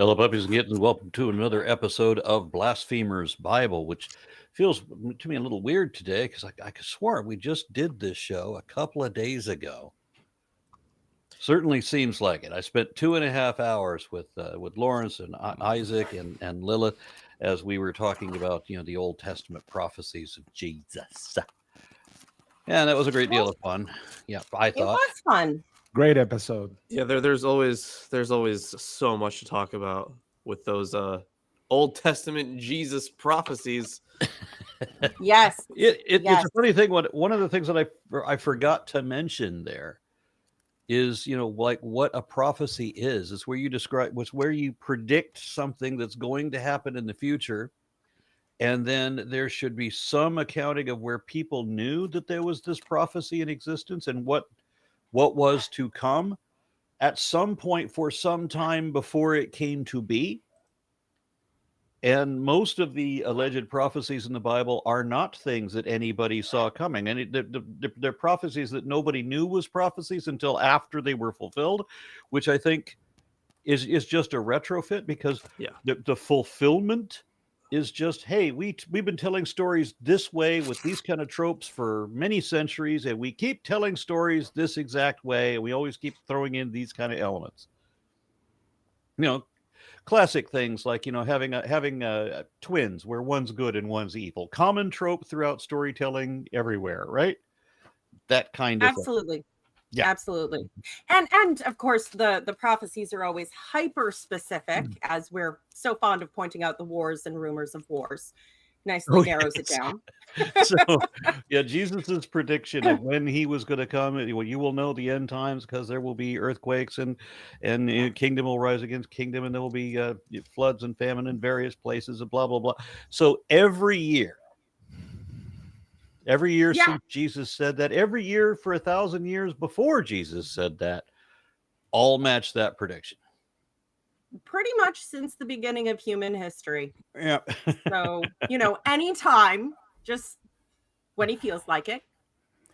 Hello, puppies and kittens. Welcome to another episode of Blasphemers Bible, which feels to me a little weird today because I could swear we just did this show a couple of days ago. Certainly seems like it. I spent 2.5 hours with Lawrence and Isaac and Lilith as we were talking about the Old Testament prophecies of Jesus. Yeah, that was a great deal of fun. Yeah, I thought it was fun. Great episode. Yeah, there's always so much to talk about with those Old Testament Jesus prophecies. Yes. It's a funny thing. One of the things that I forgot to mention there is like what a prophecy is. It's where you describe, it's where you predict something that's going to happen in the future, and then there should be some accounting of where people knew that there was this prophecy in existence and what was to come at some point for some time before it came to be. And most of the alleged prophecies in the Bible are not things that anybody saw coming. And they're prophecies that nobody knew was prophecies until after they were fulfilled, which I think is just a retrofit, because the fulfillment is just, hey, we've been telling stories this way with these kind of tropes for many centuries, and we keep telling stories this exact way, and we always keep throwing in these kind of elements. Classic things like having twins where one's good and one's evil. Common trope throughout storytelling everywhere, right? That kind of absolutely thing. Yeah, absolutely. And of course the prophecies are always hyper specific, as we're so fond of pointing out the wars and rumors of wars. Nicely narrows it down. So Jesus's prediction of when he was going to come, you will know the end times because there will be earthquakes and kingdom will rise against kingdom, and there will be floods and famine in various places and blah blah blah. So every year since Jesus said that, every year for 1,000 years before Jesus said that, all match that prediction. Pretty much since the beginning of human history. Yeah. So, anytime, just when he feels like it.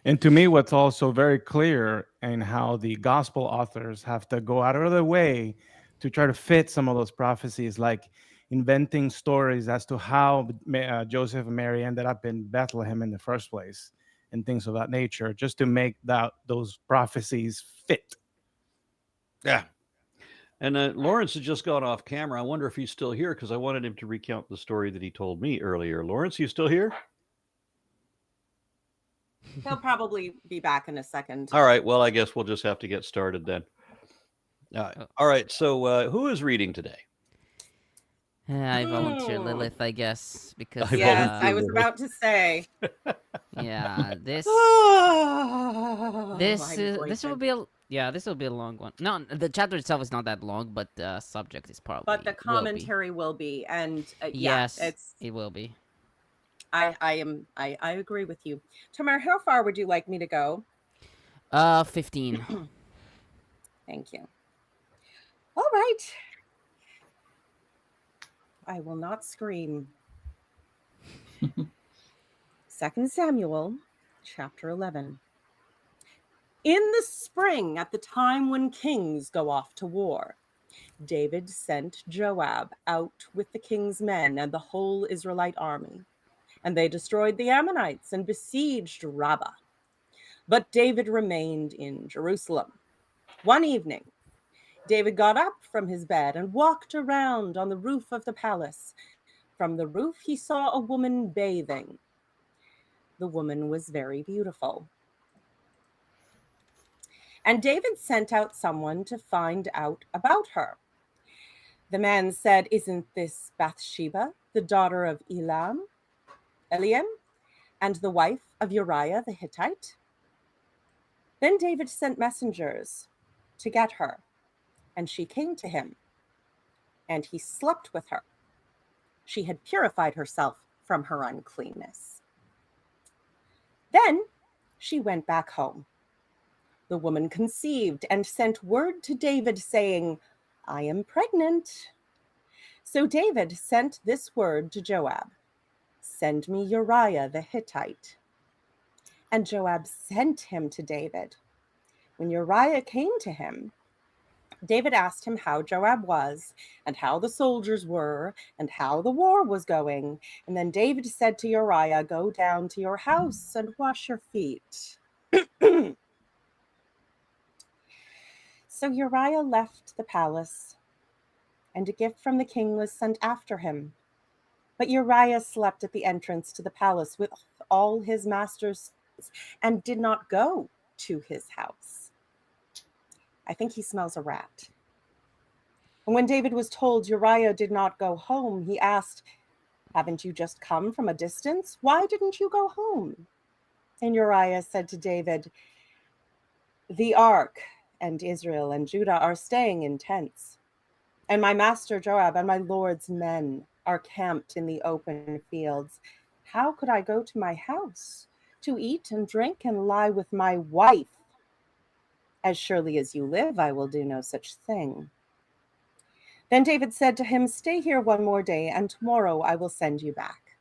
And to me, what's also very clear in how the gospel authors have to go out of their way to try to fit some of those prophecies, like inventing stories as to how Joseph and Mary ended up in Bethlehem in the first place and things of that nature, just to make those prophecies fit. Yeah. And Lawrence has just gone off camera. I wonder if he's still here, because I wanted him to recount the story that he told me earlier. Lawrence, you still here? He'll probably be back in a second. All right. Well, I guess we'll just have to get started then. All right. So who is reading today? I volunteer Lilith, I guess, because I was about to say. Yeah, this will be a long one. No, the chapter itself is not that long, but the subject is probably. But the commentary will be, and yes, it will be. I agree with you. Tamar, how far would you like me to go? 15. Thank you. All right. I will not scream. 2 Samuel, chapter 11. In the spring, at the time when kings go off to war, David sent Joab out with the king's men and the whole Israelite army, and they destroyed the Ammonites and besieged Rabbah. But David remained in Jerusalem. One evening, David got up from his bed and walked around on the roof of the palace. From the roof, he saw a woman bathing. The woman was very beautiful. And David sent out someone to find out about her. The man said, "Isn't this Bathsheba, the daughter of Eliam, and the wife of Uriah the Hittite?" Then David sent messengers to get her, and she came to him, and he slept with her. She had purified herself from her uncleanness. Then she went back home. The woman conceived and sent word to David saying, "I am pregnant." So David sent this word to Joab, "Send me Uriah the Hittite." And Joab sent him to David. When Uriah came to him, David asked him how Joab was, and how the soldiers were, and how the war was going. And then David said to Uriah, "Go down to your house and wash your feet." So Uriah left the palace, and a gift from the king was sent after him. But Uriah slept at the entrance to the palace with all his master's sons and did not go to his house. I think he smells a rat. And when David was told Uriah did not go home, he asked, "Haven't you just come from a distance? Why didn't you go home?" And Uriah said to David, "The ark and Israel and Judah are staying in tents, and my master Joab and my lord's men are camped in the open fields. How could I go to my house to eat and drink and lie with my wife? As surely as you live, I will do no such thing." Then David said to him, "Stay here one more day, and tomorrow I will send you back."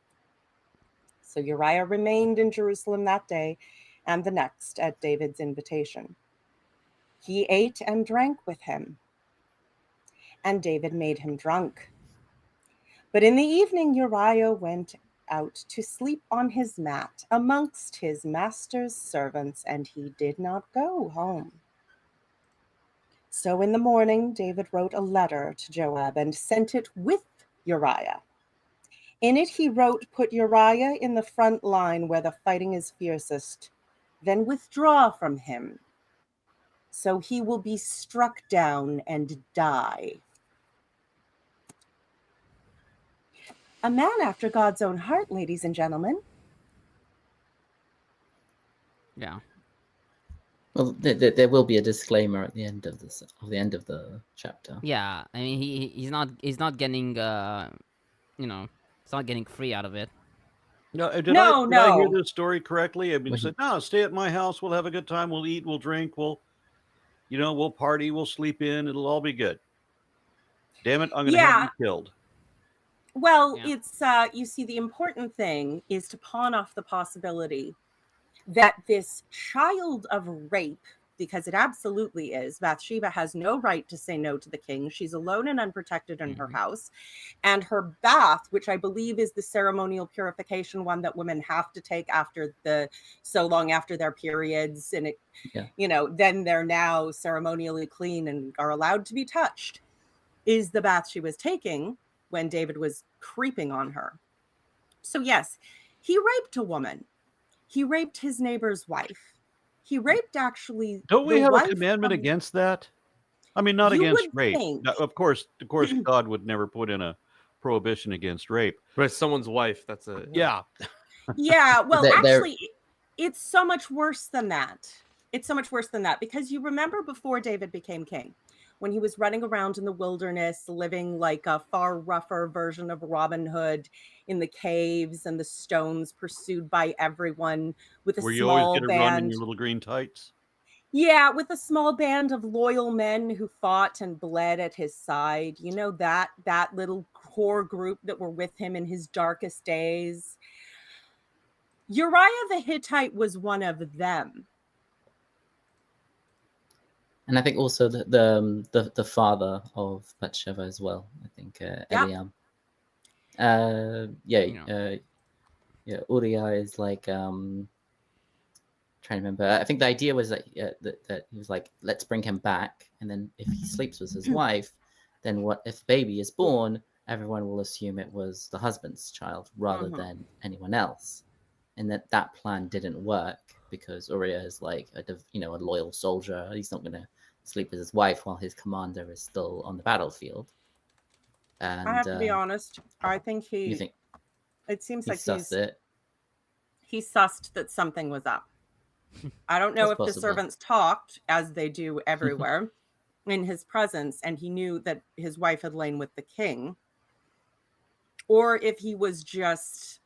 So Uriah remained in Jerusalem that day and the next at David's invitation. He ate and drank with him, and David made him drunk. But in the evening, Uriah went out to sleep on his mat amongst his master's servants, and he did not go home. So in the morning, David wrote a letter to Joab and sent it with Uriah. In it he wrote, "Put Uriah in the front line where the fighting is fiercest, then withdraw from him, so he will be struck down and die." A man after God's own heart, ladies and gentlemen. Yeah. Well, there will be a disclaimer at the end of this, of the end of the chapter. Yeah. I mean, he's not getting you know, he's not getting free out of it. No, did No, I hear no. this story correctly? I mean, Well, said, "No, stay at my house. We'll have a good time. We'll eat. We'll drink. We'll party. We'll sleep in. It'll all be good. Damn it, I'm going to have Yeah. you killed." Well, Yeah. it's you see, the important thing is to pawn off the possibility that this child of rape, because it absolutely is, Bathsheba has no right to say no to the king. She's alone and unprotected in her house. And her bath, which I believe is the ceremonial purification one that women have to take after so long after their periods, and it, Yeah. then they're now ceremonially clean and are allowed to be touched, is the bath she was taking when David was creeping on her. So yes, he raped a woman. He raped his neighbor's wife. He raped actually Don't we the have a wife commandment of- against that? I mean, not You against would rape. think. Of course, God would never put in a prohibition against rape. Right, someone's wife. That's a Yeah. Yeah, well, There- actually, it's so much worse than that. It's so much worse than that, because you remember before David became king, when he was running around in the wilderness, living like a far rougher version of Robin Hood in the caves and the stones, pursued by everyone with a Were you always small going to run in band. your little green tights? Yeah, with a small band of loyal men who fought and bled at his side. You know, that little core group that were with him in his darkest days. Uriah the Hittite was one of them. And I think also the father of Bathsheba as well. I think Eliam. Uriah is like trying to remember. I think the idea was that that he was like, let's bring him back, and then if he sleeps with his wife, then what if baby is born? Everyone will assume it was the husband's child rather than anyone else, and that plan didn't work because Uriah is like a loyal soldier. He's not going to sleep with his wife while his commander is still on the battlefield. And I have to be honest. I think it seems like he sussed that something was up. I don't know if the servants talked, as they do everywhere, in his presence, and he knew that his wife had lain with the king, or if he was just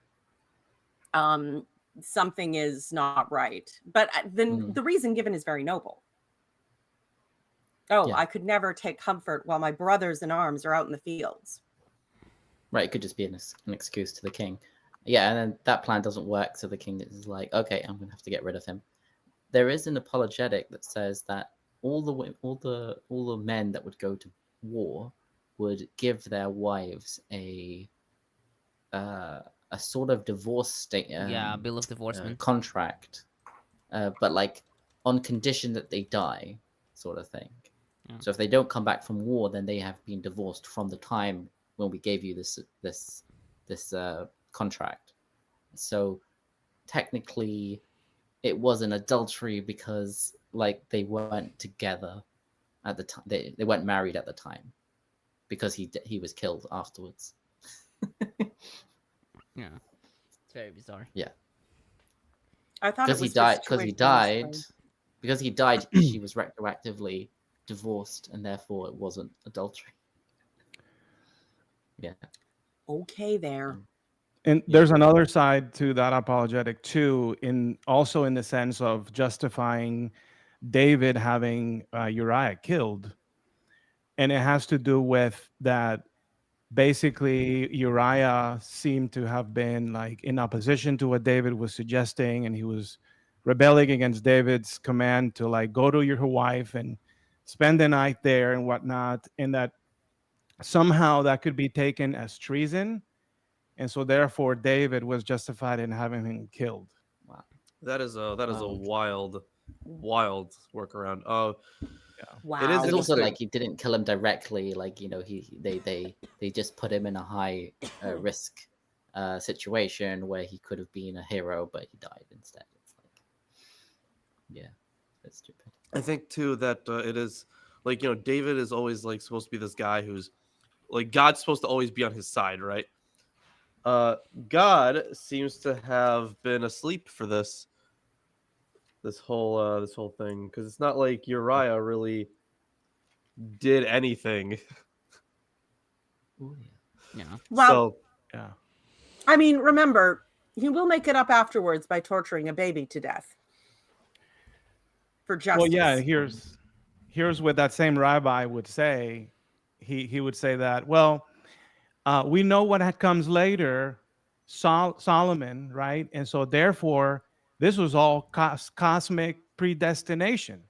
something is not right. But the reason given is very noble. I could never take comfort while my brothers in arms are out in the fields. Right, it could just be an excuse to the king. Yeah, and then that plan doesn't work, so the king is like, okay, I'm going to have to get rid of him. There is an apologetic that says that all the men that would go to war would give their wives a sort of divorce bill of divorcement. contract, but like on condition that they die, sort of thing. Yeah. So if they don't come back from war, then they have been divorced from the time when we gave you this contract. So technically, it was an adultery because like they weren't together at the time. They weren't married at the time because he was killed afterwards. Yeah, it's very bizarre. Yeah, I thought it because was he died. just Because two he ways died. mostly. Because he died, she was retroactively divorced, and therefore it wasn't adultery. Yeah. Okay, there. And there's another side to that apologetic too, in the sense of justifying David having Uriah killed, and it has to do with that. Basically, Uriah seemed to have been like in opposition to what David was suggesting, and he was rebelling against David's command to like go to your wife and spend the night there and whatnot, and that somehow that could be taken as treason, and so therefore David was justified in having him killed. Wow. That is a wild workaround. Wow. It is It's also interesting. like he didn't kill him directly. Like they just put him in a high risk situation where he could have been a hero, but he died instead. It's like, yeah, that's stupid. I think too that it is like David is always like supposed to be this guy who's like God's supposed to always be on his side, right? God seems to have been asleep for this whole thing, because it's not like Uriah really did anything. Ooh, yeah. Yeah. Well, So Yeah. I mean, remember, he will make it up afterwards by torturing a baby to death for justice. Well, yeah. Here's what that same rabbi would say. He would say that, well, we know what comes later, Solomon, right? And so therefore, this was all cosmic predestination,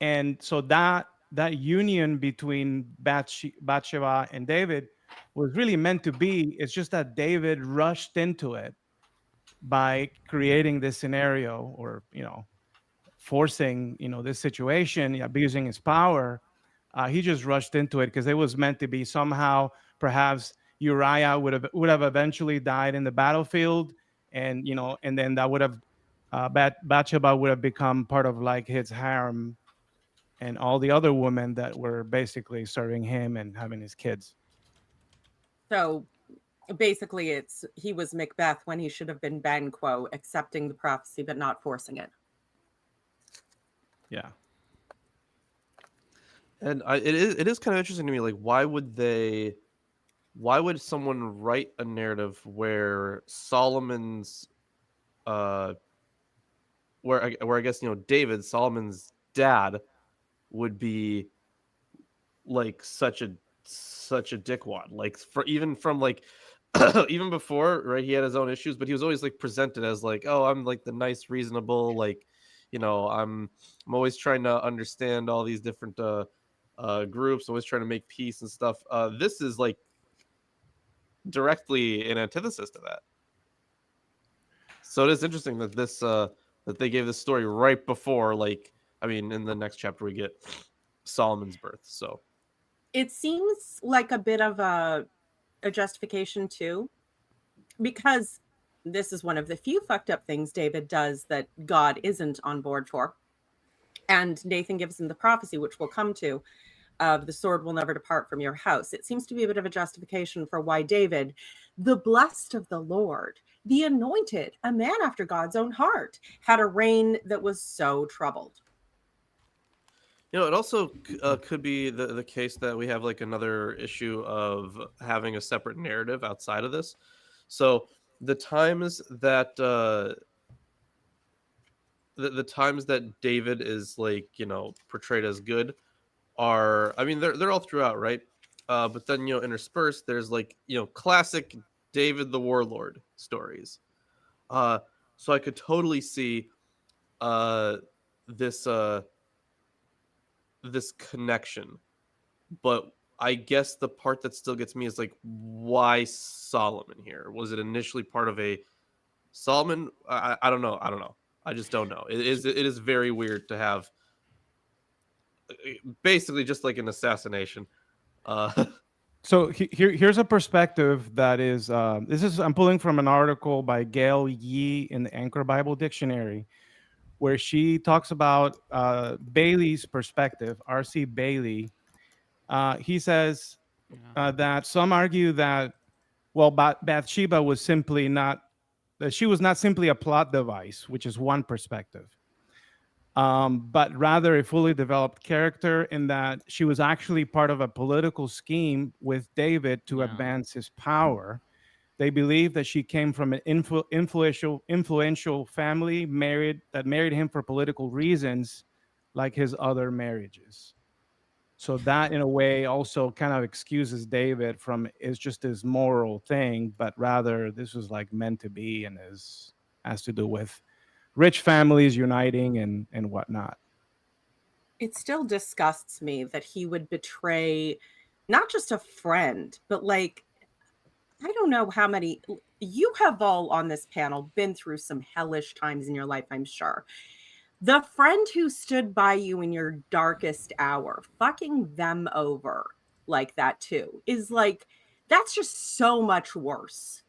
and so that union between Bathsheba and David was really meant to be. It's just that David rushed into it by creating this scenario, or forcing this situation, abusing his power. He just rushed into it because it was meant to be somehow. Perhaps Uriah would have eventually died in the battlefield, and and then that would have Bathsheba would have become part of like his harem, and all the other women that were basically serving him and having his kids. So basically, he was Macbeth when he should have been Banquo, accepting the prophecy but not forcing it. Yeah. and it is kind of interesting to me, like why would someone write a narrative where Solomon's where I guess David, Solomon's dad, would be like such a dickwad, like even from like even before, right? He had his own issues, but he was always like presented as like, oh, I'm like the nice, reasonable, like I'm always trying to understand all these different groups, always trying to make peace and stuff. This is like directly in antithesis to that. So it is interesting that this that they gave this story right before, like, I mean, in the next chapter we get Solomon's birth. So It seems like a bit of a justification too, because this is one of the few fucked up things David does that God isn't on board for. And Nathan gives him the prophecy, which we'll come to, of the sword will never depart from your house. It seems to be a bit of a justification for why David, the blessed of the Lord, the anointed, a man after God's own heart, had a reign that was so troubled. it also could be the case that we have like another issue of having a separate narrative outside of this. So the times that the times that David is like portrayed as good are, I mean, they're all throughout, right? But then interspersed, there's like classic David the warlord stories. So I could totally see this this connection, but I guess the part that still gets me is like, why Solomon here? Was it initially part of a Solomon? I don't know. I just don't know. It is very weird to have basically just like an assassination. So here's a perspective that is I'm pulling from an article by Gail Yee in the Anchor Bible Dictionary, where she talks about Bailey's perspective. R.C. Bailey, he says that some argue that Bathsheba was simply not that she was not simply a plot device, which is one perspective. But rather a fully developed character in that she was actually part of a political scheme with David to advance his power. They believe that she came from an influential family that married him for political reasons, like his other marriages. So that, in a way, also kind of excuses David from it's just his moral thing, but rather this was like meant to be and has to do with rich families uniting and whatnot. It still disgusts me that he would betray not just a friend, but like, I don't know how many, you have all on this panel been through some hellish times in your life, I'm sure. The friend who stood by you in your darkest hour, fucking them over like that too, is like, that's just so much worse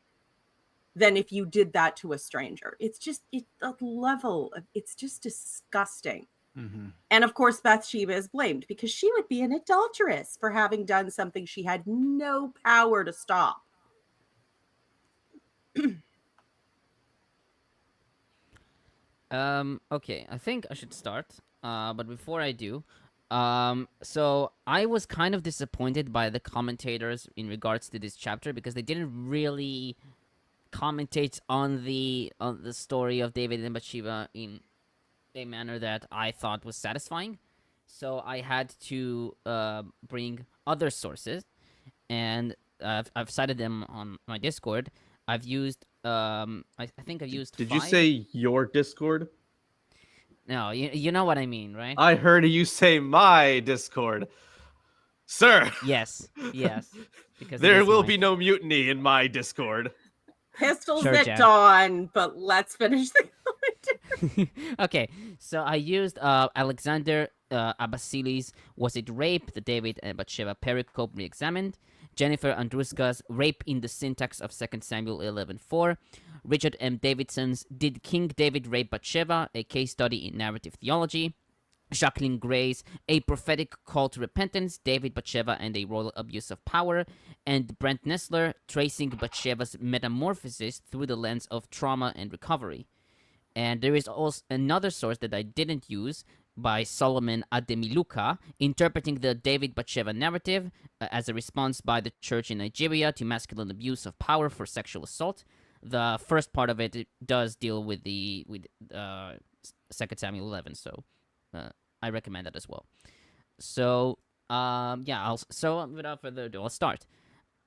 than if you did that to a stranger. It's just a level of, it's just disgusting. Mm-hmm. And of course, Bathsheba is blamed because she would be an adulteress for having done something she had no power to stop. Okay, I think I should start. But before I do, so I was kind of disappointed by the commentators in regards to this chapter because they didn't really commentate on the story of David and Bathsheba in a manner that I thought was satisfying. So I had to bring other sources, and I've cited them on my Discord. I've used I think I've used. Did 5. you say your Discord? No, you know what I mean, right? I heard you say my Discord, sir. Yes, because There will be no mutiny in my Discord. Pistols Sure, at Jack. dawn, but let's finish the commentary. Okay, so I used Alexander Abasilis' Was It Rape? The David and Bathsheba Pericope Re-Examined. Jennifer Andruska's Rape in the Syntax of 2 Samuel 11:4. Richard M. Davidson's Did King David Rape Bathsheba? A Case Study in Narrative Theology. Jacqueline Gray's A Prophetic Call to Repentance, David, Bathsheba, and a Royal Abuse of Power, and Brent Nessler, Tracing Bathsheba's Metamorphosis Through the Lens of Trauma and Recovery. And there is also another source that I didn't use by Solomon Ademiluka, interpreting the David-Bathsheba narrative as a response by the church in Nigeria to masculine abuse of power for sexual assault. The first part of it does deal with 2 Samuel 11, so I recommend that as well. So, without further ado, I'll start.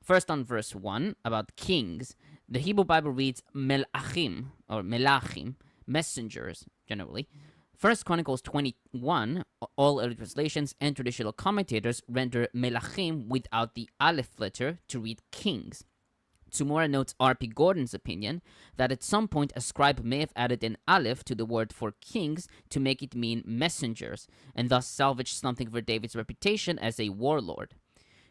First on verse 1, about kings. The Hebrew Bible reads Melachim, or Melachim, messengers, generally. 1 Chronicles 21, all early translations and traditional commentators render Melachim without the Aleph letter to read kings. Tsumura notes R.P. Gordon's opinion that at some point a scribe may have added an aleph to the word for kings to make it mean messengers, and thus salvage something for David's reputation as a warlord.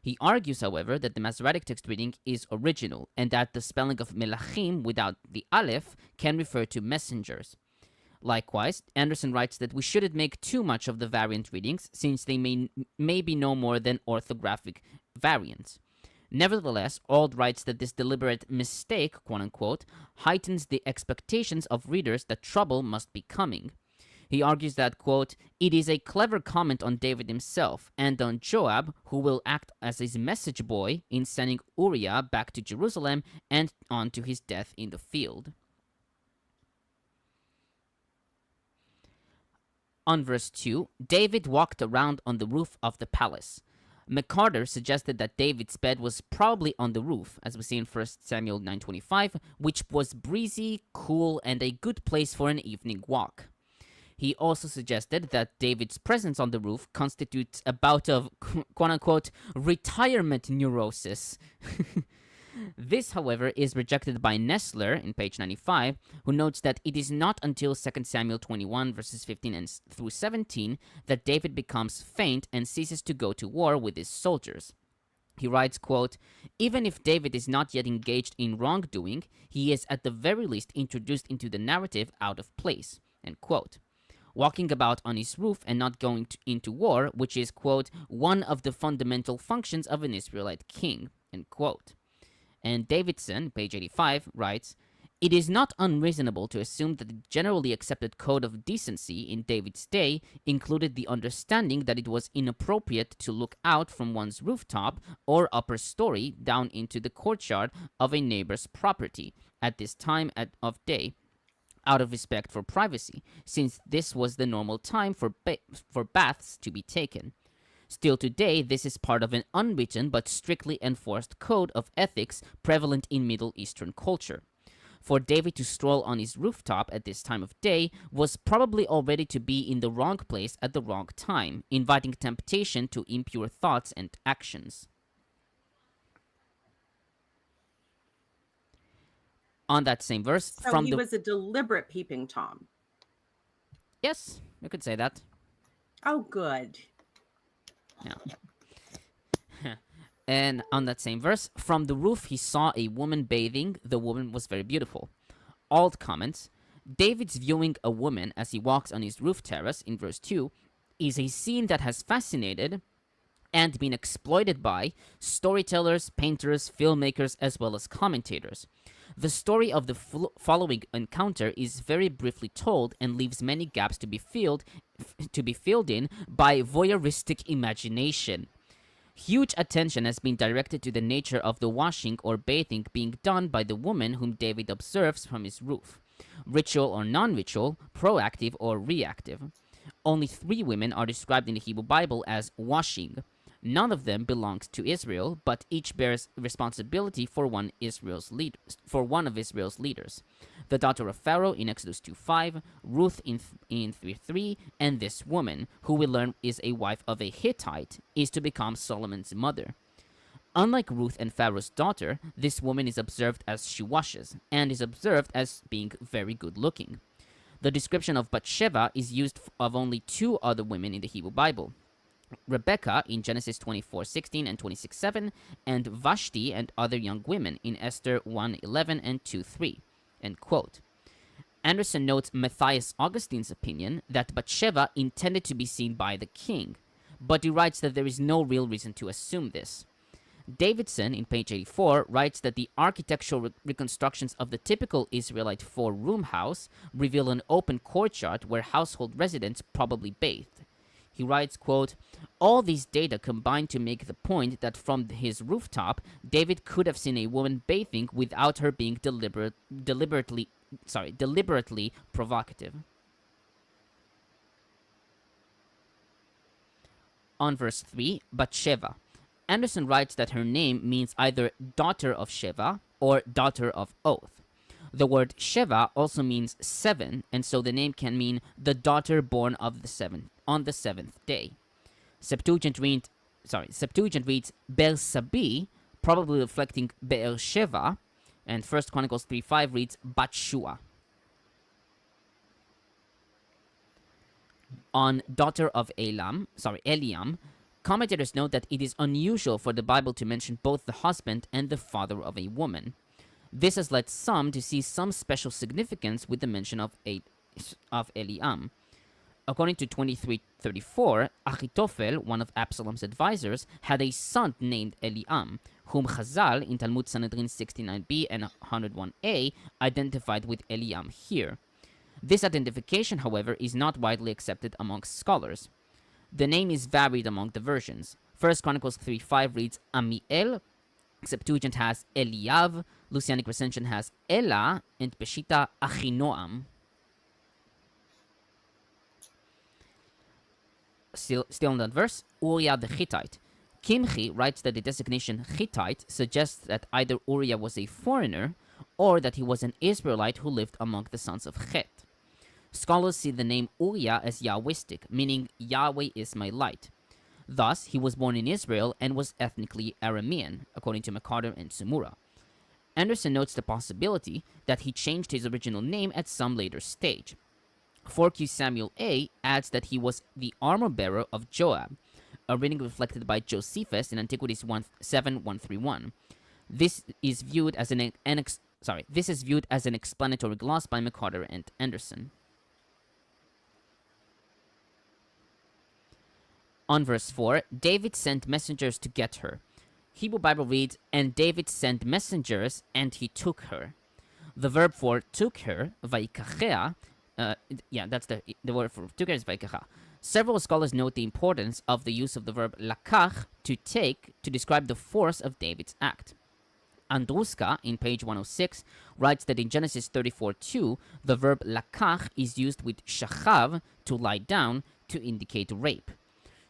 He argues, however, that the Masoretic text reading is original, and that the spelling of melachim without the aleph can refer to messengers. Likewise, Anderson writes that we shouldn't make too much of the variant readings, since they may be no more than orthographic variants. Nevertheless, Auld writes that this deliberate mistake, quote-unquote, heightens the expectations of readers that trouble must be coming. He argues that, quote, it is a clever comment on David himself and on Joab, who will act as his message boy in sending Uriah back to Jerusalem and on to his death in the field. On verse 2, David walked around on the roof of the palace. McCarter suggested that David's bed was probably on the roof, as we see in 1 Samuel 9:25, which was breezy, cool, and a good place for an evening walk. He also suggested that David's presence on the roof constitutes a bout of quote-unquote retirement neurosis. This, however, is rejected by Nestler in page 95, who notes that it is not until 2 Samuel 21 verses 15 through 17 that David becomes faint and ceases to go to war with his soldiers. He writes, quote, "Even if David is not yet engaged in wrongdoing, he is at the very least introduced into the narrative out of place," end quote. Walking about on his roof and not going into war, which is, quote, "one of the fundamental functions of an Israelite king," end quote. And Davidson, page 85, writes, "It is not unreasonable to assume that the generally accepted code of decency in David's day included the understanding that it was inappropriate to look out from one's rooftop or upper story down into the courtyard of a neighbor's property at this time of day, out of respect for privacy, since this was the normal time for baths to be taken. Still today, this is part of an unwritten but strictly enforced code of ethics prevalent in Middle Eastern culture. For David to stroll on his rooftop at this time of day was probably already to be in the wrong place at the wrong time, inviting temptation to impure thoughts and actions." On that same verse, So he was a deliberate peeping Tom. Yes, you could say that. Oh, good. Yeah. And on that same verse, "From the roof he saw a woman bathing. The woman was very beautiful." Auld comments, "David's viewing a woman as he walks on his roof terrace in verse 2 is a scene that has fascinated and been exploited by storytellers, painters, filmmakers, as well as commentators. The story of the following encounter is very briefly told and leaves many gaps to be filled in by voyeuristic imagination. Huge attention has been directed to the nature of the washing or bathing being done by the woman whom David observes from his roof. Ritual or non-ritual, proactive or reactive. Only 3 women are described in the Hebrew Bible as washing. None of them belongs to Israel, but each bears responsibility for one of Israel's leaders. The daughter of Pharaoh in Exodus 2:5, Ruth in 3:3, and this woman, who we learn is a wife of a Hittite, is to become Solomon's mother. Unlike Ruth and Pharaoh's daughter, this woman is observed as she washes, and is observed as being very good looking. The description of Bathsheba is used of only 2 other women in the Hebrew Bible. Rebecca in Genesis 24:16 and 26:7, and Vashti and other young women in Esther 1:11 and 2:3. End quote. Anderson notes Matthias Augustine's opinion that Bathsheba intended to be seen by the king, but he writes that there is no real reason to assume this. Davidson, in page 84, writes that the architectural reconstructions of the typical Israelite 4-room house reveal an open courtyard where household residents probably bathed. He writes, quote, "All these data combine to make the point that from his rooftop, David could have seen a woman bathing without her being deliberately provocative." On verse 3, Bathsheba. Anderson writes that her name means either daughter of Sheva or daughter of oath. The word Sheva also means 7, and so the name can mean the daughter born of the 7th on the 7th day. Septuagint reads Ber-Sabi, probably reflecting Be'er Sheva, and 1 Chronicles 3:5 reads Batshua. On daughter of Eliam, commentators note that it is unusual for the Bible to mention both the husband and the father of a woman. This has led some to see some special significance with the mention of Eliam. According to 2334, Achitophel, one of Absalom's advisors, had a son named Eliam, whom Chazal in Talmud Sanhedrin 69b and 101a identified with Eliam here. This identification, however, is not widely accepted amongst scholars. The name is varied among the versions. 1 Chronicles 3:5 reads Amiel, Septuagint has Eliav, Lucianic Recension has Ela, and Peshita Achinoam. Still in that verse, Uriah the Hittite. Kimchi writes that the designation Hittite suggests that either Uriah was a foreigner or that he was an Israelite who lived among the sons of Chet. Scholars see the name Uriah as Yahwistic, meaning Yahweh is my light. Thus, he was born in Israel and was ethnically Aramean, according to McCarter and Tsumura. Anderson notes the possibility that he changed his original name at some later stage. 4Q Samuel A adds that he was the armor-bearer of Joab, a reading reflected by Josephus in Antiquities 7:131. This is viewed as an explanatory gloss by McCarter and Anderson. On verse 4, David sent messengers to get her. Hebrew Bible reads, and David sent messengers, and he took her. The verb for took her, vaikachea, that's the word for took her is vaikacha. Several scholars note the importance of the use of the verb lakach, to take, to describe the force of David's act. Andruska, in page 106, writes that in Genesis 34:2, the verb lakach is used with shachav, to lie down, to indicate rape.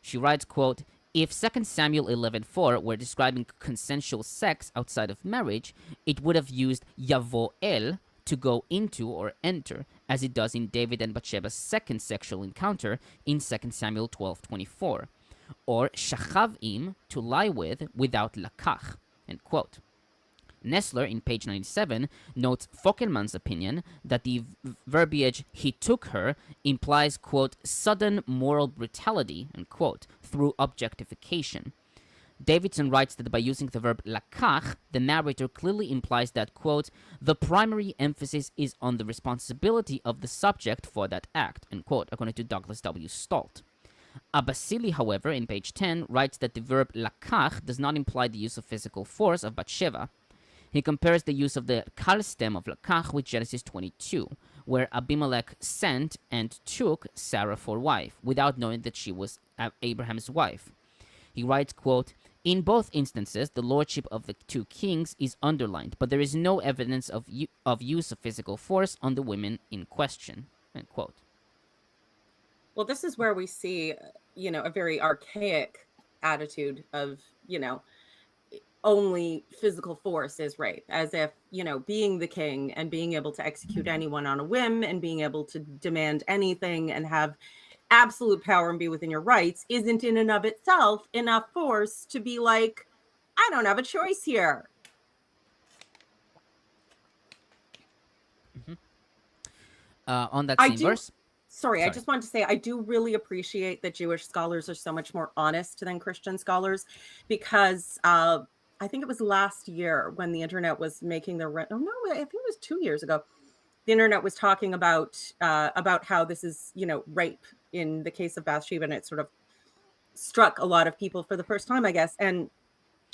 She writes, quote, if 2 Samuel 11:4 were describing consensual sex outside of marriage, it would have used yavoel, to go into or enter, as it does in David and Bathsheba's second sexual encounter in 2 Samuel 12:24, or shachavim, to lie with, without lakach, end quote. Nestler, in page 97, notes Fockelman's opinion that the verbiage he took her implies, quote, sudden moral brutality, end quote, through objectification. Davidson writes that by using the verb lakach, the narrator clearly implies that, quote, the primary emphasis is on the responsibility of the subject for that act, end quote, according to Douglas W. Stolt. Abasili, however, in page 10, writes that the verb lakach does not imply the use of physical force of Bathsheba. He compares the use of the kal stem of lakach with Genesis 22, where Abimelech sent and took Sarah for wife, without knowing that she was Abraham's wife. He writes, quote, in both instances, the lordship of the two kings is underlined, but there is no evidence of use of physical force on the women in question, end quote. Well, this is where we see, a very archaic attitude of, only physical force is rape, as if, being the king and being able to execute anyone on a whim and being able to demand anything and have absolute power and be within your rights isn't in and of itself enough force to be like, I don't have a choice here. Mm-hmm. On that same verse. Sorry, I just wanted to say I do really appreciate that Jewish scholars are so much more honest than Christian scholars, because I think it was last year when the internet was making their I think it was 2 years ago. The internet was talking about how this is, rape in the case of Bathsheba, and it sort of struck a lot of people for the first time, I guess. And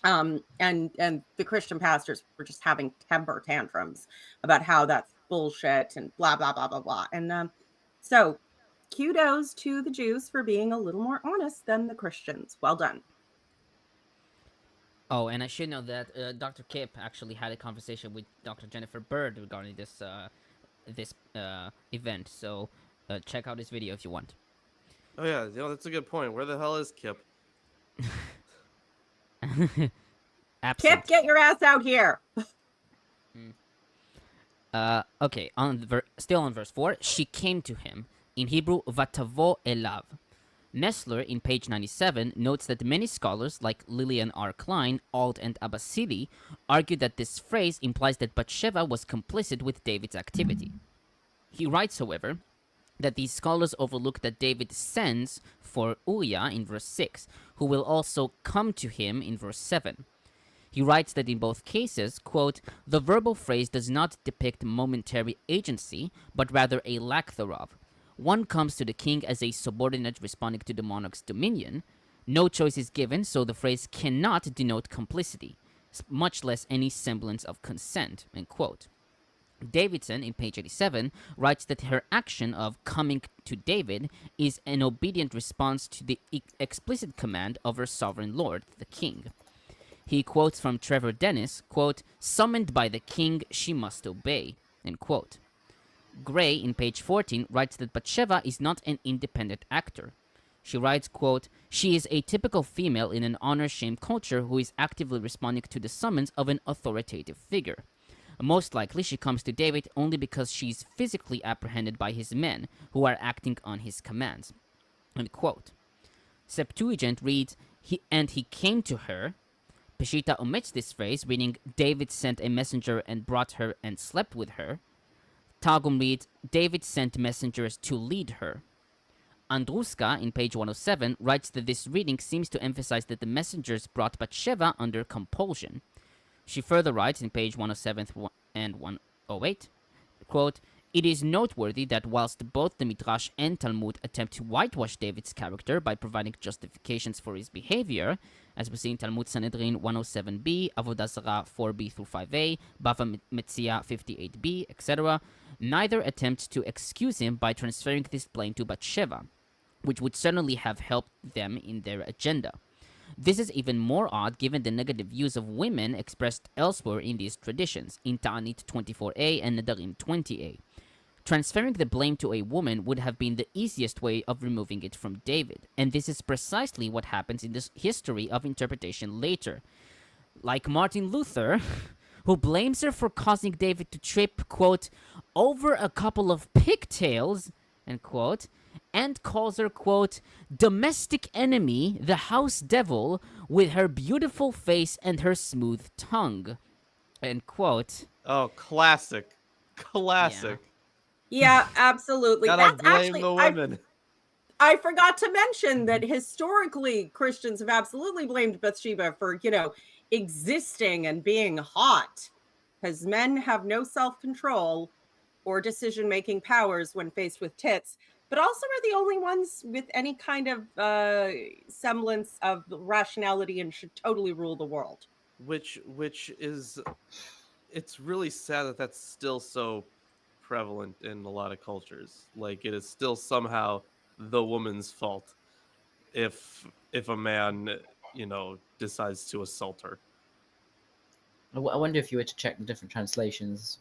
the Christian pastors were just having temper tantrums about how that's bullshit and blah, blah, blah, blah, blah. And so kudos to the Jews for being a little more honest than the Christians. Well done. Oh, and I should know that Dr. Kip actually had a conversation with Dr. Jennifer Bird regarding this event. So check out this video if you want. Oh yeah, that's a good point. Where the hell is Kip? Kip, get your ass out here. Okay, still on verse 4, she came to him. In Hebrew, vatavo elav. Nestler, in page 97, notes that many scholars, like Lillian R. Klein, Auld, and Abbasili, argue that this phrase implies that Bathsheba was complicit with David's activity. He writes, however, that these scholars overlook that David sends for Uriah in verse 6, who will also come to him in verse 7. He writes that in both cases, quote, the verbal phrase does not depict momentary agency, but rather a lack thereof. One comes to the king as a subordinate responding to the monarch's dominion. No choice is given, so the phrase cannot denote complicity, much less any semblance of consent, end quote. Davidson, in page 87, writes that her action of coming to David is an obedient response to the explicit command of her sovereign lord, the king. He quotes from Trevor Dennis, quote, summoned by the king, she must obey, end quote. Gray, in page 14, writes that Bathsheba is not an independent actor. She writes, quote, she is a typical female in an honor-shame culture who is actively responding to the summons of an authoritative figure. Most likely, she comes to David only because she's physically apprehended by his men, who are acting on his commands. End quote. Septuagint reads, and he came to her. Peshitta omits this phrase, reading, David sent a messenger and brought her and slept with her. Targum reads, David sent messengers to lead her. Andruska, in page 107, writes that this reading seems to emphasize that the messengers brought Bathsheba under compulsion. She further writes in page 107 and 108, quote, it is noteworthy that whilst both the Midrash and Talmud attempt to whitewash David's character by providing justifications for his behavior, as we see in Talmud Sanhedrin 107b, Avodah Zarah 4b through 5a, Bava Metzia 58b, etc., neither attempt to excuse him by transferring this blame to Bathsheba, which would certainly have helped them in their agenda. This is even more odd given the negative views of women expressed elsewhere in these traditions, in Ta'anit 24a and Nedarim 20a. Transferring the blame to a woman would have been the easiest way of removing it from David, and this is precisely what happens in the history of interpretation later. Like Martin Luther, who blames her for causing David to trip, quote, over a couple of pigtails, end quote, and calls her, quote, domestic enemy, the house devil, with her beautiful face and her smooth tongue, end quote. Oh, classic. Classic. Yeah, absolutely. Gotta That's blame actually the women. I forgot to mention that historically Christians have absolutely blamed Bathsheba for, existing and being hot, because men have no self-control or decision-making powers when faced with tits, but also are the only ones with any kind of semblance of rationality and should totally rule the world. Which is, it's really sad that that's still so prevalent in a lot of cultures. Like, it is still somehow the woman's fault if a man, decides to assault her. I wonder if you were to check the different translations,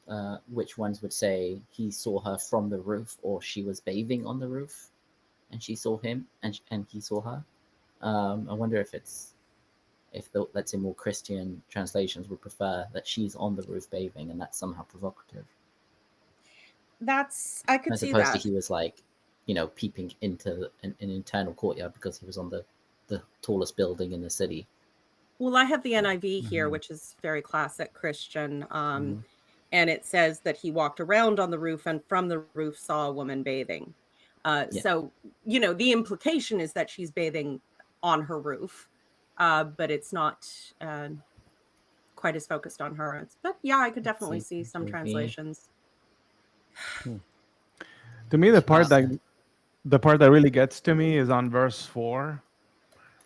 which ones would say he saw her from the roof, or she was bathing on the roof, and she saw him, and he saw her. I wonder if let's say more Christian translations would prefer that she's on the roof bathing, and that's somehow provocative. I could see that. As opposed to he was like, peeping into an internal courtyard because he was on the tallest building in the city. Well, I have the NIV here, which is very classic Christian. And it says that he walked around on the roof and from the roof saw a woman bathing. So, the implication is that she's bathing on her roof, but it's not quite as focused on her. But yeah, I could definitely see some translations. To me, the part that really gets to me is on verse 4,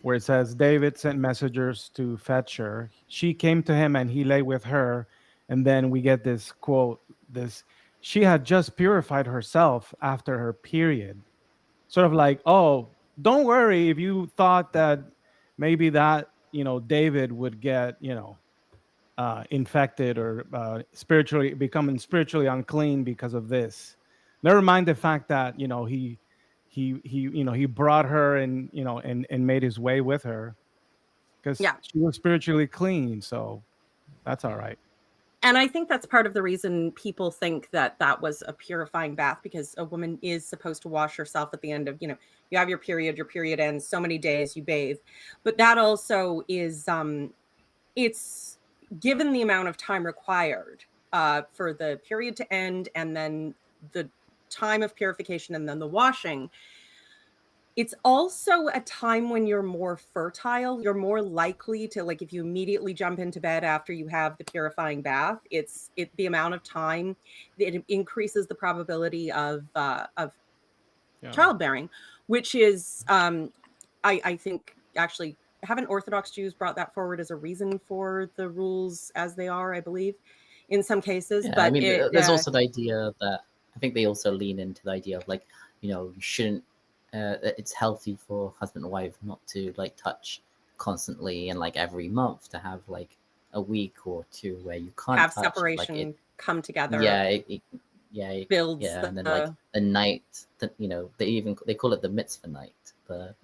where it says, David sent messengers to fetch her. She came to him and he lay with her. And then we get this quote, she had just purified herself after her period. Sort of like, oh, don't worry if you thought that maybe that, David would get, infected or becoming spiritually unclean because of this. Never mind the fact that, he brought her and and made his way with her because she was spiritually clean, so that's all right. And I think that's part of the reason people think that was a purifying bath, because a woman is supposed to wash herself at the end of, you have your period ends, so many days you bathe. But that also is, it's given the amount of time required for the period to end and then the time of purification and then the washing. It's also a time when you're more fertile. You're more likely to, like, if you immediately jump into bed after you have the purifying bath, the amount of time, it increases the probability of childbearing, which is, I think, actually, haven't Orthodox Jews brought that forward as a reason for the rules as they are, I believe, in some cases. Yeah, but I mean, there's also the idea that I think they also lean into the idea of, like, you shouldn't. It's healthy for husband and wife not to, like, touch constantly and, like, every month, to have, like, a week or two where you can't have touch, separation, like, come together. It builds. And then like a night that they call it the mitzvah night, or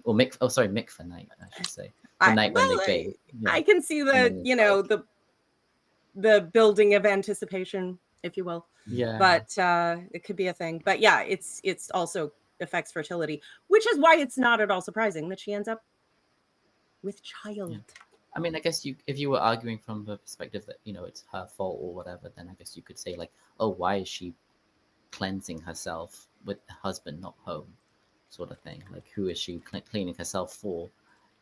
mikvah night, I should say. The night when they bathe. I can see that, the building of anticipation, if you will. Yeah. But it could be a thing. But yeah, it's also affects fertility, which is why it's not at all surprising that she ends up with child. Yeah. I mean, I guess if you were arguing from the perspective that, it's her fault or whatever, then I guess you could say like, oh, why is she cleansing herself with a husband not home, sort of thing. Like, who is she cleaning herself for?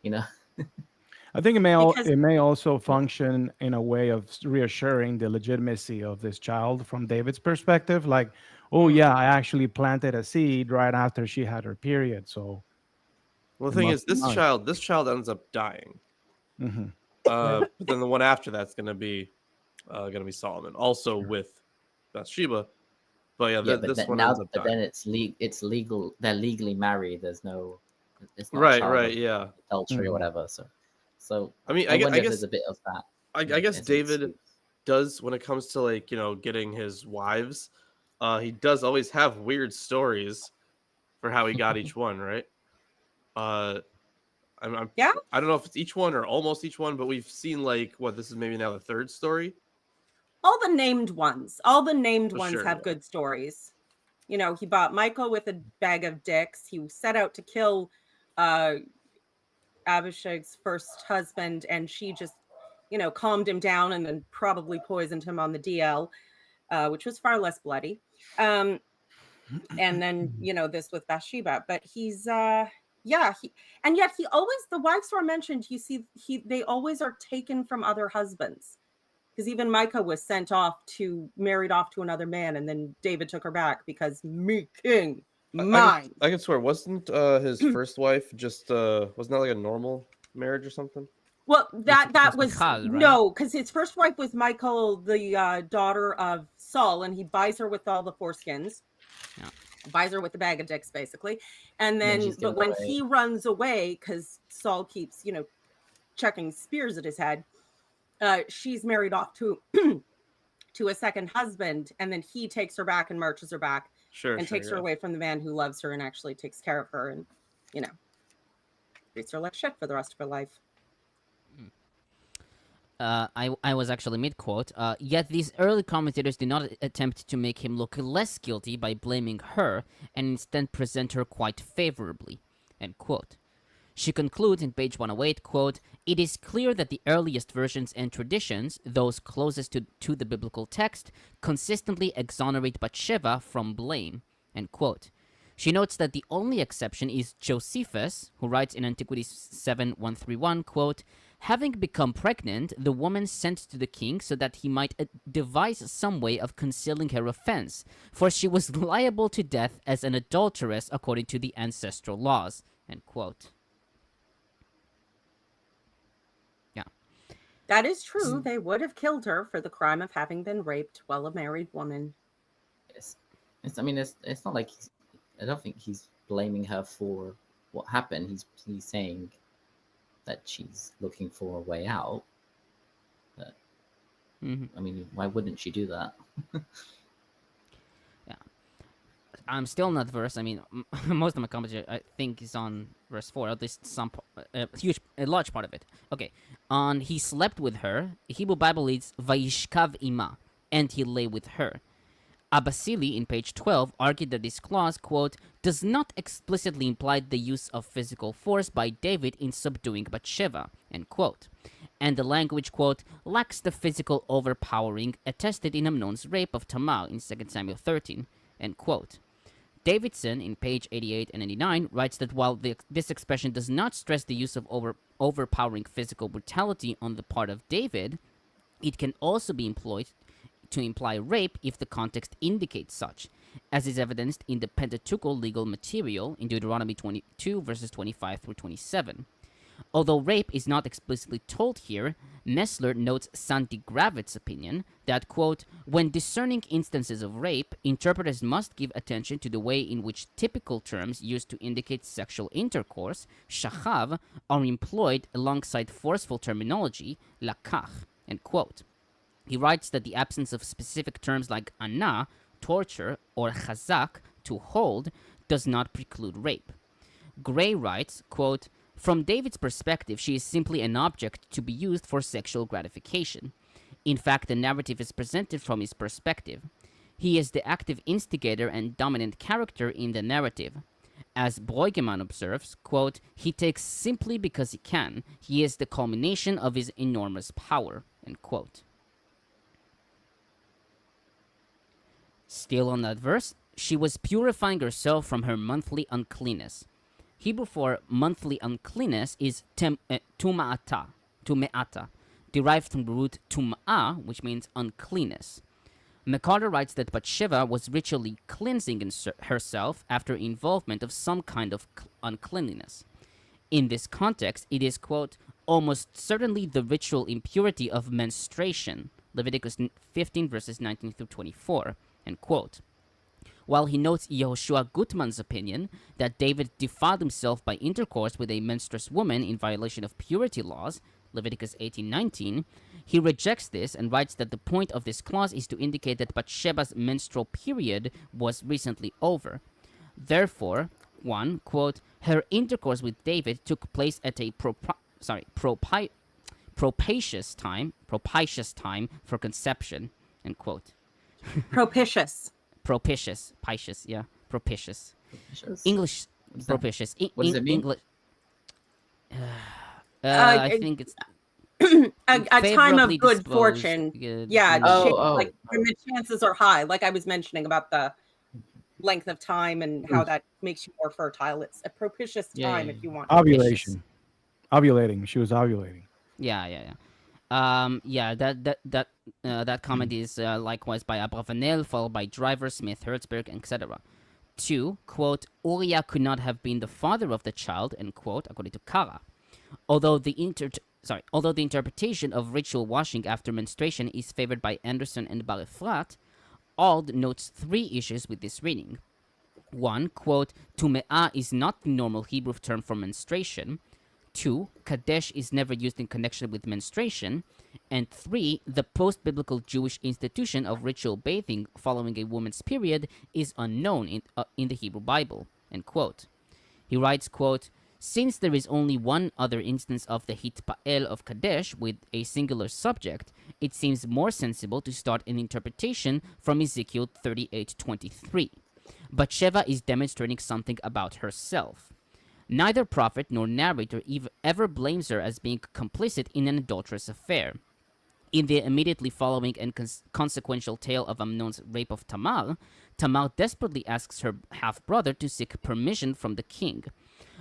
I think Because- it may also function in a way of reassuring the legitimacy of this child from David's perspective. Like, oh yeah, I actually planted a seed right after she had her period. So, Well, the It thing must is, be mine. this child ends up dying. mhm. But then the one after that's gonna be Solomon, also with Bathsheba. But yeah, Yeah, this but one now, ends up but dying. then it's legal. They're legally married. It's not Right, child right, of yeah. adultery Mhm. or whatever. So I mean, I wonder if guess there's a bit of that. I guess as an David excuse. does, when it comes to like getting his wives, he does always have weird stories for how he got each one, right? Yeah. I don't know if it's each one or almost each one, but we've seen like this is maybe now the third story. All the named ones Sure, have yeah. good stories. He bought Michael with a bag of dicks. He set out to kill Abishag's first husband, and she just, calmed him down and then probably poisoned him on the DL, which was far less bloody. And then, this with Bathsheba. But he's, and yet he always, the wives who are mentioned, you see, they always are taken from other husbands. Because even Micah was married off to another man, and then David took her back because me king, mine. I can swear, wasn't his first wife just wasn't that like a normal marriage or something? Well, that That's was Michal, right? no, because his first wife was Michal, the daughter of Saul, and he buys her with all the foreskins. Yeah. Buys her with a bag of dicks, basically. And then then, she's but given when away. he runs away, because Saul keeps, chucking spears at his head, she's married off to to a second husband, and then he takes her back and marches her back and takes her away from the man who loves her and actually takes care of her, and treats her like shit for the rest of her life. I was actually mid-quote. Yet these early commentators did not attempt to make him look less guilty by blaming her, and instead present her quite favorably. End quote. She concludes in page 108, quote, "It is clear that the earliest versions and traditions, those closest to the biblical text, consistently exonerate Bathsheba from blame." End quote. She notes that the only exception is Josephus, who writes in Antiquities 7:131, quote, "Having become pregnant, the woman sent to the king so that he might devise some way of concealing her offense, for she was liable to death as an adulteress according to the ancestral laws." End quote. That is true. They would have killed her for the crime of having been raped while a married woman. It's not like I don't think he's blaming her for what happened. He's saying that she's looking for a way out. But Mm-hmm. I mean, why wouldn't she do that? I'm still in that verse. I mean, most of my commentary, I think, is on verse 4, at least a large part of it. Okay. On he slept with her, Hebrew Bible reads, Vayishkav ima, and he lay with her. Abasili, in page 12, argued that this clause, quote, does not explicitly imply the use of physical force by David in subduing Bathsheba, end quote. And the language, quote, lacks the physical overpowering attested in Amnon's rape of Tamar in 2 Samuel 13, end quote. Davidson, in page 88 and 89, writes that while this expression does not stress the use of overpowering physical brutality on the part of David, it can also be employed to imply rape if the context indicates such, as is evidenced in the Pentateuchal legal material in Deuteronomy 22, verses 25 through 27. Although rape is not explicitly told here, Messler notes Santi Gravitt's opinion that, quote, when discerning instances of rape, interpreters must give attention to the way in which typical terms used to indicate sexual intercourse, shachav, are employed alongside forceful terminology, lakach, end quote. He writes that the absence of specific terms like ana, torture, or chazak, to hold, does not preclude rape. Gray writes, quote, from David's perspective, she is simply an object to be used for sexual gratification. In fact, the narrative is presented from his perspective. He is the active instigator and dominant character in the narrative. As Brueggemann observes, quote, he takes simply because he can. He is the culmination of his enormous power, end quote. Still on that verse, she was purifying herself from her monthly uncleanness. Hebrew for monthly uncleanness is tuma'ata, derived from the root tum'ah, which means uncleanness. McCarter writes that Bathsheba was ritually cleansing herself after involvement of some kind of uncleanliness. In this context, it is, quote, almost certainly the ritual impurity of menstruation, Leviticus 15 verses 19 through 24, end quote. While he notes Yehoshua Gutmann's opinion that David defiled himself by intercourse with a menstruous woman in violation of purity laws, Leviticus 18:19, he rejects this and writes that the point of this clause is to indicate that Bathsheba's menstrual period was recently over. Therefore, one, quote, her intercourse with David took place at a propitious time for conception, end quote. Propitious. Propitious. English, propitious. What does it mean? English. I think it's a time of favorably good disposed, fortune. good, Yeah, Oh. like when the chances are high, like I was mentioning about the length of time and how that makes you more fertile. It's a propitious time if you want. Ovulation. Ovulating. She was ovulating. Yeah. That comment is likewise by Abravanel, followed by Driver, Smith, Herzberg, etc. 2, quote, Uriah could not have been the father of the child, end quote, according to Kara. Although the interpretation of ritual washing after menstruation is favored by Anderson and Bar-Efrat, Auld notes 3 issues with this reading. 1, quote, Tume'ah is not the normal Hebrew term for menstruation. 2, Kadesh is never used in connection with menstruation. And 3, the post-biblical Jewish institution of ritual bathing following a woman's period is unknown in the Hebrew Bible, end quote. He writes, quote, since there is only one other instance of the hitpa'el of Kadesh with a singular subject, it seems more sensible to start an interpretation from Ezekiel 38:23. Bathsheba is demonstrating something about herself. Neither prophet nor narrator ever blames her as being complicit in an adulterous affair. In the immediately following and consequential tale of Amnon's rape of Tamar, Tamar desperately asks her half-brother to seek permission from the king.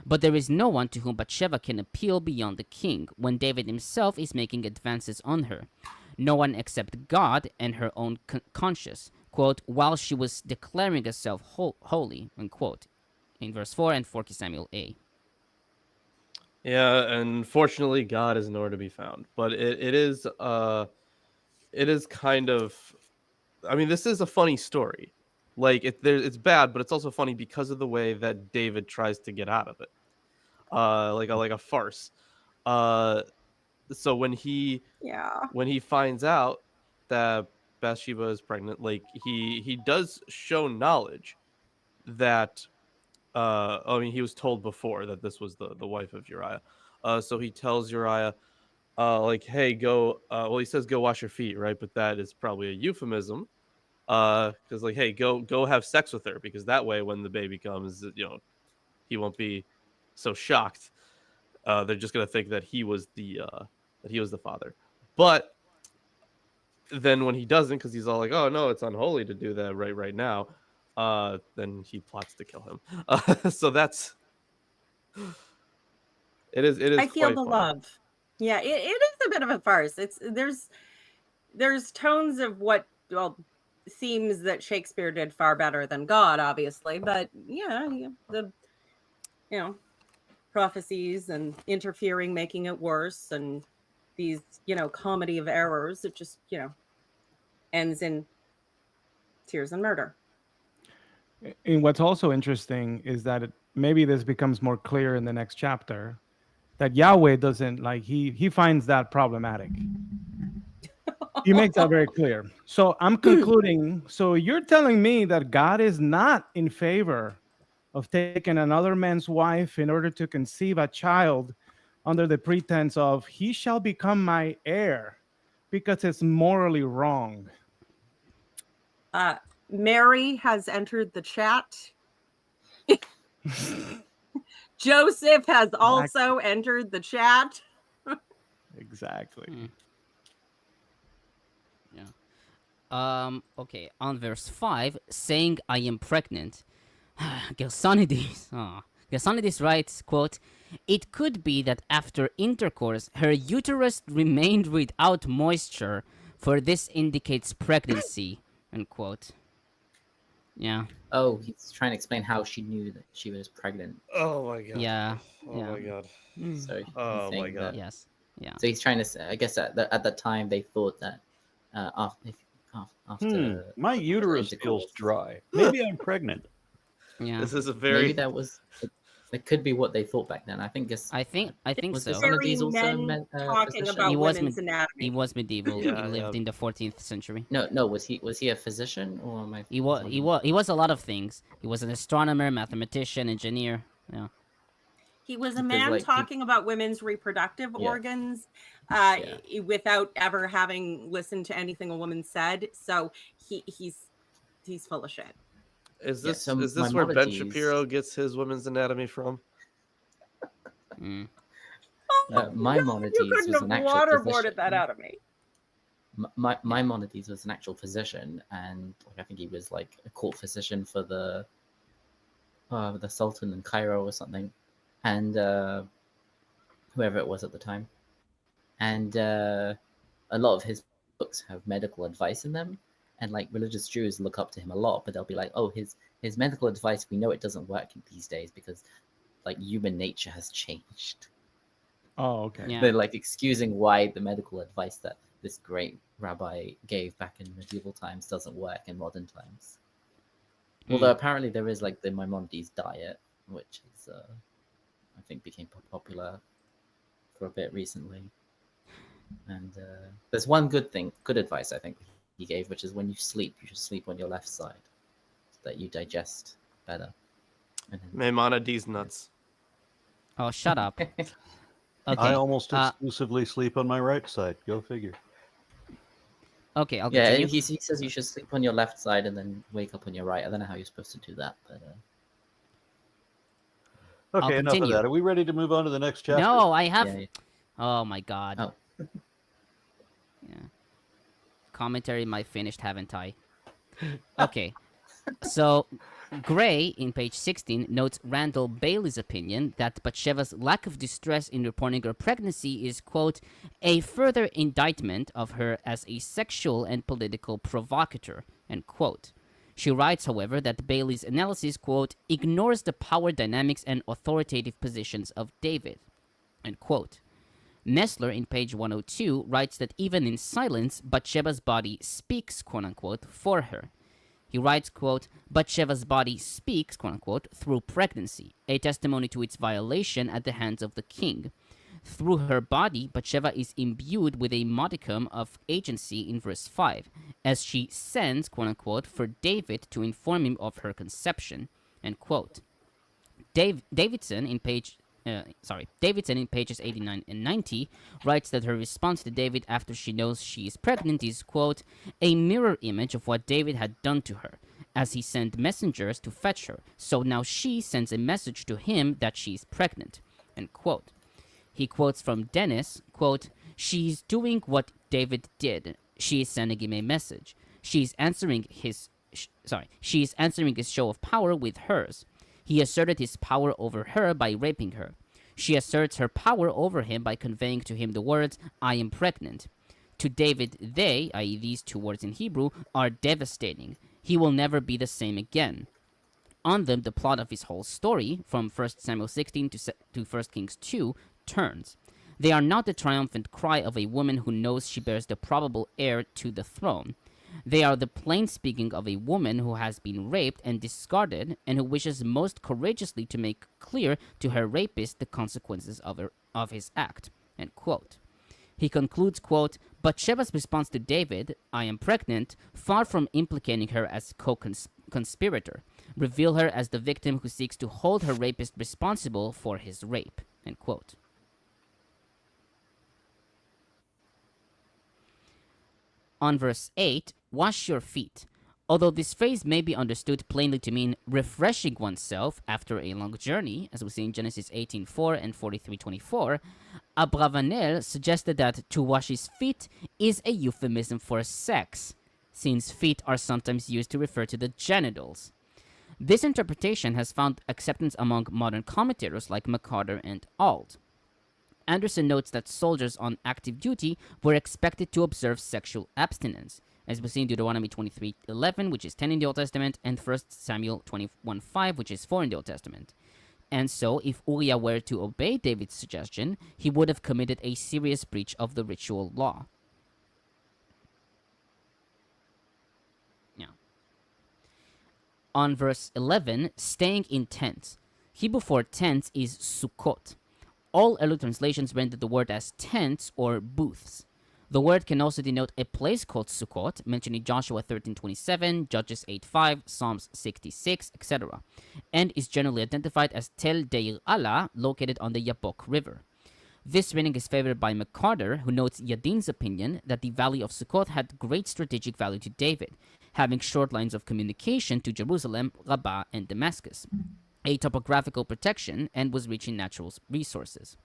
But there is no one to whom Bathsheba can appeal beyond the king, when David himself is making advances on her. No one except God and her own conscience, quote, while she was declaring herself holy, unquote, in verse 4 and 4 Samuel A. Yeah, and fortunately, God is nowhere to be found. But it is kind of, I mean, this is a funny story. Like it's bad, but it's also funny because of the way that David tries to get out of it, like a farce. So when he finds out that Bathsheba is pregnant, like he does show knowledge that. I mean, he was told before that this was the wife of Uriah. So he tells Uriah, like, hey, go. Well, he says go wash your feet, right? But that is probably a euphemism. Because like, hey, go have sex with her, because that way when the baby comes, he won't be so shocked. They're just gonna think that he was the father. But then when he doesn't, because he's all like, oh no, it's unholy to do that right now. Then he plots to kill him. So that's it is. I feel the funny. love. Yeah, it is a bit of a farce. There's tones of what seems that Shakespeare did far better than God, obviously, but the prophecies and interfering, making it worse, and these comedy of errors. It just ends in tears and murder. And what's also interesting is that maybe this becomes more clear in the next chapter, that Yahweh doesn't he finds that problematic. He makes that very clear. So I'm concluding. So you're telling me that God is not in favor of taking another man's wife in order to conceive a child under the pretense of he shall become my heir. Because it's morally wrong. Mary has entered the chat. Joseph has also entered the chat. Exactly. Okay, on verse 5, saying I am pregnant. Gersonides writes, quote, it could be that after intercourse, her uterus remained without moisture, for this indicates pregnancy, unquote. Yeah. Oh, he's trying to explain how she knew that she was pregnant. Oh my god. Yeah. Oh yeah. my god. So he's Oh my saying god. that- Yes. Yeah. So he's trying to say, I guess at the time they thought that after My uterus feels dry. Maybe I'm pregnant. Yeah. This is a maybe very that could be what they thought back then. I think I think was so. this one of Very these also men talking physician? about He was women's He anatomy. was medieval. Yeah, he lived yeah. in the 14th century. No, was he a physician or am I? He was a lot of things. He was an astronomer, mathematician, engineer. Yeah. He was a Because, man like, he- talking about women's reproductive Yeah. organs Yeah. without ever having listened to anything a woman said. So he's full of shit. Is Yeah, this so is this where Ben Maimonides- Shapiro gets his women's anatomy from? Mm. Maimonides You couldn't was have an actual waterboarded physician. that out of me. Maimonides was an actual physician, and I think he was like a court physician for the Sultan in Cairo or something, and whoever it was at the time. And a lot of his books have medical advice in them, and like religious Jews look up to him a lot, but they'll be like, "Oh, his medical advice, we know it doesn't work these days because like human nature has changed." Oh, okay. Yeah. They're like excusing why the medical advice that this great rabbi gave back in medieval times doesn't work in modern times. Although apparently there is like the Maimonides diet, which is I think became popular for a bit recently. And there's one good advice I think he gave, which is when you sleep, you should sleep on your left side so that you digest better. And then, Maimonides nuts. Oh, shut up. Okay. I almost uh, exclusively sleep on my right side. Go figure. Okay, I'll yeah, continue. he says you should sleep on your left side and then wake up on your right. I don't know how you're supposed to do that, but I'll Okay, enough of continue. that. Are we ready to move on to the next chapter? No, I have. yeah. Oh my god. Oh. Yeah. Commentary might finished, haven't I? Okay. So, Gray, in page 16, notes Randall Bailey's opinion that Bathsheba's lack of distress in reporting her pregnancy is, quote, a further indictment of her as a sexual and political provocateur, end quote. She writes, however, that Bailey's analysis, quote, ignores the power dynamics and authoritative positions of David, end quote. Messler, in page 102, writes that even in silence, Bathsheba's body speaks, quote-unquote, for her. He writes, quote, Bathsheba's body speaks, quote-unquote, through pregnancy, a testimony to its violation at the hands of the king. Through her body, Bathsheba is imbued with a modicum of agency in verse 5, as she sends, quote-unquote, for David to inform him of her conception, end quote. Davidson, in pages 89 and 90, writes that her response to David after she knows she is pregnant is, quote, a mirror image of what David had done to her, as he sent messengers to fetch her. So now she sends a message to him that she is pregnant, end quote. He quotes from Dennis, quote, she's doing what David did. She is sending him a message. She's answering his show of power with hers. He asserted his power over her by raping her. She asserts her power over him by conveying to him the words, I am pregnant. To David, they, i.e. these two words in Hebrew, are devastating. He will never be the same again. On them, the plot of his whole story, from 1 Samuel 16 to 1 Kings 2, turns. They are not the triumphant cry of a woman who knows she bears the probable heir to the throne. They are the plain speaking of a woman who has been raped and discarded and who wishes most courageously to make clear to her rapist the consequences of his act, end quote. He concludes, quote, Bathsheba's response to David, I am pregnant, far from implicating her as co-conspirator, reveal her as the victim who seeks to hold her rapist responsible for his rape, end quote. On verse 8, wash your feet. Although this phrase may be understood plainly to mean refreshing oneself after a long journey, as we see in Genesis 18:4 and 43:24, Abravanel suggested that to wash his feet is a euphemism for sex, since feet are sometimes used to refer to the genitals. This interpretation has found acceptance among modern commentators like McCarter and Auld. Anderson notes that soldiers on active duty were expected to observe sexual abstinence, as we see in Deuteronomy 23:11, which is 10 in the Old Testament, and 1 Samuel 21:5, which is 4 in the Old Testament. And so, if Uriah were to obey David's suggestion, he would have committed a serious breach of the ritual law. Now, on verse 11, staying in tents. Hebrew for tents is sukkot. All early translations render the word as tents or booths. The word can also denote a place called Sukkot, mentioned in Joshua 13:27, Judges 8:5, Psalms 66, etc., and is generally identified as Tel Deir Allah, located on the Yabok River. This reading is favored by McCarter, who notes Yadin's opinion that the Valley of Sukkot had great strategic value to David, having short lines of communication to Jerusalem, Rabbah, and Damascus, a topographical protection, and was rich in natural resources.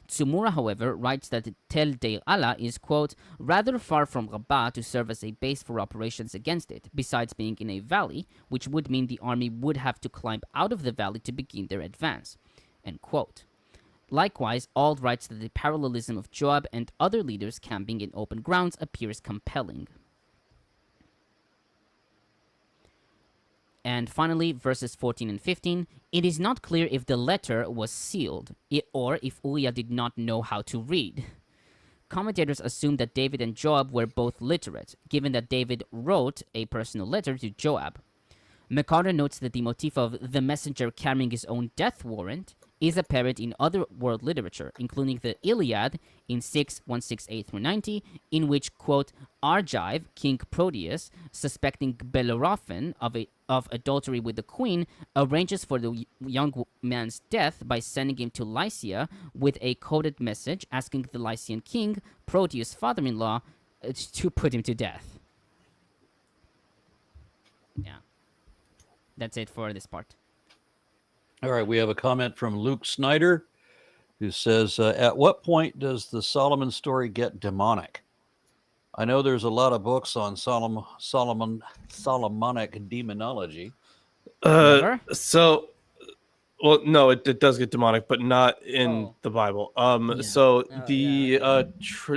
Tsumura, however, writes that Tel Deir Allah is, quote, rather far from Rabbah to serve as a base for operations against it, besides being in a valley, which would mean the army would have to climb out of the valley to begin their advance, end quote. Likewise, Auld writes that the parallelism of Joab and other leaders camping in open grounds appears compelling. And finally, verses 14 and 15, it is not clear if the letter was sealed, or if Uriah did not know how to read. Commentators assume that David and Joab were both literate, given that David wrote a personal letter to Joab. McCarter notes that the motif of the messenger carrying his own death warrant is apparent in other world literature, including the Iliad in 6:168-90, in which, quote, Argive, King Proteus, suspecting Bellerophon of adultery with the queen, arranges for the young man's death by sending him to Lycia with a coded message asking the Lycian king, Proteus' father-in-law, to put him to death. Yeah. That's it for this part. All right, we have a comment from Luke Snyder, who says, at what point does the Solomon story get demonic? I know there's a lot of books on Solomonic demonology. Never? So, well, no, it does get demonic, but not in the Bible. Yeah. So yeah.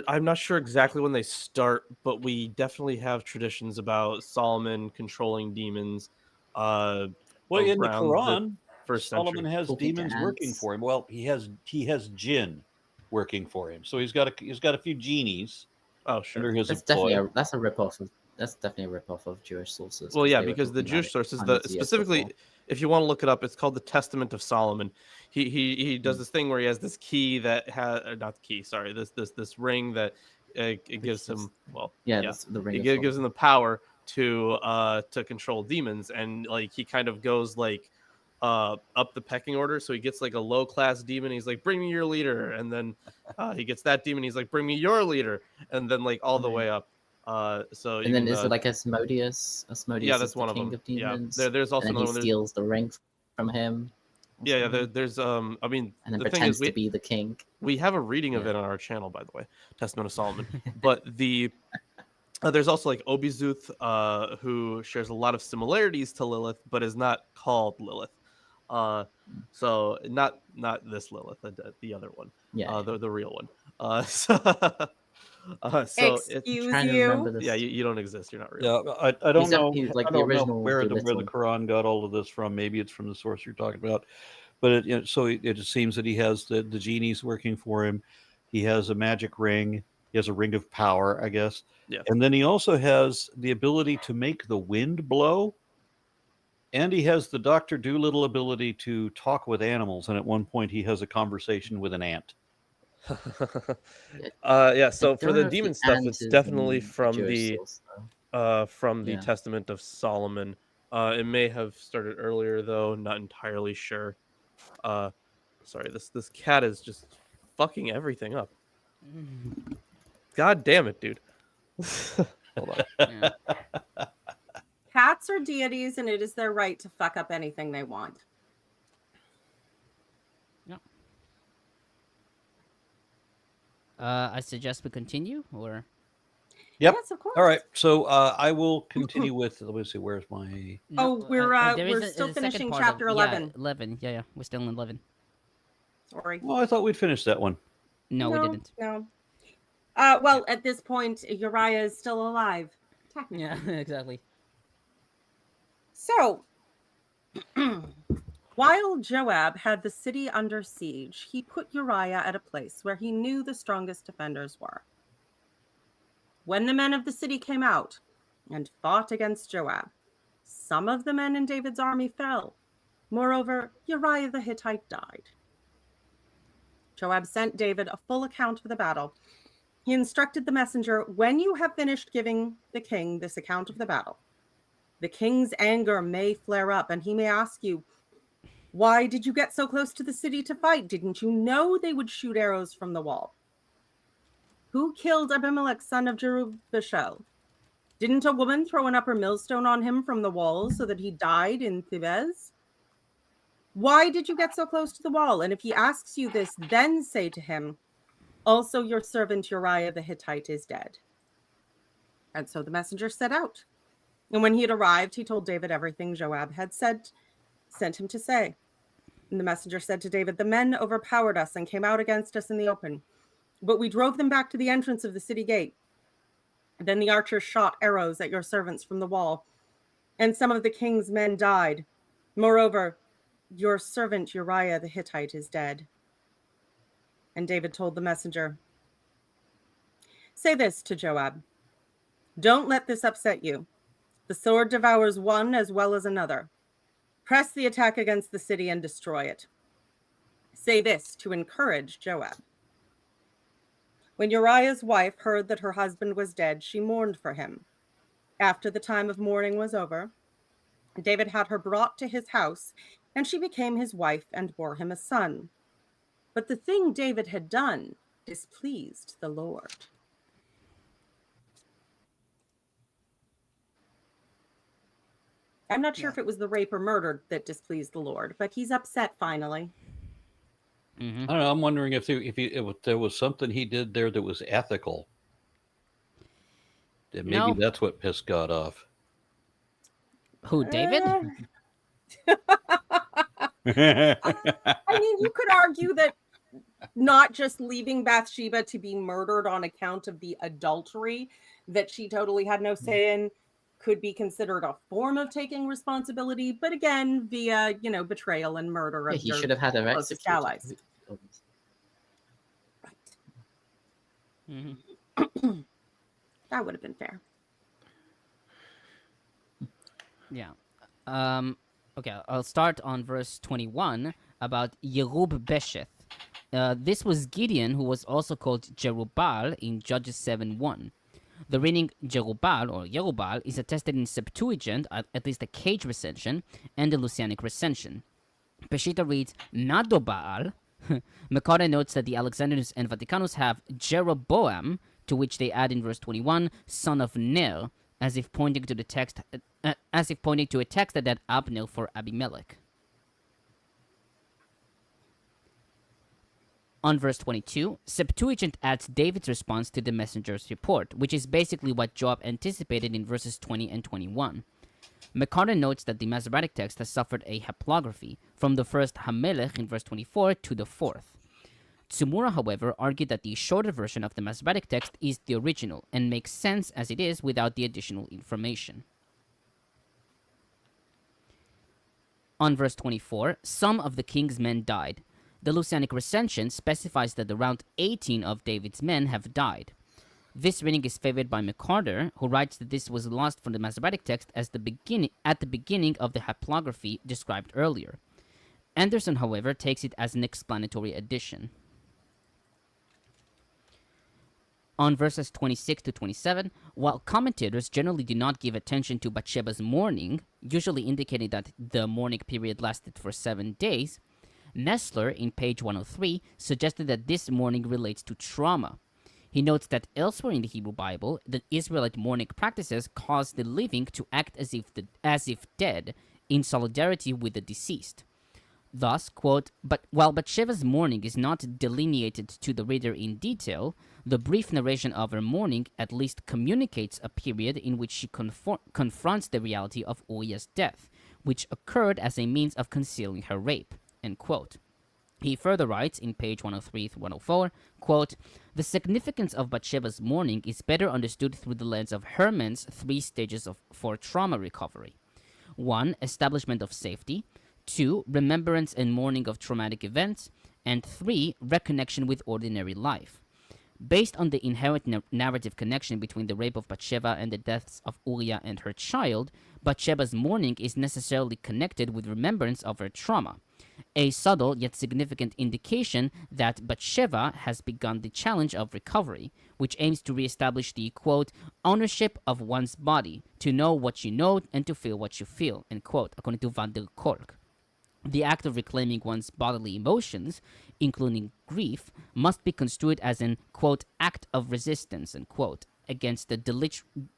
I'm not sure exactly when they start, but we definitely have traditions about Solomon controlling demons. Well, in the around Quran, first Solomon century. has Talking demons to working ants. for him. Well, he has jinn working for him, so he's got a few genies Oh, sure. under his That's employ. definitely a rip-off of Jewish sources. Well, yeah, they were because the talking about Jewish it sources, hundreds of years specifically, before. if you want to look it up, it's called the Testament of Solomon. He does this thing where he has this key that has not the key, sorry, this ring that it gives him That's the ring. it gives him the power to control demons, and like he kind of goes like up the pecking order. So he gets like a low class demon. He's like, bring me your leader, and then he gets that demon. He's like, bring me your leader, and then like all the way up. So And then is it like Asmodeus? Asmodeus yeah, is that's the one of king them. of demons. Yeah, there's also and another then he one. steals the ring from him. There's I mean, And then the thing pretends is, to be the king. we have a reading of Yeah. it on our channel, by the way, Testament of Solomon. But there's also like Obizuth, who shares a lot of similarities to Lilith, but is not called Lilith. So not this Lilith, the other one, Yeah. the real one. Excuse Trying to you. remember this. Yeah, you don't exist. You're not real. Yeah, I don't know. He's like I the don't know original where the Doolittle. Quran got all of this from. Maybe it's from the source you're talking about, but it seems that he has the genies working for him. He has a magic ring. He has a ring of power, I guess. Yeah. And then he also has the ability to make the wind blow. And he has the Dr. Dolittle ability to talk with animals. And at one point, he has a conversation with an ant. Yeah. So I for don't the know if demon the stuff, ant it's is definitely in from Jewish the source, though. Yeah. Testament of Solomon. It may have started earlier though, not entirely sure. Sorry, this cat is just fucking everything up. God damn it, dude. Hold on. Yeah. Cats are deities, and it is their right to fuck up anything they want. I suggest we continue, or Yep. Yes, of course. All right. So I will continue with. Let me see. Where's my? Oh, we're there is we're a still second finishing part of- chapter 11. Yeah, 11. Yeah, we're still in 11. Sorry. Well, I thought we'd finished that one. No, we didn't. No. Well, at this point, Uriah is still alive. Technically. Yeah, exactly. So, while Joab had the city under siege, he put Uriah at a place where he knew the strongest defenders were. When the men of the city came out and fought against Joab, some of the men in David's army fell. Moreover, Uriah the Hittite died. Joab sent David a full account of the battle. He instructed the messenger, "When you have finished giving the king this account of the battle, the king's anger may flare up, and he may ask you, 'Why did you get so close to the city to fight? Didn't you know they would shoot arrows from the wall? Who killed Abimelech, son of Jerubbaal? Didn't a woman throw an upper millstone on him from the wall so that he died in Thebez? Why did you get so close to the wall?' And if he asks you this, then say to him, 'Also your servant Uriah the Hittite is dead.'" And so the messenger set out. And when he had arrived, he told David everything Joab had sent him to say. And the messenger said to David, "The men overpowered us and came out against us in the open, but we drove them back to the entrance of the city gate. Then the archers shot arrows at your servants from the wall, and some of the king's men died. Moreover, your servant Uriah the Hittite is dead." And David told the messenger, "Say this to Joab, 'Don't let this upset you. The sword devours one as well as another. Press the attack against the city and destroy it.' Say this to encourage Joab." When Uriah's wife heard that her husband was dead, she mourned for him. After the time of mourning was over, David had her brought to his house, and she became his wife and bore him a son. But the thing David had done displeased the Lord. I'm not sure if it was the rape or murder that displeased the Lord, but he's upset finally. Mm-hmm. I don't know. I'm wondering if there was something he did there that was ethical. That maybe No. that's what pissed God off. Who, David? I mean, you could argue that not just leaving Bathsheba to be murdered on account of the adultery that she totally had no say in could be considered a form of taking responsibility, but again, via, betrayal and murder Yeah, of he your should have had her closest executed. allies. Mm-hmm. That would have been fair. Yeah. Okay, I'll start on verse 21 about Yerub-Besheth. This was Gideon, who was also called Jerubbaal in Judges 7:1. The reading Jerubbaal or Yerubbaal is attested in Septuagint, at least the Cage recension, and the Lucianic recension. Peshitta reads Nadobaal. McCarter notes that the Alexandrinus and Vaticanus have Jeroboam, to which they add in verse 21, son of Ner, as if pointing to a text that had Abner for Abimelech. On verse 22, Septuagint adds David's response to the messenger's report, which is basically what Joab anticipated in verses 20 and 21. McCarter notes that the Masoretic text has suffered a haplography, from the first Hamelech in verse 24 to the fourth. Tsumura, however, argued that the shorter version of the Masoretic text is the original, and makes sense as it is without the additional information. On verse 24, some of the king's men died. The Lucianic recension specifies that around 18 of David's men have died. This reading is favored by McCarter, who writes that this was lost from the Masoretic text at the beginning of the haplography described earlier. Anderson, however, takes it as an explanatory addition. On verses 26 to 27, while commentators generally do not give attention to Bathsheba's mourning, usually indicating that the mourning period lasted for 7 days, Nestler, in page 103, suggested that this mourning relates to trauma. He notes that elsewhere in the Hebrew Bible, the Israelite mourning practices cause the living to act as if dead, in solidarity with the deceased. Thus, quote, but while Bathsheba's mourning is not delineated to the reader in detail, the brief narration of her mourning at least communicates a period in which she confronts the reality of Uriah's death, which occurred as a means of concealing her rape, end quote. He further writes in page 103 through 104, quote, the significance of Bathsheba's mourning is better understood through the lens of Eerdmans' 3 stages for trauma recovery. 1. Establishment of safety. 2. Remembrance and mourning of traumatic events. And 3. Reconnection with ordinary life. Based on the inherent narrative connection between the rape of Bathsheba and the deaths of Uriah and her child, Bathsheba's mourning is necessarily connected with remembrance of her trauma, a subtle yet significant indication that Bathsheba has begun the challenge of recovery, which aims to reestablish the, quote, ownership of one's body, to know what you know and to feel what you feel, end quote, according to Van der Kolk. The act of reclaiming one's bodily emotions, including grief, must be construed as an, quote, act of resistance, end quote, against the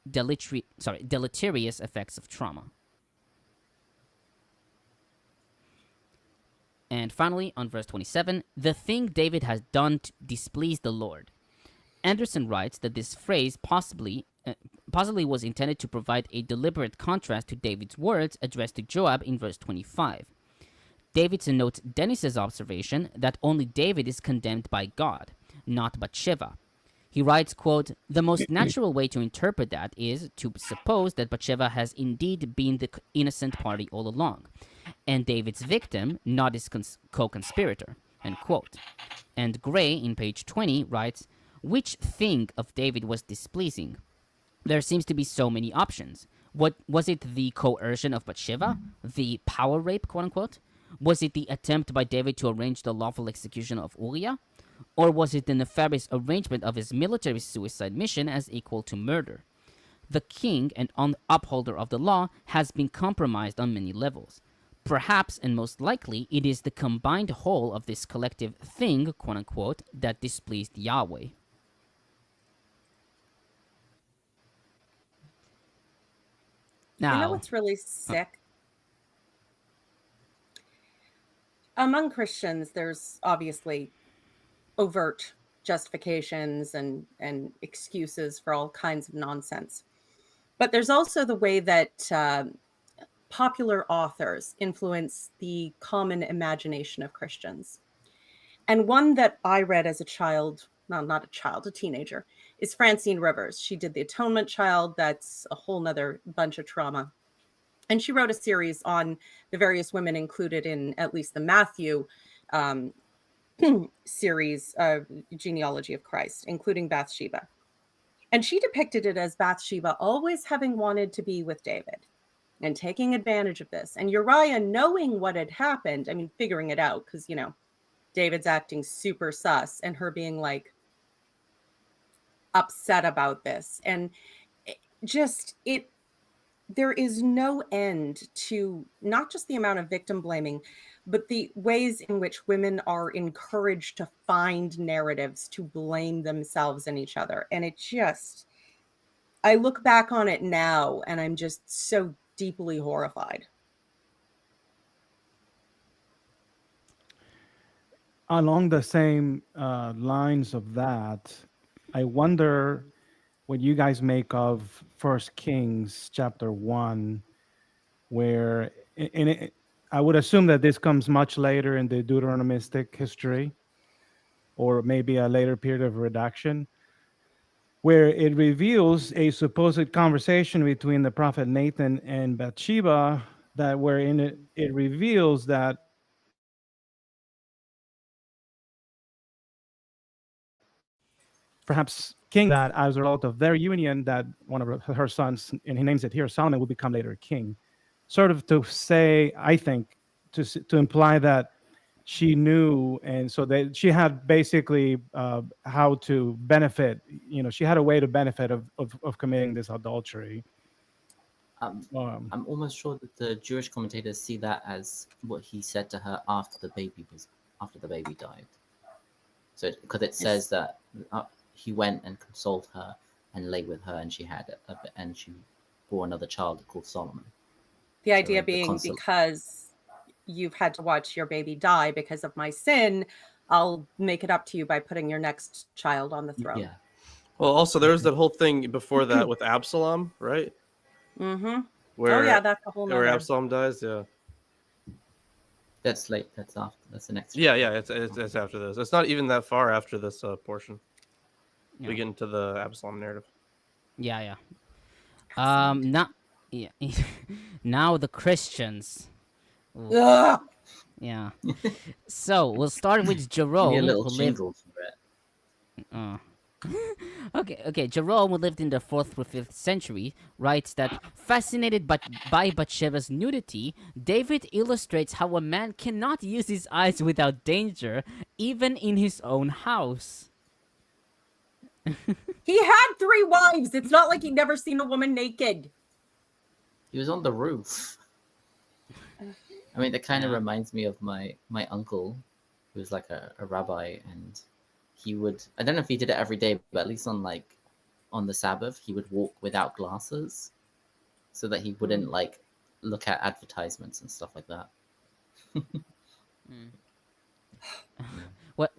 deleterious effects of trauma. And finally, on verse 27, the thing David has done displeased the Lord. Anderson writes that this phrase possibly was intended to provide a deliberate contrast to David's words addressed to Joab in verse 25. Davidson notes Dennis's observation that only David is condemned by God, not Bathsheba. He writes, quote, the most natural way to interpret that is to suppose that Bathsheba has indeed been the innocent party all along, and David's victim, not his co-conspirator, end quote. And Gray, in page 20, writes, which thing of David was displeasing? There seems to be so many options. What was it, the coercion of Bathsheba? The power rape, quote-unquote? Was it the attempt by David to arrange the lawful execution of Uriah? Or was it the nefarious arrangement of his military suicide mission as equal to murder? The king and upholder of the law has been compromised on many levels. Perhaps, and most likely, it is the combined whole of this collective thing, quote-unquote, that displeased Yahweh. Now, you know what's really sick? Among Christians, there's obviously overt justifications and excuses for all kinds of nonsense. But there's also the way that popular authors influence the common imagination of Christians. And one that I read as a child, no, not a child, a teenager, is Francine Rivers. She did The Atonement Child. That's a whole nother bunch of trauma. And she wrote a series on the various women included in at least the Matthew series, Genealogy of Christ, including Bathsheba. And she depicted it as Bathsheba always having wanted to be with David and taking advantage of this. And Uriah knowing what had happened, I mean, figuring it out, because, you know, David's acting super sus and her being like upset about this. And there is no end to not just the amount of victim blaming, but the ways in which women are encouraged to find narratives to blame themselves and each other. And I look back on it now and I'm just so deeply horrified. Along the same lines of that, I wonder what you guys make of 1 Kings chapter 1, where I would assume that this comes much later in the Deuteronomistic history, or maybe a later period of redaction, where it reveals a supposed conversation between the prophet Nathan and Bathsheba, that wherein it reveals that perhaps king, that as a result of their union, that one of her sons, and he names it here, Solomon, will become later king. Sort of to say, I think, to imply that she knew, and so that she had basically how to benefit. You know, she had a way to benefit of committing this adultery. I'm almost sure that the Jewish commentators see that as what he said to her after the baby died. So because it says that he went and consoled her and lay with her, and she bore another child called Solomon. The idea the being, because you've had to watch your baby die because of my sin, I'll make it up to you by putting your next child on the throne. Yeah. Well, also there was that whole thing before that with Absalom, right? Mm-hmm. Where, oh yeah, that's a whole where nother. Absalom dies. Yeah. That's late. That's after. That's the next. Yeah, yeah. It's after this. It's not even that far after this portion. Yeah. We get into the Absalom narrative. Yeah. Now, yeah. Now the Christians. Ooh, Ugh! yeah. So we'll start with Give me Jerome, a little who lived. jingle for it. Okay. Jerome, who lived in the 4th through 5th century, writes that fascinated by Bathsheba's nudity, David illustrates how a man cannot use his eyes without danger, even in his own house. He had 3 wives. It's not like he'd never seen a woman naked. He was on the roof. I mean, that kind of Yeah. reminds me of my uncle, who was like a rabbi, and he would, I don't know if he did it every day, but at least on the Sabbath, he would walk without glasses so that he wouldn't like look at advertisements and stuff like that. What?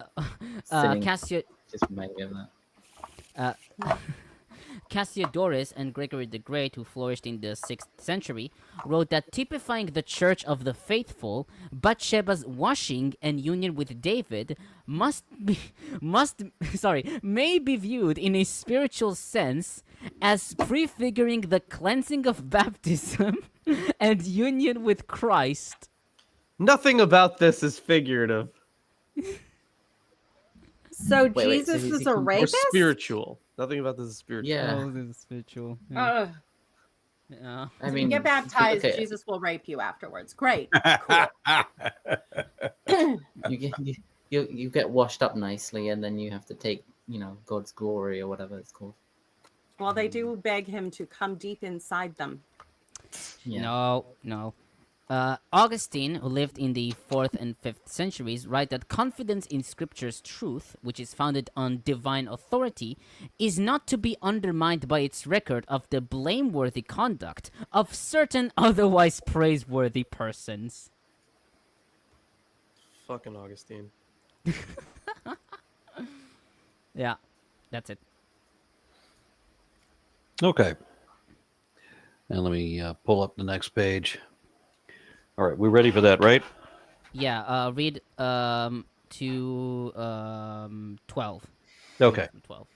Sitting- Cassio. Just reminded me of that. Cassiodorus and Gregory the Great, who flourished in the 6th century, wrote that typifying the Church of the Faithful, Bathsheba's washing and union with David may be viewed in a spiritual sense as prefiguring the cleansing of baptism and union with Christ. Nothing about this is figurative So Wait, so Jesus is was he a or or rapist? spiritual. Nothing about this is spiritual. Yeah. this is spiritual. Ugh. Yeah. I So mean, you get baptized, okay, Jesus will rape you afterwards. Great. you get washed up nicely, and then you have to take, God's glory or whatever it's called. Well, they do beg him to come deep inside them. Yeah. No. Augustine, who lived in the 4th and 5th centuries, write that confidence in Scripture's truth, which is founded on divine authority, is not to be undermined by its record of the blameworthy conduct of certain otherwise praiseworthy persons. Fucking Augustine. Yeah, that's it. Okay. And let me pull up the next page. All right, we're ready for that, right? Yeah, read to 12. Okay. 12.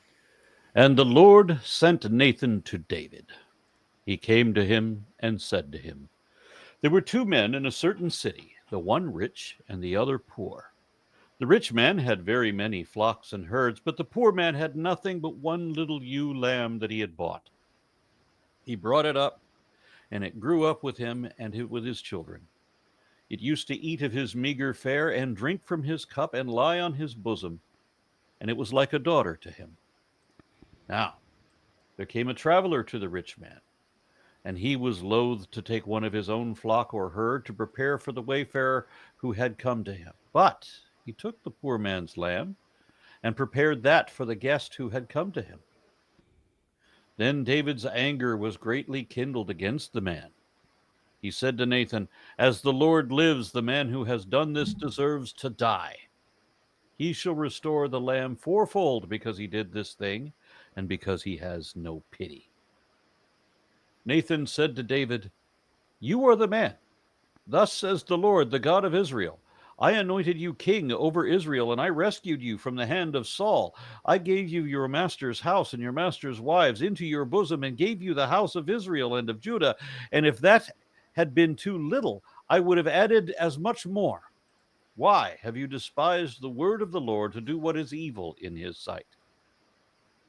And the Lord sent Nathan to David. He came to him and said to him, there were 2 men in a certain city, the one rich and the other poor. The rich man had very many flocks and herds, but the poor man had nothing but one little ewe lamb that he had bought. He brought it up, and it grew up with him and with his children. It used to eat of his meager fare and drink from his cup and lie on his bosom, and it was like a daughter to him. Now, there came a traveler to the rich man, and he was loath to take one of his own flock or herd to prepare for the wayfarer who had come to him. But he took the poor man's lamb and prepared that for the guest who had come to him. Then David's anger was greatly kindled against the man. He said to Nathan, as the Lord lives, the man who has done this deserves to die. He shall restore the lamb 4-fold because he did this thing and because he has no pity. Nathan said to David, you are the man. Thus says the Lord, the God of Israel, I anointed you king over Israel, and I rescued you from the hand of Saul. I gave you your master's house and your master's wives into your bosom, and gave you the house of Israel and of Judah. And if that had been too little, I would have added as much more. Why have you despised the word of the Lord to do what is evil in his sight?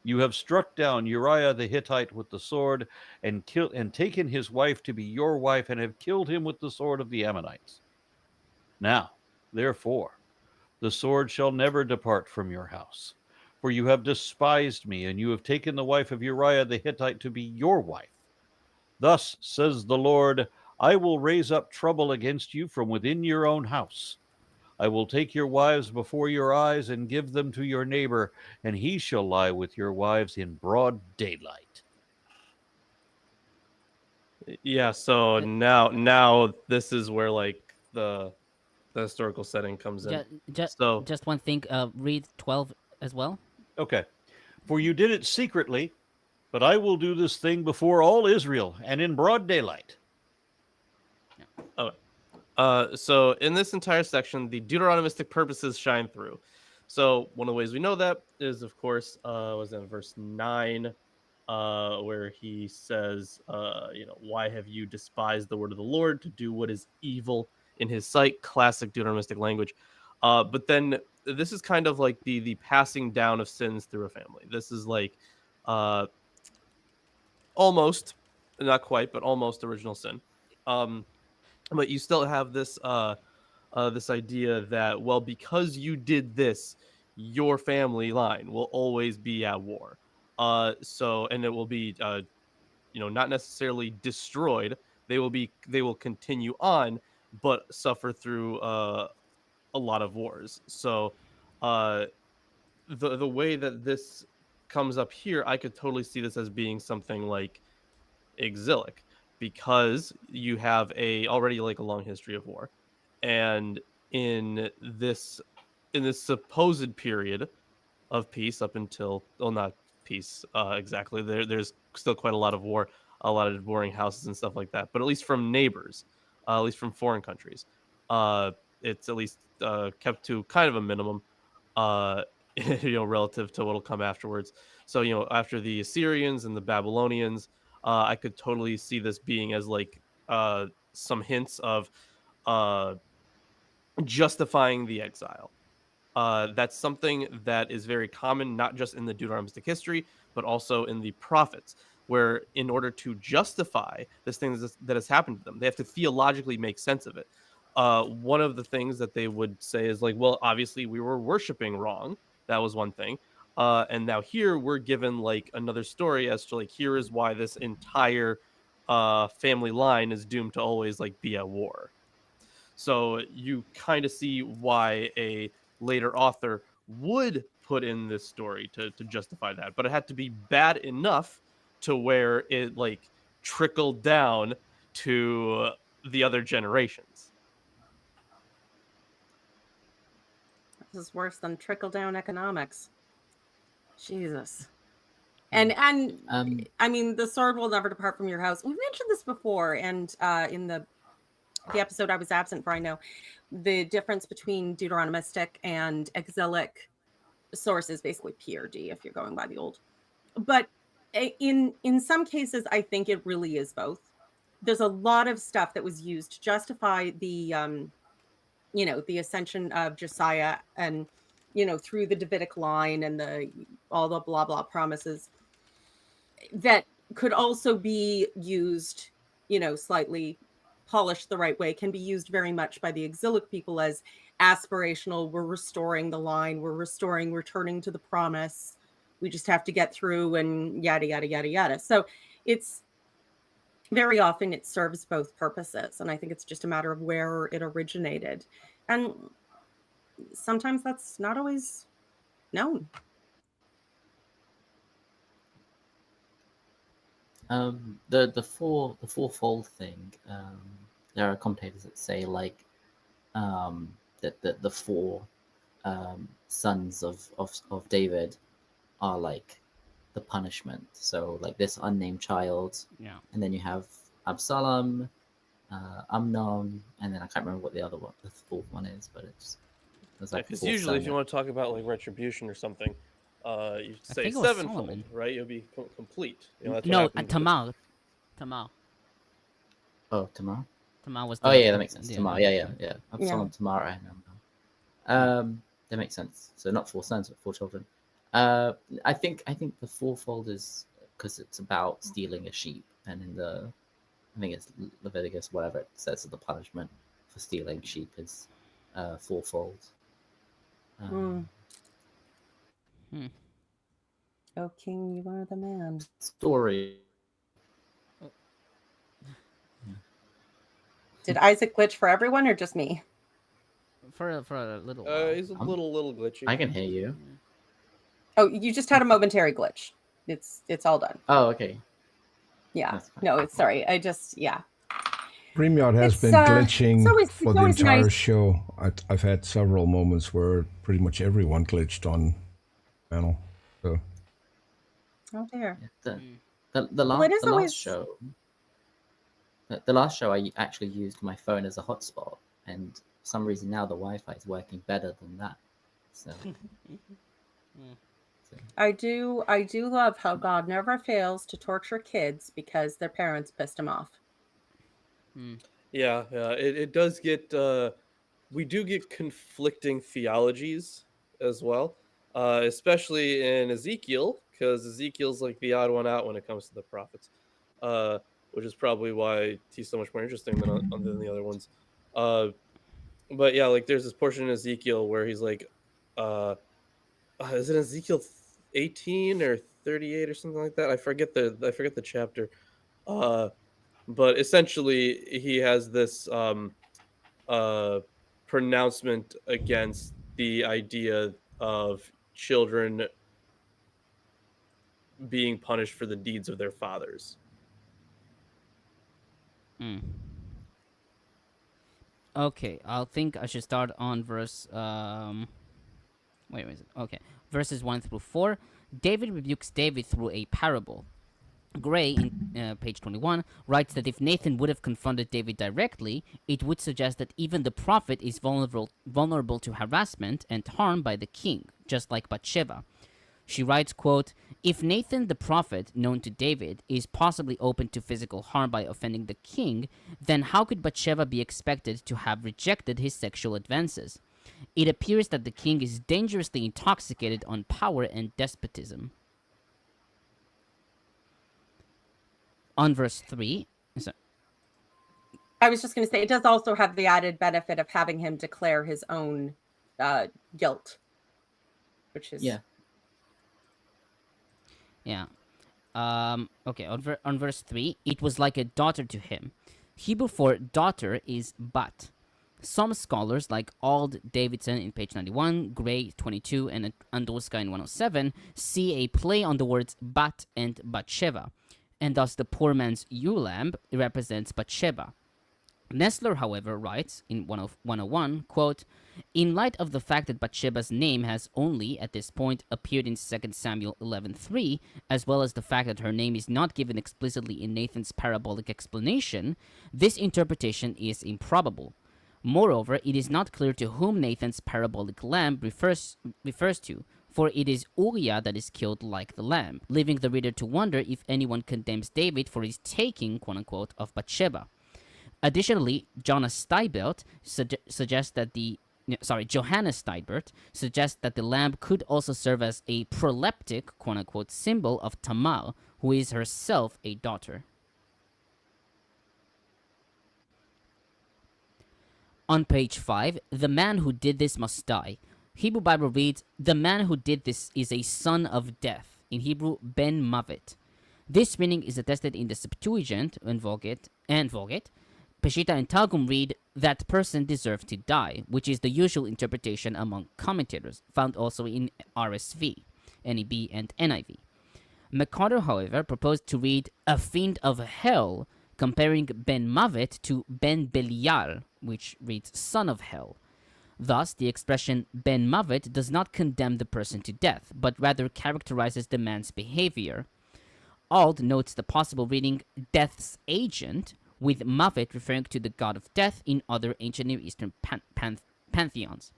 You have struck down Uriah the Hittite with the sword, and taken his wife to be your wife, and have killed him with the sword of the Ammonites. Now, therefore, the sword shall never depart from your house, for you have despised me, and you have taken the wife of Uriah the Hittite to be your wife. Thus says the Lord, I will raise up trouble against you from within your own house. I will take your wives before your eyes and give them to your neighbor, and he shall lie with your wives in broad daylight. Yeah, so now this is where like the historical setting comes in. So Just one thing. Read 12 as well. Okay. For you did it secretly, but I will do this thing before all Israel and in broad daylight. so in this entire section, the Deuteronomistic purposes shine through. So one of the ways we know that is, of course, was in verse 9, where he says, why have you despised the word of the Lord to do what is evil in his sight? Classic Deuteronomistic language. But then this is kind of like the passing down of sins through a family. This is like almost, not quite, but almost original sin. But you still have this this idea that, well, because you did this, your family line will always be at war. And it will be not necessarily destroyed. They will continue on, but suffer through a lot of wars. So the way that this comes up here, I could totally see this as being something like exilic, because you have already like a long history of war, and in this supposed period of peace up until, well, not peace exactly, there's still quite a lot of war, a lot of warring houses and stuff like that, but at least from neighbors, at least from foreign countries, it's at least kept to kind of a minimum, relative to what'll come afterwards. So after the Assyrians and the Babylonians, I could totally see this being as like some hints of justifying the exile. That's something that is very common, not just in the Deuteronomistic history, but also in the prophets, where in order to justify this thing that has happened to them, they have to theologically make sense of it. One of the things that they would say is like, well, obviously we were worshiping wrong. That was one thing. And now here we're given like another story as to like, here is why this entire family line is doomed to always like be at war. So you kind of see why a later author would put in this story to justify that, but it had to be bad enough to where it like trickled down to the other generations. This is worse than trickle down economics. Jesus. And I mean, the sword will never depart from your house. We've mentioned this before, and in the episode I was absent for, I know the difference between Deuteronomistic and exilic sources, basically PRD if you're going by the old. But in some cases, I think it really is both. There's a lot of stuff that was used to justify the the ascension of Josiah, and through the Davidic line and all the blah blah promises that could also be used, slightly polished the right way, can be used very much by the exilic people as aspirational. We're restoring the line, returning to the promise. We just have to get through, and yada yada yada yada. So it's very often it serves both purposes, and I think it's just a matter of where it originated, and sometimes that's not always known. The fourfold thing. There are commentators that say like that the four sons of David are like the punishment. So like this unnamed child, and then you have Absalom, Amnon, and then I can't remember what the fourth one is, but it's like, because usually if you want to talk about like retribution or something, you say sevenfold, right? You'll be complete. No, Tamar. Oh, Tamar. Tamar was. Oh yeah, that makes sense. Tamar, yeah. Absalom, Tamar, I remember. That makes sense. So not 4 sons, but 4 children. I think the fourfold is because it's about stealing a sheep, and I think it's Leviticus, whatever it says, that the punishment for stealing sheep is fourfold. Oh, King, you are the man. Story. Did Isaac glitch for everyone or just me? for a little while. He's a I'm- little glitchy. I can hear you. Oh, you just had a momentary glitch. It's all done. Oh, okay. Yeah. That's fine. No, it's sorry. I just yeah. StreamYard has It's, been glitching it's for the always entire nice. show. I've had several moments where pretty much everyone glitched on panel. So Oh dear. Yeah, Mm. the Well, it is last always- show. The last show, I actually used my phone as a hotspot, and for some reason now the Wi-Fi is working better than that. So I do love how God never fails to torture kids because their parents pissed him off. Yeah, it does get. We do get conflicting theologies as well, especially in Ezekiel, because Ezekiel's like the odd one out when it comes to the prophets, which is probably why he's so much more interesting than the other ones. But yeah, like there's this portion in Ezekiel where he's like, is it Ezekiel 18 or 38 or something like that? I forget the chapter. But essentially he has this pronouncement against the idea of children being punished for the deeds of their fathers. Mm. Okay, I think I should start on verse. Wait, is it? Okay, verses 1 through 4. David rebukes David through a parable. Gray, in page 21, writes that if Nathan would have confronted David directly, it would suggest that even the prophet is vulnerable to harassment and harm by the king, just like Bathsheba. She writes, quote, if Nathan the prophet, known to David, is possibly open to physical harm by offending the king, then how could Bathsheba be expected to have rejected his sexual advances? It appears that the king is dangerously intoxicated on power and despotism. On verse 3, I was just going to say it does also have the added benefit of having him declare his own guilt, which is yeah, okay, on verse 3, it was like a daughter to him. Hebrew for daughter is bat. Some scholars, like Auld, Davidson in page 91, Gray 22, and Andruska in 107, see a play on the words bat and Bathsheba, and thus the poor man's ewe lamb represents Bathsheba. Nestler, however, writes in 101, quote, in light of the fact that Bathsheba's name has only, at this point, appeared in 2 Samuel 11:3, as well as the fact that her name is not given explicitly in Nathan's parabolic explanation, this interpretation is improbable. Moreover, it is not clear to whom Nathan's parabolic lamb refers to, for it is Uriah that is killed like the lamb, leaving the reader to wonder if anyone condemns David for his taking, quote-unquote, of Bathsheba. Additionally, Johannes Steibert suggests that the lamb could also serve as a proleptic, quote-unquote, symbol of Tamar, who is herself a daughter. On page 5, the man who did this must die. Hebrew Bible reads, the man who did this is a son of death. In Hebrew, ben mavet. This meaning is attested in the Septuagint and Vulgate. Peshitta and Targum read, that person deserved to die, which is the usual interpretation among commentators, found also in RSV, NEB, and NIV. McCarter, however, proposed to read, a fiend of hell, comparing Ben Mavet to Ben Belial, which reads son of hell. Thus, the expression Ben Mavet does not condemn the person to death, but rather characterizes the man's behavior. Auld notes the possible reading death's agent, with Mavet referring to the god of death in other ancient Near Eastern pantheons.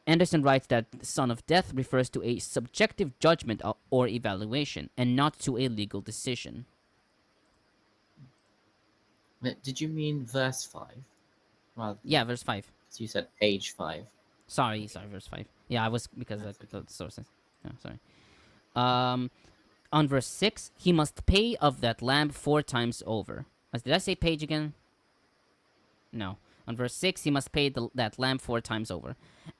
Anderson writes that son of death refers to a subjective judgment or evaluation, and not to a legal decision. did you mean verse 5? Rather than, Yeah, verse 5. so you said page 5. Sorry, verse 5. Yeah, I was, because I the sources. Yeah, sorry. On verse 6, he must pay of that lamb 4 times over. Did I say page again? No. On verse 6, he must pay that lamb 4 times over.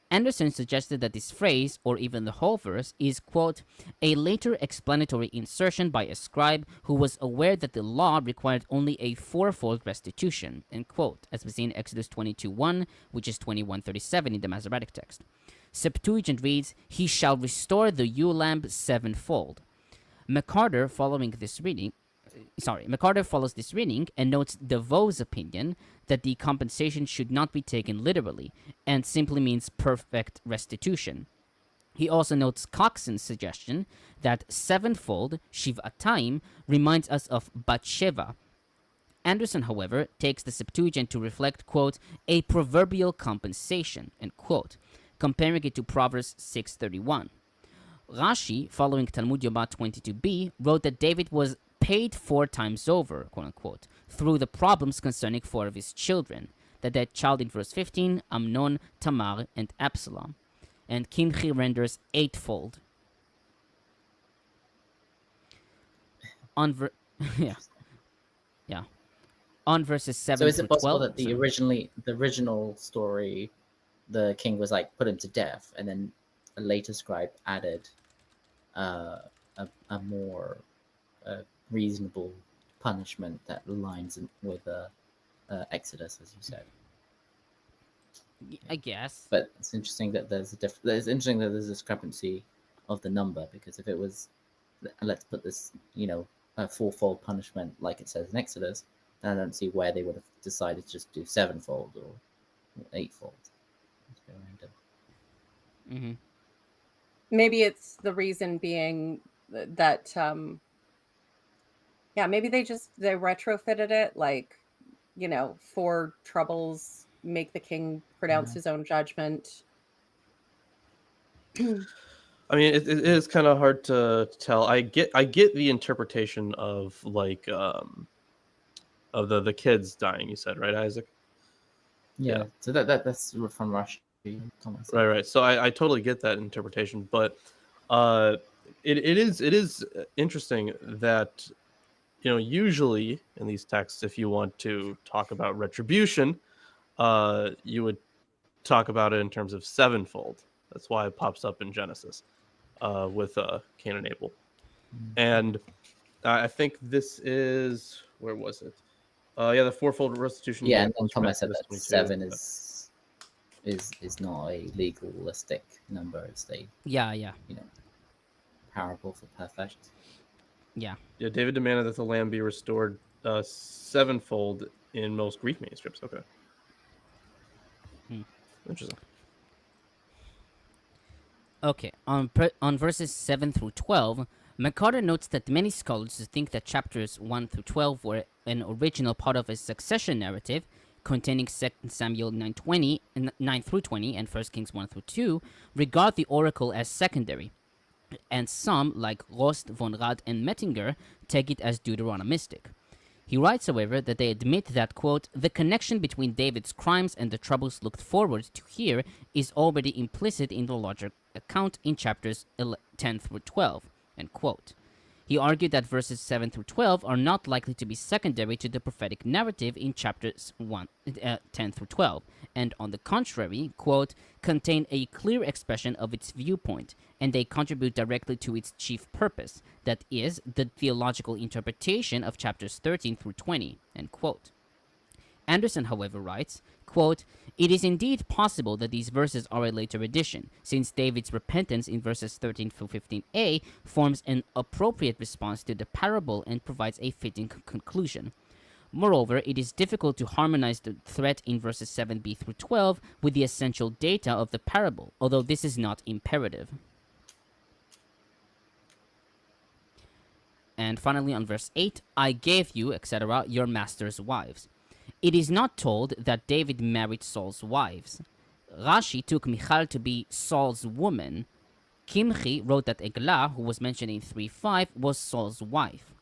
Anderson suggested that this phrase, or even the whole verse, is, quote, a later explanatory insertion by a scribe who was aware that the law required only a 4-fold restitution, end quote, as we see in Exodus 22:1, which is 21:37 in the Masoretic text. Septuagint reads, he shall restore the ewe lamb 7-fold. McCarter follows this reading and notes DeVoe's opinion that the compensation should not be taken literally and simply means perfect restitution. He also notes Coxon's suggestion that 7-fold, Shiv'atayim, reminds us of Batsheva. Anderson, however, takes the Septuagint to reflect, quote, a proverbial compensation, end quote, comparing it to Proverbs 6:31. Rashi, following Talmud Yomah 22b, wrote that David was paid 4 times over, quote unquote, through the problems concerning 4 of his children. That child in verse 15, Amnon, Tamar, and Absalom. And Kimchi renders 8-fold. On On verses 7 So is it through possible 12, that the original story, the king was like put him to death, and then a later scribe added a more reasonable punishment that aligns with Exodus, as you said? I guess. But it's interesting that there's It's interesting that there's a discrepancy of the number, because if it was, let's put this, a 4-fold punishment like it says in Exodus, then I don't see where they would have decided to just do 7-fold or 8-fold. Mm-hmm. Maybe it's the reason being that maybe they retrofitted it, like, 4 troubles make the king pronounce his own judgment. I mean, it is kind of hard to tell. I get the interpretation of like of the kids dying. You said, right, Isaac? Yeah. So that's from Russia. Right. So I totally get that interpretation, but it is interesting that usually in these texts, if you want to talk about retribution, you would talk about it in terms of 7-fold. That's why it pops up in Genesis with Cain and Abel. And I think this is, where was it? The 4-fold restitution. Yeah, and Thomas said that 7 is not a legalistic number. It's a parable for perfect. Yeah. Yeah, David demanded that the lamb be restored 7-fold in most Greek manuscripts. Okay. Interesting. Okay, on verses 7 through 12, McCarter notes that many scholars think that chapters 1 through 12 were an original part of a succession narrative containing 2 Samuel 9 through 20 and 1 Kings 1 through 2, regard the oracle as secondary, and some, like Rost, von Rad, and Mettinger, take it as Deuteronomistic. He writes, however, that they admit that, quote, the connection between David's crimes and the troubles looked forward to here is already implicit in the larger account in chapters 10 through 12, end quote. He argued that verses 7 through 12 are not likely to be secondary to the prophetic narrative in chapters 10 through 12, and on the contrary, quote, contain a clear expression of its viewpoint, and they contribute directly to its chief purpose, that is, the theological interpretation of chapters 13 through 20, end quote. Anderson, however, writes, quote, it is indeed possible that these verses are a later addition, since David's repentance in verses 13 through 15a forms an appropriate response to the parable and provides a fitting conclusion. Moreover, it is difficult to harmonize the threat in verses 7b through 12 with the essential data of the parable, although this is not imperative. And finally, on verse 8, I gave you, etc., your master's wives. It is not told that David married Saul's wives. Rashi took Michal to be Saul's woman. Kimchi wrote that Eglah, who was mentioned in 3:5, was Saul's wife.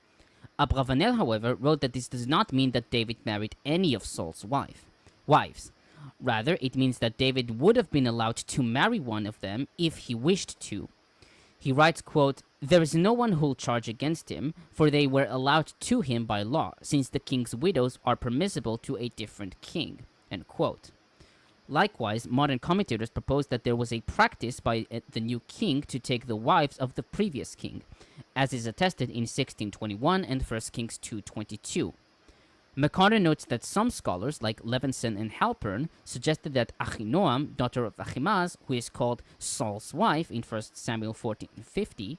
Abravanel, however, wrote that this does not mean that David married any of Saul's wives. Rather, it means that David would have been allowed to marry one of them if he wished to. He writes, quote, there is no one who'll charge against him, for they were allowed to him by law, since the king's widows are permissible to a different king, End quote. Likewise, modern commentators propose that there was a practice by the new king to take the wives of the previous king, as is attested in 1621 and 1 Kings 2:22. McCarter notes that some scholars, like Levinson and Halpern, suggested that Ahinoam, daughter of Ahimaaz, who is called Saul's wife in 1 Samuel 14:50,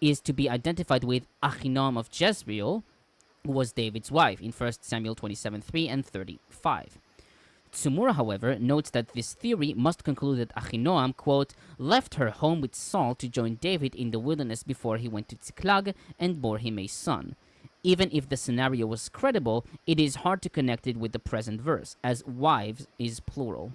is to be identified with Ahinoam of Jezreel, who was David's wife in 1 Samuel 27:3 and 35. Tsumura, however, notes that this theory must conclude that Ahinoam, quote, left her home with Saul to join David in the wilderness before he went to Ziklag and bore him a son. Even if the scenario was credible, it is hard to connect it with the present verse, as wives is plural.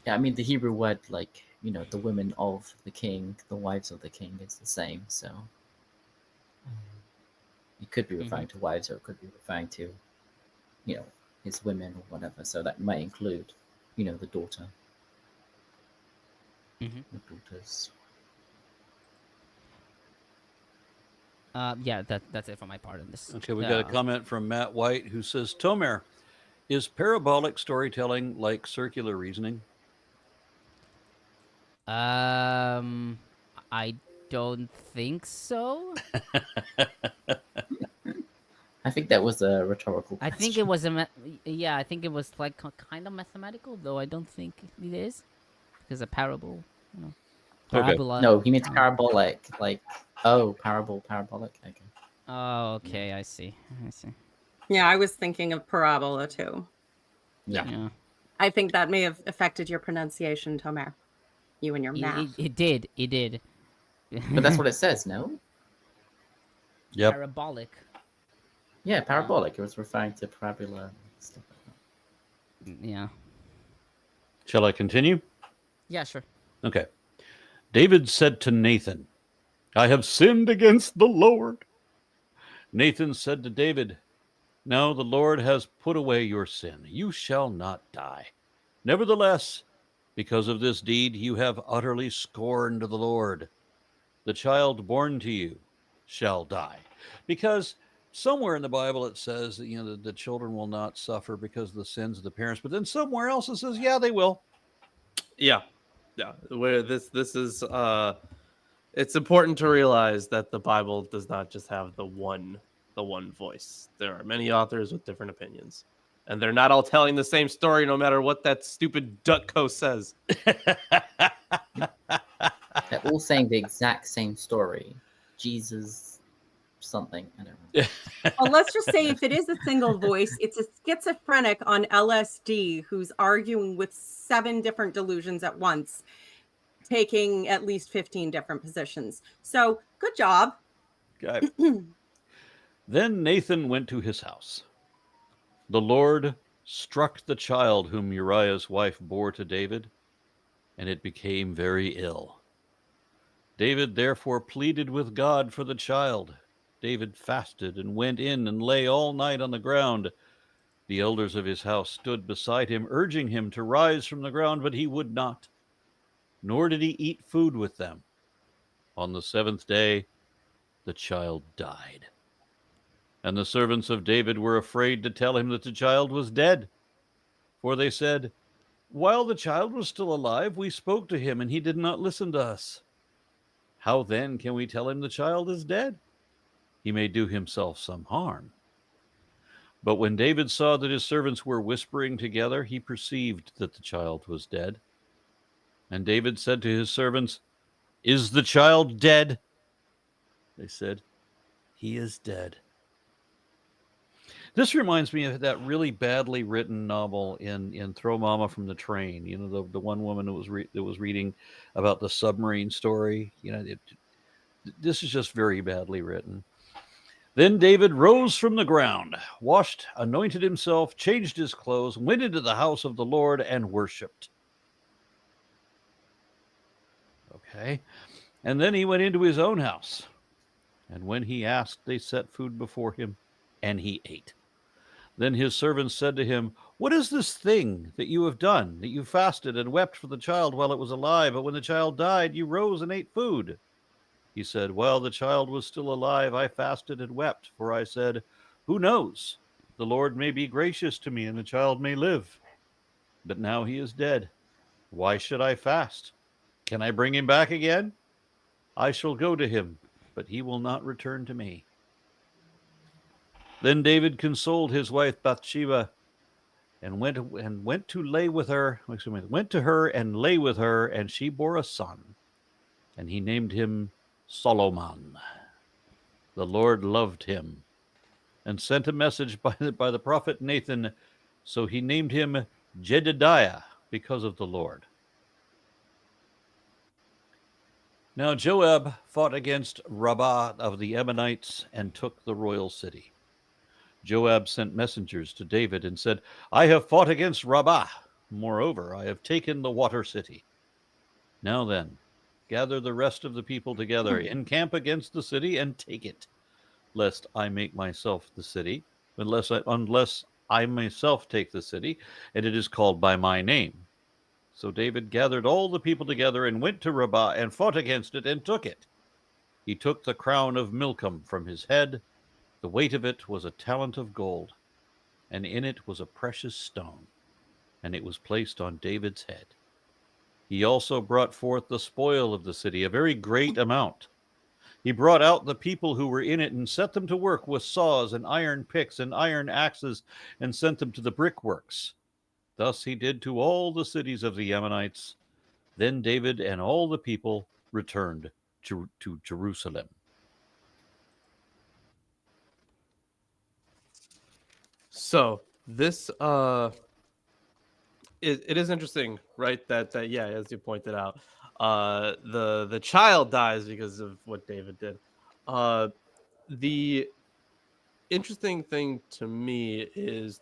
Yeah, I mean, the Hebrew word, like, you know, the women of the king, the wives of the king is the same, so it could be referring to wives, or it could be referring to, you know, his women or whatever. So that might include, you know, the daughter, the daughters. Yeah, that's it for my part on this. Okay, we got a comment from Matt White who says, Tomer, is parabolic storytelling like circular reasoning? I don't think so. I think that was a rhetorical I question. think it was I think it was like kind of mathematical, though I don't think it is, because a parable, you know, parabola. No, he means parabolic, like, parabolic. Okay. Oh, okay, I see. Yeah, I was thinking of parabola too. Yeah. I think that may have affected your pronunciation, Tomer. You and your math. It did. But that's what it says, no? Yep. Parabolic. Yeah, parabolic. It was referring to parabola and stuff like that. Yeah. Shall I continue? Yeah, sure. Okay. David said to Nathan, I have sinned against the Lord. Nathan said to David, now the Lord has put away your sin. You shall not die. Nevertheless, because of this deed, you have utterly scorned the Lord. The child born to you shall die. Because somewhere in the Bible it says that, you know, the children will not suffer because of the sins of the parents. But then somewhere else it says, yeah, they will. Yeah. Where this is it's important to realize that the Bible does not just have the one voice. There are many authors with different opinions, and they're not all telling the same story, no matter what that stupid Duckco says. They're all saying the exact same story. Jesus something. I don't know. Well, let's just say if it is a single voice, it's a schizophrenic on LSD who's arguing with 7 different delusions at once, taking at least 15 different positions. So good job. Okay. Then Nathan went to his house. The Lord struck the child whom Uriah's wife bore to David, and it became very ill. David therefore pleaded with God for the child. David fasted and went in and lay all night on the ground. The elders of his house stood beside him, urging him to rise from the ground, but he would not, nor did he eat food with them. On the 7th day, the child died. And the servants of David were afraid to tell him that the child was dead. For they said, while the child was still alive, we spoke to him, and he did not listen to us. How then can we tell him the child is dead? He may do himself some harm. But when David saw that his servants were whispering together, he perceived that the child was dead. And David said to his servants, is the child dead? They said, he is dead. This reminds me of that really badly written novel in Throw Mama from the Train. You know, the one woman that was reading about the submarine story. You know, this is just very badly written. Then David rose from the ground, washed, anointed himself, changed his clothes, went into the house of the Lord, and worshipped. Okay. And then he went into his own house. And when he asked, they set food before him, and he ate. Then his servants said to him, what is this thing that you have done, that you fasted and wept for the child while it was alive, but when the child died, you rose and ate food? He said, while the child was still alive, I fasted and wept, for I said, Who knows? The Lord may be gracious to me, and the child may live. But now he is dead. Why should I fast? Can I bring him back again? I shall go to him, but he will not return to me." Then David consoled his wife Bathsheba and went to her and lay with her, and she bore a son, and he named him Solomon. The Lord loved him and sent a message by the prophet Nathan, so he named him Jedidiah because of the Lord. Now Joab fought against Rabbah of the Ammonites and took the royal city. Joab sent messengers to David and said, "I have fought against Rabbah. Moreover, I have taken the water city. Now then, gather the rest of the people together, encamp against the city, and take it, lest I make myself the city, unless I myself take the city, and it is called by my name." So David gathered all the people together and went to Rabbah and fought against it and took it. He took the crown of Milcom from his head. The weight of it was a talent of gold, and in it was a precious stone, and it was placed on David's head. He also brought forth the spoil of the city, a very great amount. He brought out the people who were in it and set them to work with saws and iron picks and iron axes, and sent them to the brickworks. Thus he did to all the cities of the Ammonites. Then David and all the people returned to Jerusalem. So this it is interesting, right? That yeah, as you pointed out, the child dies because of what David did. The interesting thing to me is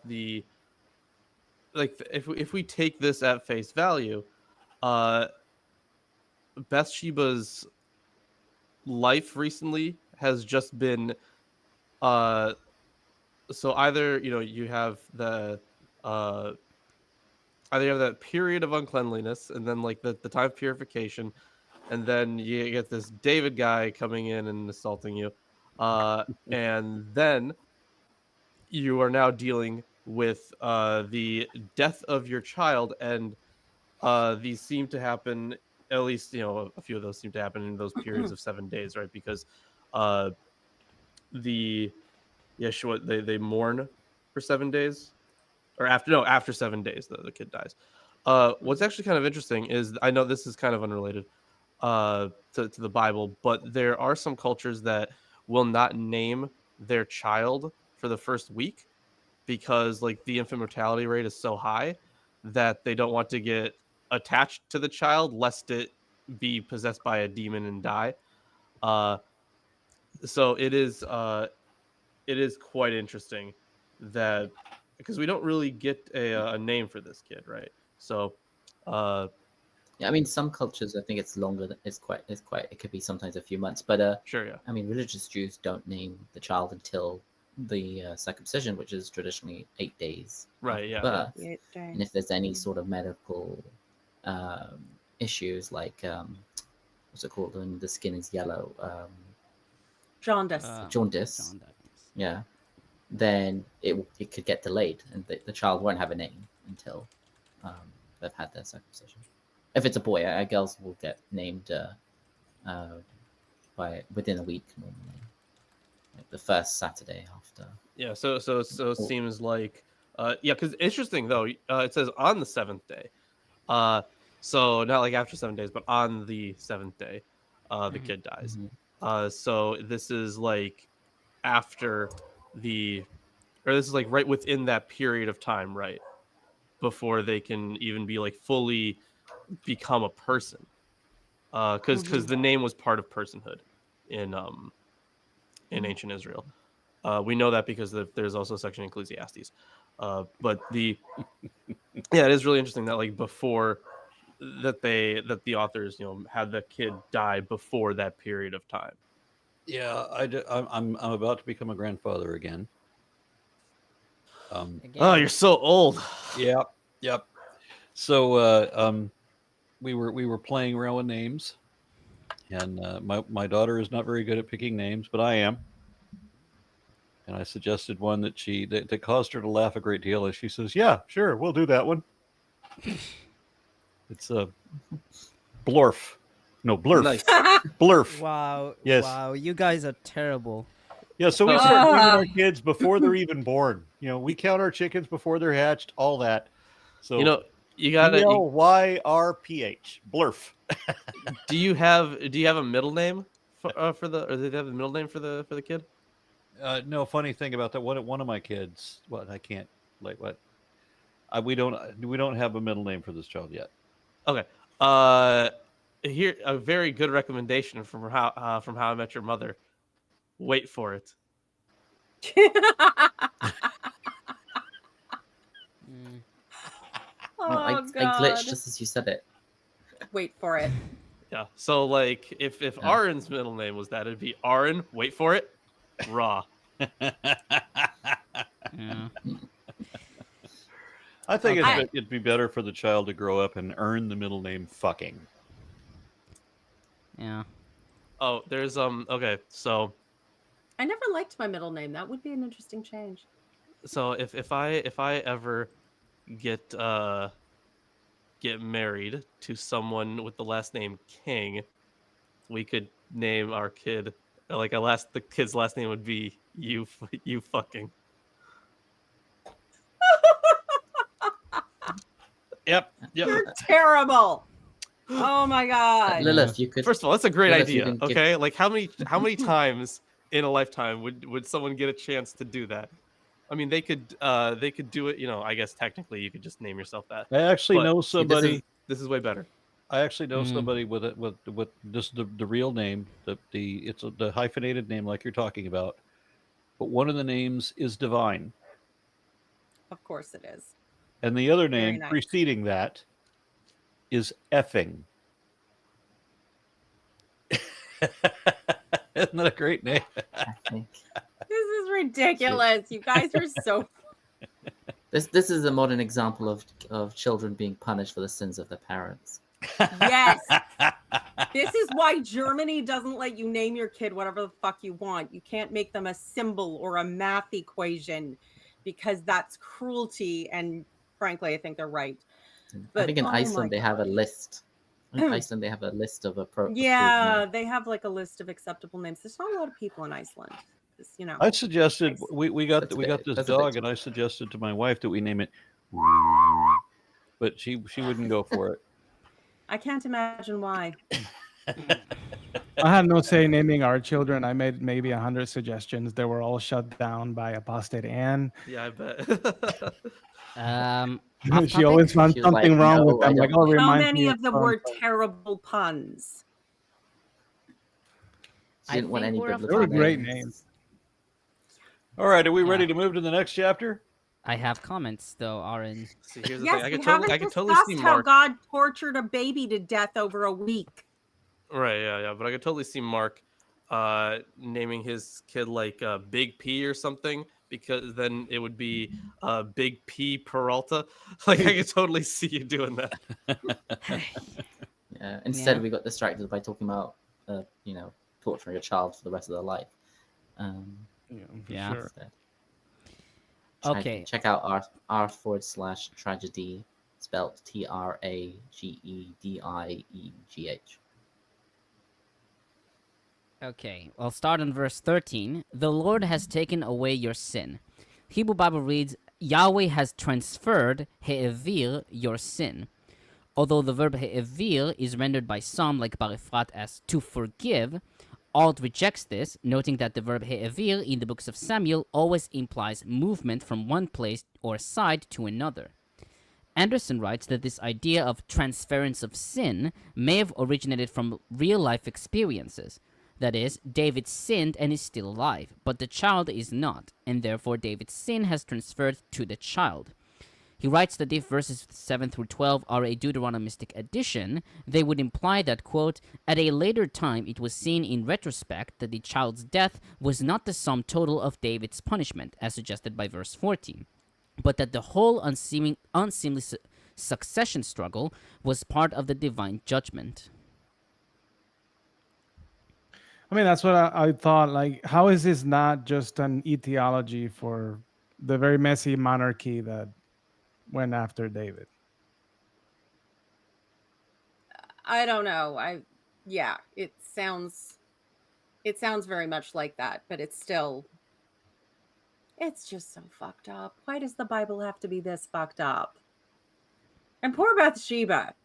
if we take this at face value, Bathsheba's life recently has just been so either you have the either you have that period of uncleanliness and then like the time of purification, and then you get this David guy coming in and assaulting you, and then you are now dealing with the death of your child, and these seem to happen, at least a few of those seem to happen in those periods of 7 days, right? Because the Yeshua, they mourn for 7 days, or after 7 days the kid dies. What's actually kind of interesting is, I know this is kind of unrelated to the Bible, but there are some cultures that will not name their child for the first week because like the infant mortality rate is so high that they don't want to get attached to the child lest it be possessed by a demon and die. So it is quite interesting that, because we don't really get a name for this kid, right? So yeah, I mean, some cultures, I think it's longer. It could be sometimes a few months. But sure, yeah. I mean, religious Jews don't name the child until the circumcision, which is traditionally 8 days. Right, yeah. Birth. 8 days. And if there's any sort of medical issues, like what's it called when the skin is yellow? Jaundice. Jaundice. Yeah. Then it could get delayed, and the child won't have a name until they've had their circumcision. If it's a boy, girls will get named by within a week normally, like the first Saturday after. Yeah, so it seems like yeah, because interesting though, it says on the 7th day, so not like after 7 days, but on the 7th day, the kid dies. So this is like after this is like right within that period of time, right before they can even be like fully become a person, because the name was part of personhood in ancient Israel. We know that because there's also a section in Ecclesiastes. But it is really interesting that like before that the authors had the kid die before that period of time. Yeah, I'm about to become a grandfather again. Oh, you're so old. Yep. So we were playing around with names, and my daughter is not very good at picking names, but I am. And I suggested one that caused her to laugh a great deal. And she says, "Yeah, sure, we'll do that one." It's a Blorf. No, Blurf. Nice. Blurf. Wow. Yes. Wow. You guys are terrible. Yeah, so we Oh. start naming our kids before they're even born. We count our chickens before they're hatched, all that. So you gotta. BLYRPH. Blurf. Do you have a middle name for the? Or do they have a middle name for the kid? No, funny thing about that. One of my kids. What I can't like what. We don't have a middle name for this child yet. Okay. Here a very good recommendation from How I Met Your Mother. Wait for it. Mm. I God. glitched just as you said it. Wait for it. Yeah. So like if Aaron's middle name was that, it'd be Aaron. Wait for it. Raw. Yeah. I think Okay. it'd be better for the child to grow up and earn the middle name fucking. Yeah. Oh, there's okay. So I never liked my middle name. That would be an interesting change. if I ever get married to someone with the last name King, we could name our kid like the kid's last name would be you fucking. Yep. You're terrible. Oh my god. Lilith, you could. First of all, that's a great Lilith, you idea. can give- Okay, like how many times in a lifetime would someone get a chance to do that? I mean, they could do it. I guess technically you could just name yourself that. I actually But know see, somebody. This is way better. I actually know Mm. somebody with just the real name. The hyphenated name like you're talking about, but one of the names is Divine, Of course it is. and the other Very name nice. preceding that is Effing. Isn't that a great name? I think. This is ridiculous. You guys are so This is a modern example of children being punished for the sins of their parents. yes. This is why Germany doesn't let you name your kid whatever the fuck you want. You can't make them a symbol or a math equation because that's cruelty. And frankly, I think they're right. I But, think in oh my Iceland they have a God. list. In Iceland they have a list of approved Yeah, names. they have like a list of acceptable names. There's not a lot of people in Iceland. I suggested we got That's a this bit dog, too and I suggested to my wife that we name it, but she wouldn't go for it. I can't imagine why. I had no say naming our children. I made maybe 100 suggestions. They were all shut down by apostate Anne. Yeah, I bet. Off She always topic? found She was something like, wrong "No, with them. I Like, don't." oh, How reminds many me of them so-and-so. were terrible puns? She didn't want think any we're up to biblical They were great names. names. All right, are we Yeah. ready to move to the next chapter? I have comments though, Aaron. See, here's the Yes, thing. I we could haven't totally see discussed how Mark. God tortured a baby to death over a week. Right, yeah, but I could totally see Mark naming his kid like Big P or something, because then it would be Big P Peralta. Like I could totally see you doing that. Yeah. Instead, Yeah. we got distracted by talking about, torturing a child for the rest of their life. For Yeah. sure. Instead. Okay. Check out r/tragedy, spelled TRAGEDIEGH. Okay, I'll start on verse 13. The Lord has taken away your sin. Hebrew Bible reads, Yahweh has transferred, he'evir, your sin. Although the verb he'evir is rendered by some, like Bar-Efrat, as to forgive, Auld rejects this, noting that the verb he'evir in the books of Samuel always implies movement from one place or side to another. Anderson writes that this idea of transference of sin may have originated from real-life experiences. That is, David sinned and is still alive, but the child is not, and therefore David's sin has transferred to the child. He writes that if verses 7 through 12 are a Deuteronomistic addition, they would imply that, quote, at a later time it was seen in retrospect that the child's death was not the sum total of David's punishment, as suggested by verse 14, but that the whole unseemly succession struggle was part of the divine judgment. I mean, that's what I thought. Like, how is this not just an etiology for the very messy monarchy that went after David? I don't know. Yeah, it sounds very much like that, but it's just so fucked up. Why does the Bible have to be this fucked up? And poor Bathsheba.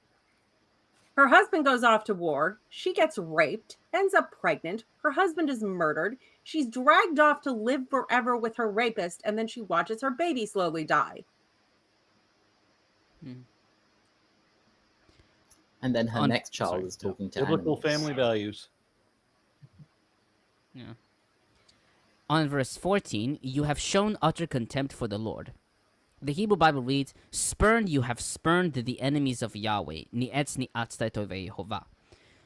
Her husband goes off to war. She gets raped, ends up pregnant. Her husband is murdered. She's dragged off to live forever with her rapist, and then she watches her baby slowly die. And then her next child is talking to Biblical animals. family values. Yeah. On verse 14, you have shown utter contempt for the Lord. The Hebrew Bible reads, "Spurned you have spurned the enemies of Yahweh. Ni'etz ni'atzta et ovei Yehovah."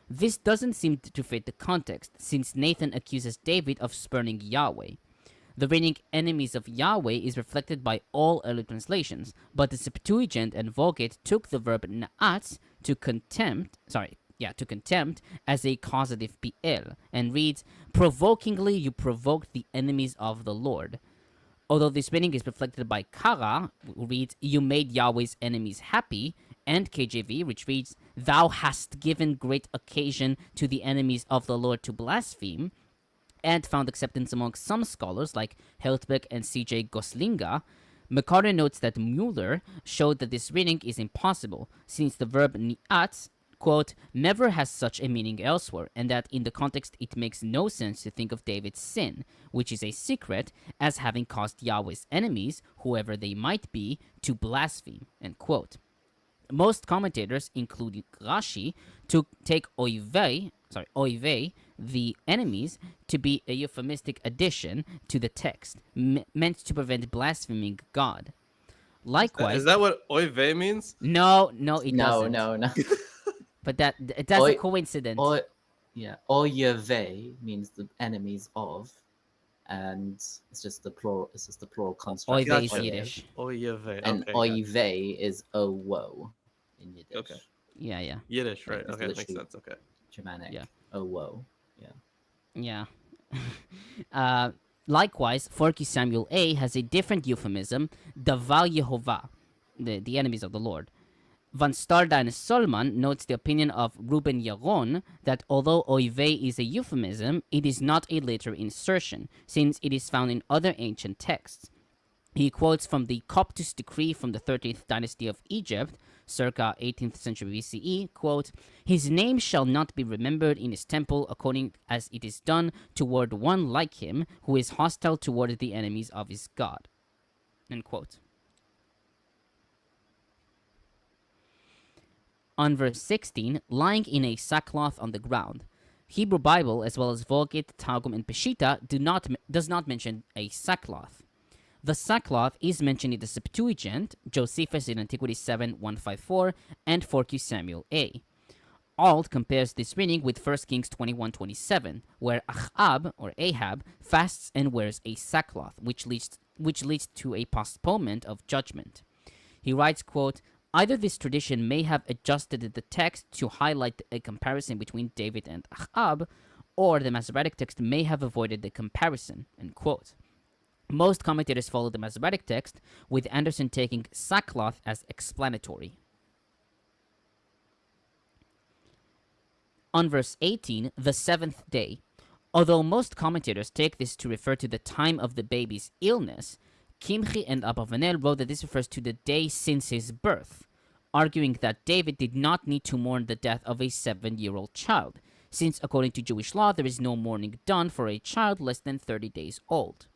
This doesn't seem to fit the context, since Nathan accuses David of spurning Yahweh. The reading "enemies of Yahweh" is reflected by all early translations, but the Septuagint and Vulgate took the verb na'atz to contempt as a causative PL, and reads, "Provokingly you provoked the enemies of the Lord." Although this reading is reflected by Kara, who reads, "You made Yahweh's enemies happy," and KJV, which reads, "Thou hast given great occasion to the enemies of the Lord to blaspheme," and found acceptance among some scholars like Heltbeck and C.J. Goslinga, McCarter notes that Mueller showed that this reading is impossible, since the verb ni'at, quote, "never has such a meaning elsewhere, and that in the context it makes no sense to think of David's sin, which is a secret, as having caused Yahweh's enemies, whoever they might be, to blaspheme," end quote. Most commentators, including Rashi, take oivei, the enemies, to be a euphemistic addition to the text, meant to prevent blaspheming God. Likewise, Is that what oive means? no, it doesn't. No. But that's a coincidence. Oyave means the enemies of, and it's just the plural. It's just the plural construct. Oive is Gotcha. Yiddish. Oive. And Okay, oive is oh woe in Yiddish. Okay. Yeah. Yiddish, right? It's Okay, that makes literally- sense. Okay. Germanic. Yeah. Oh woe. Yeah. Likewise, 4 Samuel A has a different euphemism, Davar Yehovah, the enemies of the Lord. Van Starda and Solman notes the opinion of Ruben Yaron that although oive is a euphemism, it is not a literal insertion, since it is found in other ancient texts. He quotes from the Coptus decree from the 13th dynasty of Egypt, circa 18th century BCE, quote, "His name shall not be remembered in his temple according as it is done toward one like him, who is hostile toward the enemies of his God," end quote. On verse 16, lying in a sackcloth on the ground. Hebrew Bible, as well as Vulgate, Targum, and Peshitta, does not mention a sackcloth. The sackcloth is mentioned in the Septuagint, Josephus in Antiquity 7:154, and 4 Samuel A. Auld compares this reading with 1 Kings 21:27, where Ahab fasts and wears a sackcloth, which leads to a postponement of judgment. He writes, quote, "Either this tradition may have adjusted the text to highlight a comparison between David and Ahab, or the Masoretic text may have avoided the comparison," end quote. Most commentators follow the Masoretic text, with Anderson taking sackcloth as explanatory. On verse 18, the seventh day. Although most commentators take this to refer to the time of the baby's illness, Kimchi and Abravanel wrote that this refers to the day since his birth, arguing that David did not need to mourn the death of a 7-year-old child, since according to Jewish law there is no mourning done for a child less than 30 days old.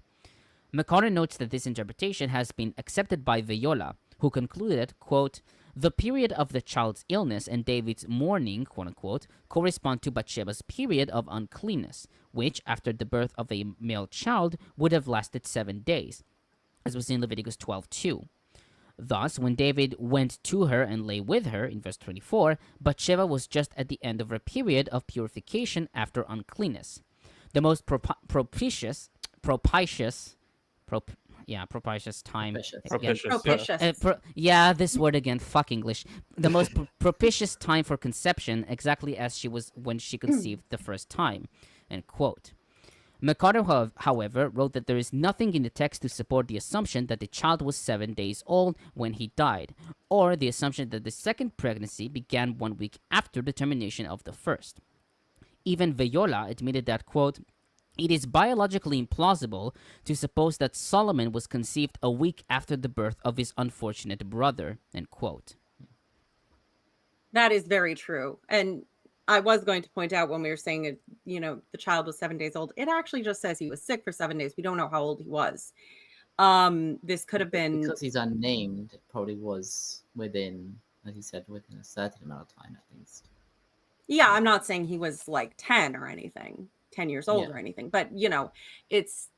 McCarter notes that this interpretation has been accepted by Viola, who concluded, quote, "The period of the child's illness and David's mourning, quote-unquote, correspond to Bathsheba's period of uncleanness, which, after the birth of a male child, would have lasted 7 days, as was in Leviticus 12:2. Thus, when David went to her and lay with her, in verse 24, Bathsheba was just at the end of her period of purification after uncleanness. The most propitious time. This word again, fuck English. The most propitious time for conception, exactly as she was when she conceived the first time. End quote. McCarter, however, wrote that there is nothing in the text to support the assumption that the child was 7 days old when he died, or the assumption that the second pregnancy began 1 week after the termination of the first. Even Viola admitted that, quote, it is biologically implausible to suppose that Solomon was conceived a week after the birth of his unfortunate brother, end quote. That is very true. And I was going to point out when we were saying it, the child was 7 days old. It actually just says he was sick for 7 days. We don't know how old he was. This could have been because he's unnamed. It probably was within, as you said, within a certain amount of time at least. Yeah, I'm not saying he was like 10 or anything, 10 years old or anything, but it's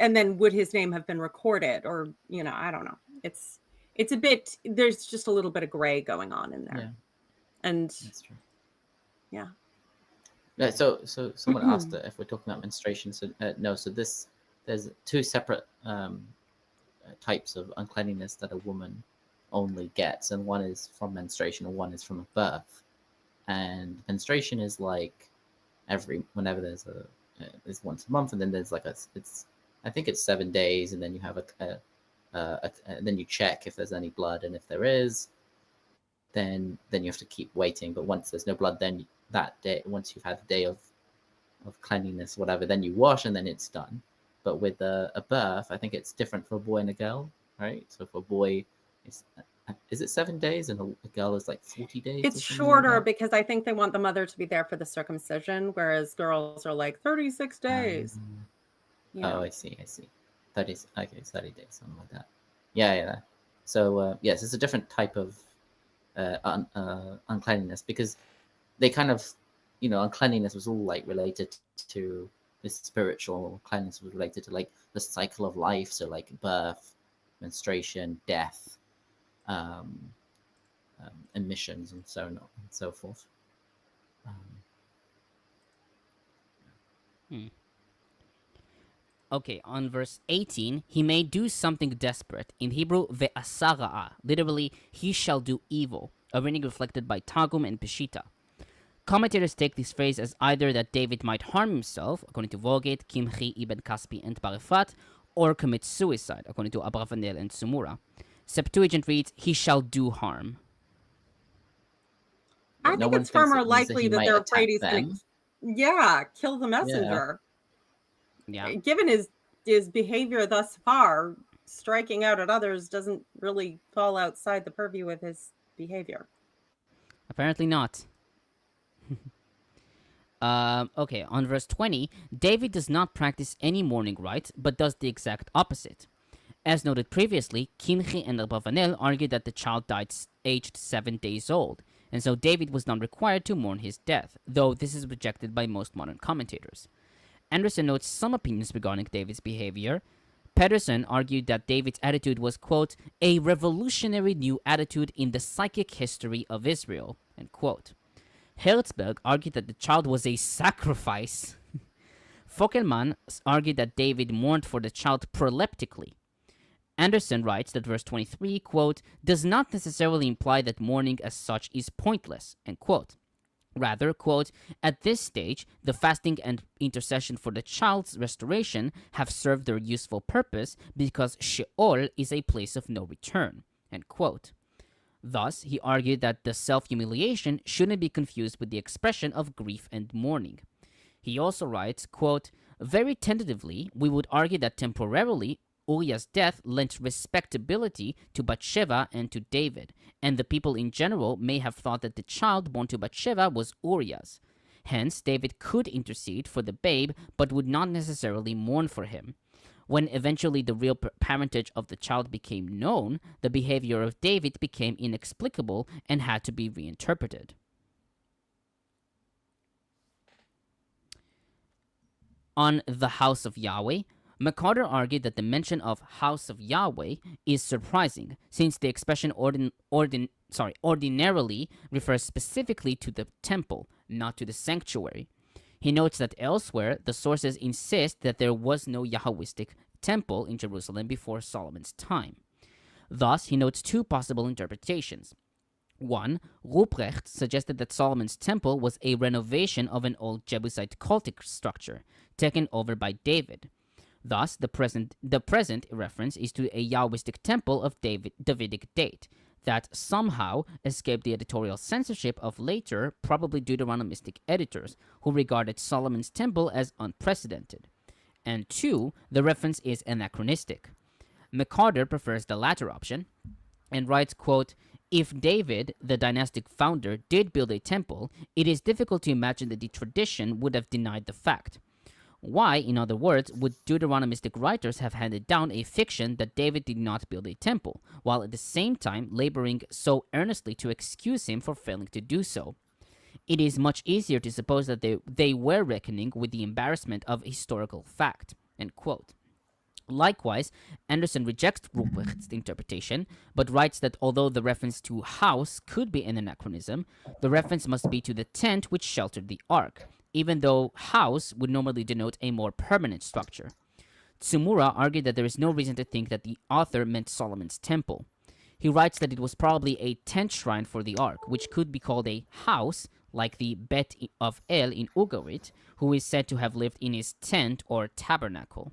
and then would his name have been recorded, or I don't know. It's a bit, there's just a little bit of gray going on in there. Yeah. And That's true. Yeah. Yeah. So someone asked if we're talking about menstruation. So no. So there's two separate types of uncleanliness that a woman only gets, and one is from menstruation, and one is from a birth. And menstruation is like whenever there's once a month, and then there's like I think it's 7 days, and then you have then you check if there's any blood, and if there is, then you have to keep waiting. But once there's no blood, then that day, once you've had a day of cleanliness, whatever, then you wash, and then it's done. But with a birth, I think it's different for a boy and a girl, right? So for a boy, is it 7 days, and a girl is like 40 days? It's shorter because I think they want the mother to be there for the circumcision, whereas girls are like 36 days. Oh, I see. 30 days, something like that. Yeah. So yes, it's a different type of uncleanliness, because they kind of, uncleanliness was all like related to this spiritual cleanliness, was related to like the cycle of life. So like birth, menstruation, death, emissions, and so on and so forth. Okay, on verse 18, he may do something desperate. In Hebrew, ve'asara'a, literally, he shall do evil, a reading reflected by Targum and Peshitta. Commentators take this phrase as either that David might harm himself, according to Vulgate, Kimchi, Ibn Kaspi, and Bar-Efrat, or commit suicide, according to Abravanel and Tsumura. Septuagint reads, he shall do harm. I think it's far more likely that they're afraid he's going to, kill the messenger. Yeah. Given his behavior thus far, striking out at others doesn't really fall outside the purview of his behavior. Apparently not. Okay, on verse 20, David does not practice any mourning rites, but does the exact opposite. As noted previously, Kimchi and Abravanel argued that the child died aged 7 days old, and so David was not required to mourn his death, though this is rejected by most modern commentators. Anderson notes some opinions regarding David's behavior. Pedersen argued that David's attitude was, quote, a revolutionary new attitude in the psychic history of Israel, end quote. Herzberg argued that the child was a sacrifice. Fockelman argued that David mourned for the child proleptically. Anderson writes that verse 23, quote, does not necessarily imply that mourning as such is pointless, end quote. Rather, quote, at this stage, the fasting and intercession for the child's restoration have served their useful purpose because Sheol is a place of no return, end quote. Thus, he argued that the self-humiliation shouldn't be confused with the expression of grief and mourning. He also writes, quote, very tentatively, we would argue that temporarily, Uriah's death lent respectability to Bathsheba and to David, and the people in general may have thought that the child born to Bathsheba was Uriah's. Hence, David could intercede for the babe, but would not necessarily mourn for him. When eventually the real parentage of the child became known, the behavior of David became inexplicable and had to be reinterpreted. On the house of Yahweh, McCarter argued that the mention of house of Yahweh is surprising, since the expression ordinarily refers specifically to the temple, not to the sanctuary. He notes that elsewhere, the sources insist that there was no Yahwistic temple in Jerusalem before Solomon's time. Thus, he notes two possible interpretations. One, Ruprecht suggested that Solomon's temple was a renovation of an old Jebusite cultic structure taken over by David. Thus, the present reference is to a Yahwistic temple of Davidic date that somehow escaped the editorial censorship of later, probably Deuteronomistic editors, who regarded Solomon's temple as unprecedented. And two, the reference is anachronistic. McCarter prefers the latter option and writes, quote, "If David, the dynastic founder, did build a temple, it is difficult to imagine that the tradition would have denied the fact. Why, in other words, would Deuteronomistic writers have handed down a fiction that David did not build a temple, while at the same time laboring so earnestly to excuse him for failing to do so? It is much easier to suppose that they were reckoning with the embarrassment of historical fact." End quote. Likewise, Anderson rejects Ruprecht's interpretation, but writes that although the reference to house could be an anachronism, the reference must be to the tent which sheltered the ark, even though house would normally denote a more permanent structure. Tsumura argued that there is no reason to think that the author meant Solomon's temple. He writes that it was probably a tent shrine for the ark, which could be called a house, like the Bet of El in Ugarit, who is said to have lived in his tent or tabernacle.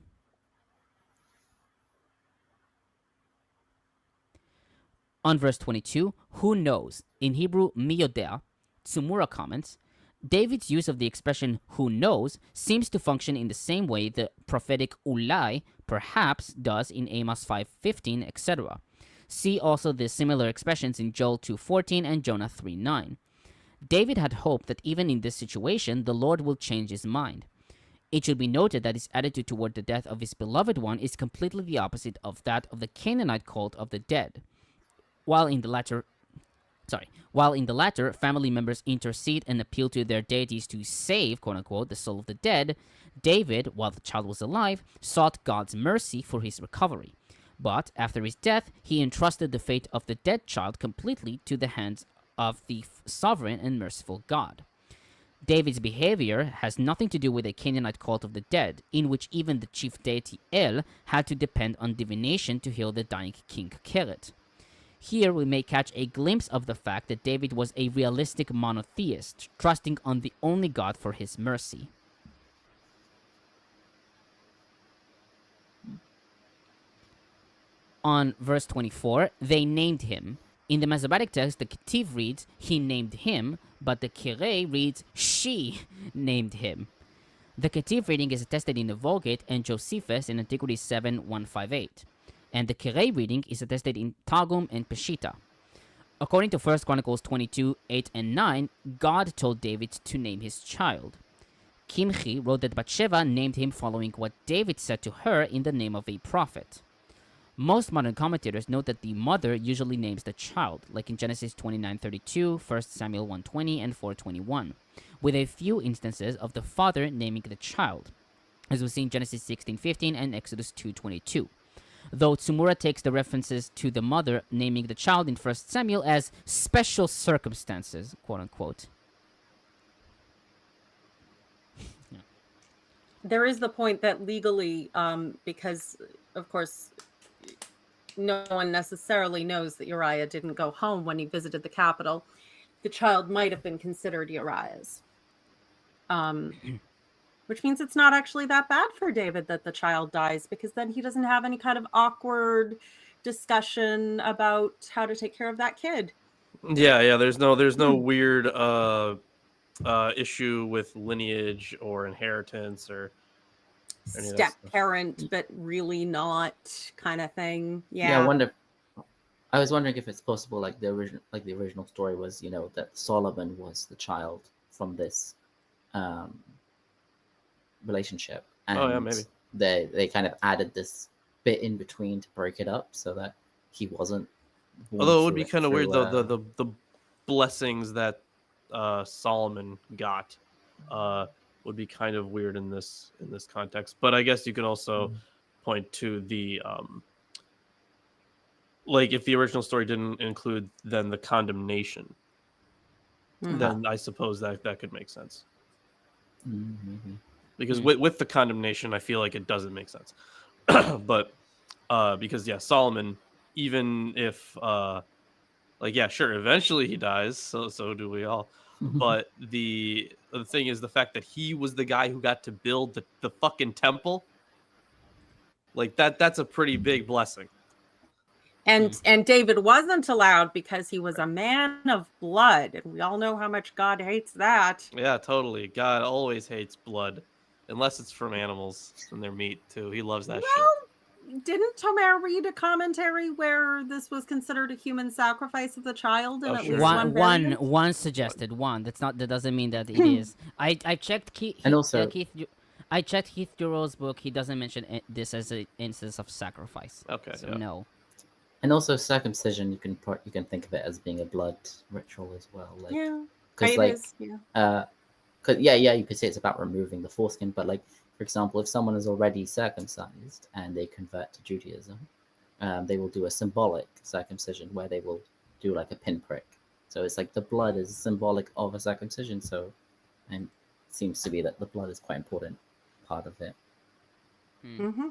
On verse 22, who knows? In Hebrew, mi yodea, Tsumura comments, David's use of the expression who knows seems to function in the same way the prophetic ulai perhaps does in Amos 5:15, etc. See also the similar expressions in Joel 2:14 and Jonah 3:9. David had hoped that even in this situation, the Lord will change his mind. It should be noted that his attitude toward the death of his beloved one is completely the opposite of that of the Canaanite cult of the dead. While in the latter, family members intercede and appeal to their deities to save, quote-unquote, the soul of the dead, David, while the child was alive, sought God's mercy for his recovery. But after his death, he entrusted the fate of the dead child completely to the hands of the sovereign and merciful God. David's behavior has nothing to do with a Canaanite cult of the dead, in which even the chief deity El had to depend on divination to heal the dying king Keret. Here we may catch a glimpse of the fact that David was a realistic monotheist, trusting on the only God for his mercy. On verse 24, they named him. In the Masoretic text, the Ketiv reads, he named him, but the Kirei reads, she named him. The Ketiv reading is attested in the Vulgate and Josephus in Antiquity 7:158. And the Kirei reading is attested in Targum and Peshitta. According to 1 Chronicles 22:8 and 9, God told David to name his child. Kimchi wrote that Bathsheba named him following what David said to her in the name of a prophet. Most modern commentators note that the mother usually names the child, like in Genesis 29:32, 1 Samuel 1:20, and 4:21, with a few instances of the father naming the child, as we see in Genesis 16:15 and Exodus 2:22. Though Tsumura takes the references to the mother naming the child in 1 Samuel as special circumstances, quote-unquote. Yeah. There is the point that legally, because, of course, no one necessarily knows that Uriah didn't go home when he visited the capital, the child might have been considered Uriah's. Which means it's not actually that bad for David that the child dies, because then he doesn't have any kind of awkward discussion about how to take care of that kid. Yeah. There's no weird issue with lineage or inheritance or any of that Step stuff. parent, but really not kind of thing. Yeah, I was wondering if it's possible, like the original story was, that Solomon was the child from this relationship, and maybe they kind of added this bit in between to break it up so that he wasn't born although it would be through kind of weird through, though the blessings that Solomon got would be kind of weird in this context. But I guess you could also point to the like if the original story didn't include then the condemnation, then I suppose that could make sense. Mm-hmm. Because with the condemnation, I feel like it doesn't make sense. But because Solomon, even if Like, yeah, sure, eventually he dies, so do we all. But the thing is the fact that he was the guy who got to build the fucking temple. Like that's a pretty big blessing. And David wasn't allowed because he was a man of blood, and we all know how much God hates that. Yeah, totally. God always hates blood, unless it's from animals and their meat too. He loves that shit. Didn't Tomer read a commentary where this was considered a human sacrifice of the child in Oh, at sure. least one variant? One suggested one. That doesn't mean that it is. I checked And also- I checked Heath Durrell's book. He doesn't mention this as an instance of sacrifice. Okay, So yeah. no. And also circumcision, you can think of it as being a blood ritual as well. Like, Yeah, because it like, is. Yeah. cause yeah, you could say it's about removing the foreskin, but like, for example, if someone is already circumcised and they convert to Judaism, they will do a symbolic circumcision where they will do like a pinprick. So it's like the blood is symbolic of a circumcision. So, and it seems to be that the blood is quite important part of it. Mm-hmm.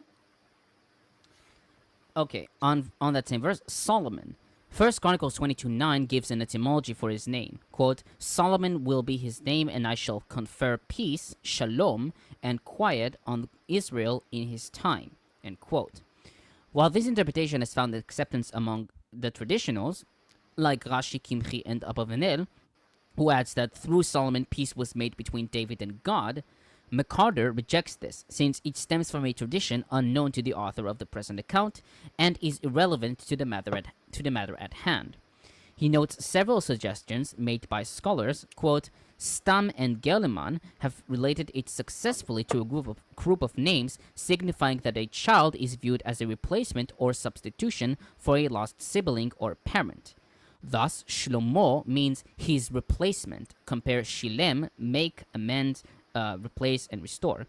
Okay, on that same verse, Solomon. 1 Chronicles 22:9 gives an etymology for his name. Quote, Solomon will be his name, and I shall confer peace, shalom, and quiet on Israel in his time. End quote. While this interpretation has found acceptance among the traditionals, like Rashi, Kimchi, and Abravanel, who adds that through Solomon peace was made between David and God, McCarter rejects this, since it stems from a tradition unknown to the author of the present account and is irrelevant to the matter at hand. He notes several suggestions made by scholars, quote, Stam and Gellerman have related it successfully to a group of names signifying that a child is viewed as a replacement or substitution for a lost sibling or parent. Thus, Shlomo means his replacement. Compare Shilem, make, amend, replace, and restore,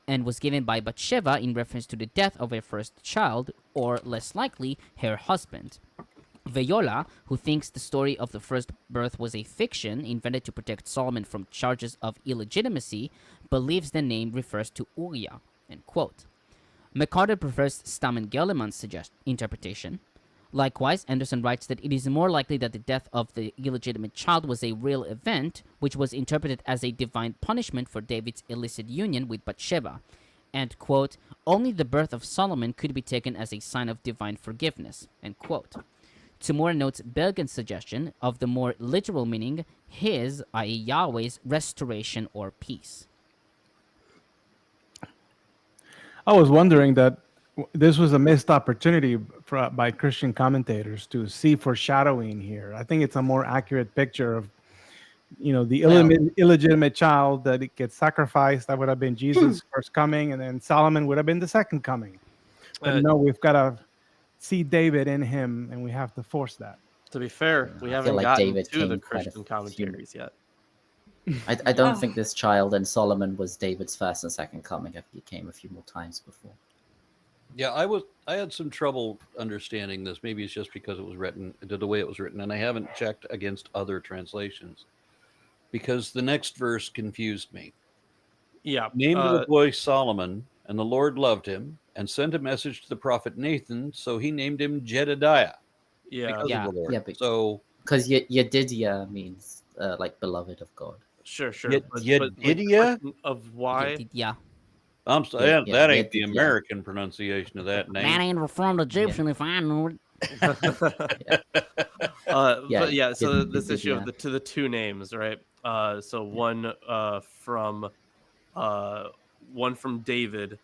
and was given by Bathsheba in reference to the death of her first child, or less likely, her husband. Veyola, who thinks the story of the first birth was a fiction invented to protect Solomon from charges of illegitimacy, believes the name refers to Uriah. End quote. McCarter prefers Stam and Gellerman's interpretation. Likewise, Anderson writes that it is more likely that the death of the illegitimate child was a real event, which was interpreted as a divine punishment for David's illicit union with Bathsheba. And, quote, only the birth of Solomon could be taken as a sign of divine forgiveness, end quote. Tsumura notes Bergen's suggestion of the more literal meaning, his, i.e. Yahweh's, restoration or peace. I was wondering that this was a missed opportunity by Christian commentators to see foreshadowing here. I think it's a more accurate picture of, the illegitimate child that it gets sacrificed. That would have been Jesus' first coming, and then Solomon would have been the second coming. But no, we've got to see David in him, and we have to force that. To be fair, we I haven't feel like gotten David to the came quite a Christian few- commentaries yet. I don't think this child and Solomon was David's first and second coming. I think it came a few more times before. Yeah, I had some trouble understanding this. Maybe it's just because it was written the way it was written, and I haven't checked against other translations because the next verse confused me. Yeah. Named the boy Solomon, and the Lord loved him and sent a message to the prophet Nathan, so he named him Jedediah. Yeah. Because of the Lord. Yeah, but- so Because Yedidiah means like beloved of God. Sure. Yedidiah? Like, of why? Yeah. I'm sorry, Yeah, that ain't the yeah. American pronunciation of that name. Man ain't reformed Egyptian if I knew it. But yeah, so this issue of yeah. the two names, right? So one from David,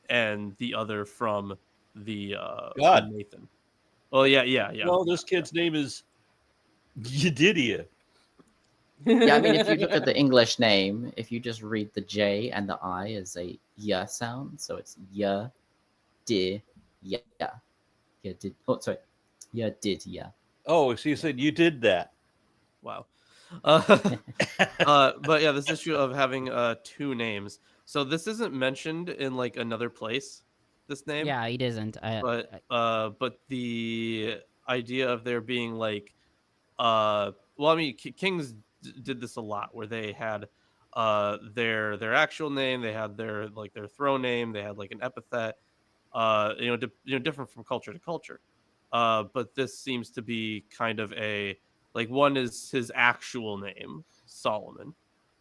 and the other from the God. from Nathan. Well, yeah. Well, this kid's name is Yedidiah. Yeah, I mean, if you look at the English name, if you just read the J and the I as a Y sound, so it's ya, di, ya. Ya did. Oh, sorry. Ya did, ya. Oh, so you said you did that. Wow. But yeah, this issue of having two names. So this isn't mentioned in like another place. This name. Yeah, it isn't. But the idea of there being like, well, I mean, Kings did this a lot, where they had their actual name, they had their throne name, they had like an epithet, different from culture to culture. but this seems to be kind of a like one is his actual name, Solomon,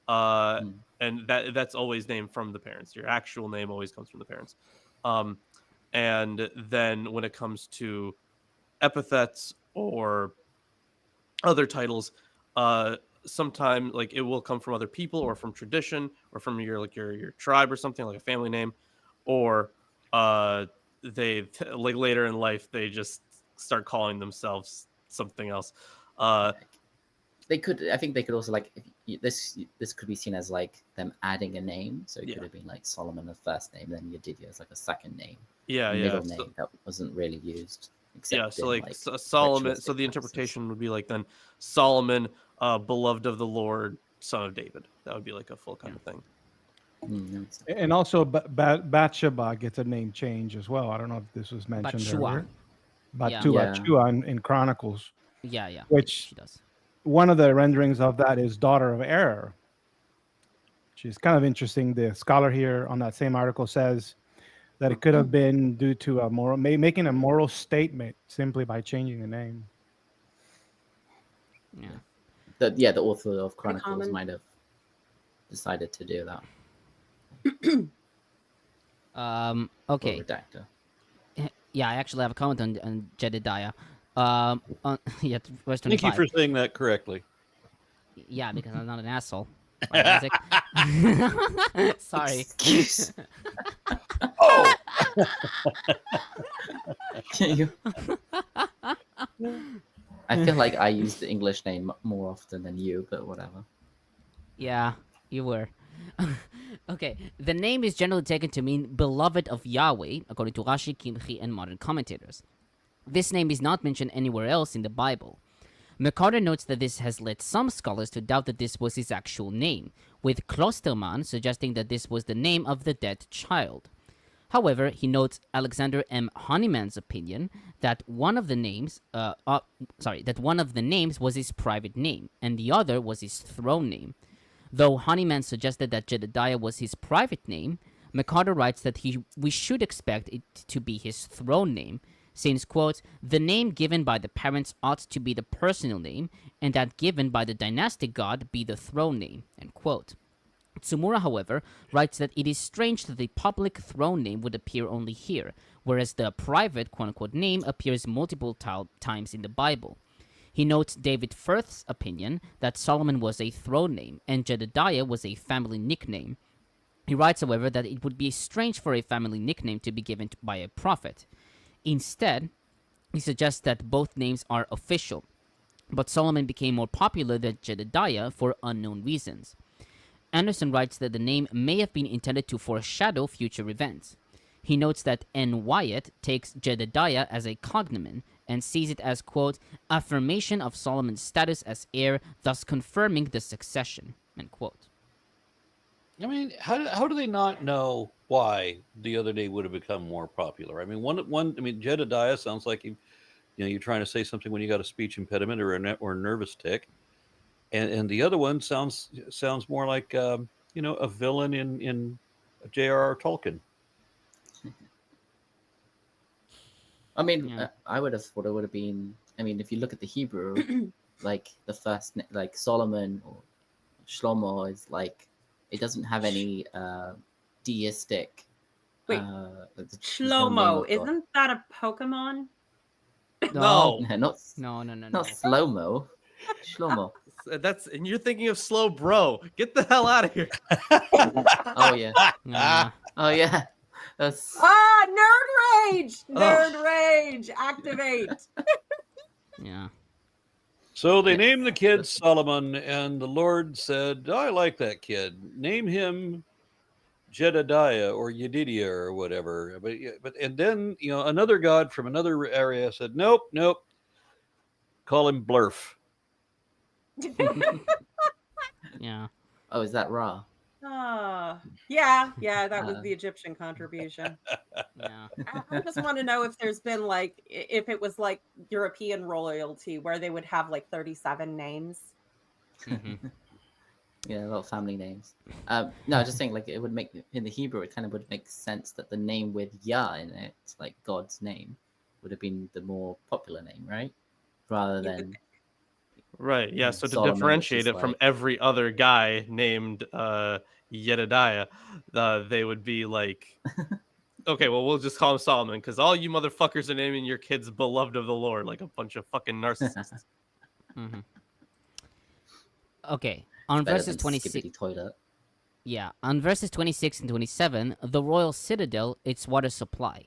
and that's always named from the parents. Your actual name always comes from the parents, and then when it comes to epithets or other titles, sometimes like it will come from other people or from tradition or from your tribe or something, like a family name, or they like later in life they just start calling themselves something else. They could. I think they could also like this could be seen as like them adding a name. So it could have been like Solomon the first name, then Yedidia as like a second name. Middle name that wasn't really used. Except so in, like Solomon. So the ritualistic interpretation would be like then Solomon, beloved of the Lord, son of David. That would be like a full kind of thing. practices. And also, Bathsheba gets a name change as well. I don't know if this was mentioned Bathsheba. earlier. Yeah. Bathsheba in Chronicles. Yeah. Which she does. One of the renderings of that is daughter of error, which is kind of interesting. The scholar here on that same article says that it could have been due to a moral, making a moral statement simply by changing the name. Yeah. The author of Chronicles common. might have decided to do that. Okay. Or redactor. Yeah, I actually have a comment on Jedediah. Yeah, verse 25. Thank you for saying that correctly. Yeah, because I'm not an asshole. Right, Isaac? Sorry. Excuse. Oh, I feel like I use the English name more often than you, but whatever. Yeah, you were. Okay, the name is generally taken to mean beloved of Yahweh, according to Rashi, Kimchi, and modern commentators. This name is not mentioned anywhere else in the Bible. McCarter notes that this has led some scholars to doubt that this was his actual name, with Klosterman suggesting that this was the name of the dead child. However, he notes Alexander M. Honeyman's opinion that one of the names was his private name, and the other was his throne name. Though Honeyman suggested that Jedediah was his private name, McCarter writes that we should expect it to be his throne name, since, quote, the name given by the parents ought to be the personal name, and that given by the dynastic god be the throne name, end quote. Tsumura, however, writes that it is strange that the public throne name would appear only here, whereas the private, quote-unquote, name appears multiple times in the Bible. He notes David Firth's opinion that Solomon was a throne name and Jedediah was a family nickname. He writes, however, that it would be strange for a family nickname to be given by a prophet. Instead, he suggests that both names are official, but Solomon became more popular than Jedediah for unknown reasons. Anderson writes that the name may have been intended to foreshadow future events. He notes that N. Wyatt takes Jedediah as a cognomen and sees it as, quote, affirmation of Solomon's status as heir, thus confirming the succession, end quote. I mean, how do they not know why the other day would have become more popular? I mean, Jedediah sounds like you're trying to say something when you got a speech impediment or a nervous tick, and the other one sounds more like a villain in J.R.R. Tolkien. I mean, Yeah. I would have thought it would have been. I mean, if you look at the Hebrew, like the first, like Solomon or Shlomo is like, it doesn't have any deistic. Wait, there's no name Shlomo, of God. isn't that a Pokemon? No. No, No. not slow-mo. Shlomo. And you're thinking of slow bro. Get the hell out of here. Oh yeah. Yeah. Oh yeah. That's Nerd rage! Nerd rage! Activate! Yeah. So they named the kid Solomon, and the Lord said, I like that kid. Name him Jedediah or Yedidiah or whatever. And then, another god from another area said, nope. Call him Blurf. Yeah. Oh, is that Ra? Yeah, that was the Egyptian contribution. Yeah. I just want to know if there's been if it was like European royalty where they would have like 37 names. Mm-hmm. Yeah, a lot of family names. No, just saying, like, it would make in the Hebrew, it kind of would make sense that the name with Yah in it, like God's name, would have been the more popular name, right? Rather You would than Right. Yeah. So to Solomon, which differentiate is it from like- every other guy named Jedediah, they would be like, okay, well, we'll just call him Solomon because all you motherfuckers are naming your kids beloved of the Lord like a bunch of fucking narcissists. Mm-hmm. Okay, on better verses than 26. Skibbity Toilet. Yeah, on verses 26 and 27, the royal citadel, its water supply.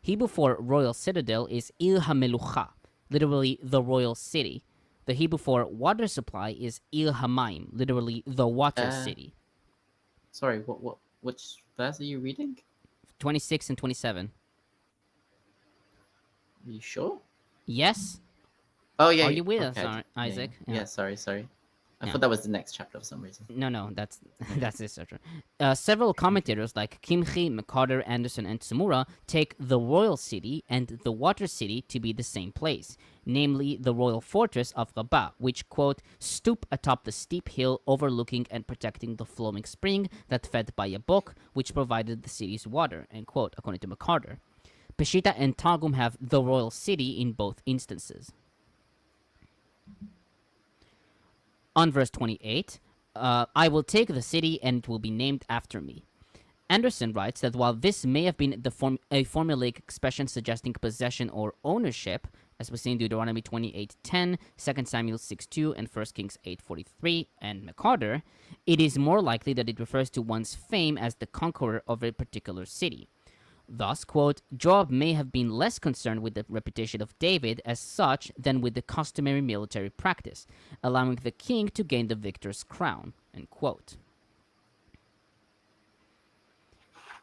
Hebrew for royal citadel is Il HaMelucha, literally the royal city. The Hebrew for water supply is Il HaMaim, literally the water city. Sorry, which verse are you reading? 26 and 27. Are you sure? Yes? Oh yeah. Are you with us, okay. Isaac? Yeah. Sorry. I Yeah. thought that was the next chapter for some reason. No, that's this chapter. Several commentators like Kimchi, McCarter, Anderson, and Tsumura take the royal city and the water city to be the same place, namely the royal fortress of Rabbah, which, quote, stoop atop the steep hill overlooking and protecting the flowing spring that fed by a brook, which provided the city's water, end quote, according to McCarter. Peshitta and Targum have the royal city in both instances. On verse 28, I will take the city and it will be named after me. Anderson writes that while this may have been a formulaic expression suggesting possession or ownership, as we see in Deuteronomy 28:10, 2 Samuel 6:2, and 1 Kings 8:43, and McCarter, it is more likely that it refers to one's fame as the conqueror of a particular city. Thus, quote, Joab may have been less concerned with the reputation of David as such than with the customary military practice, allowing the king to gain the victor's crown, end quote.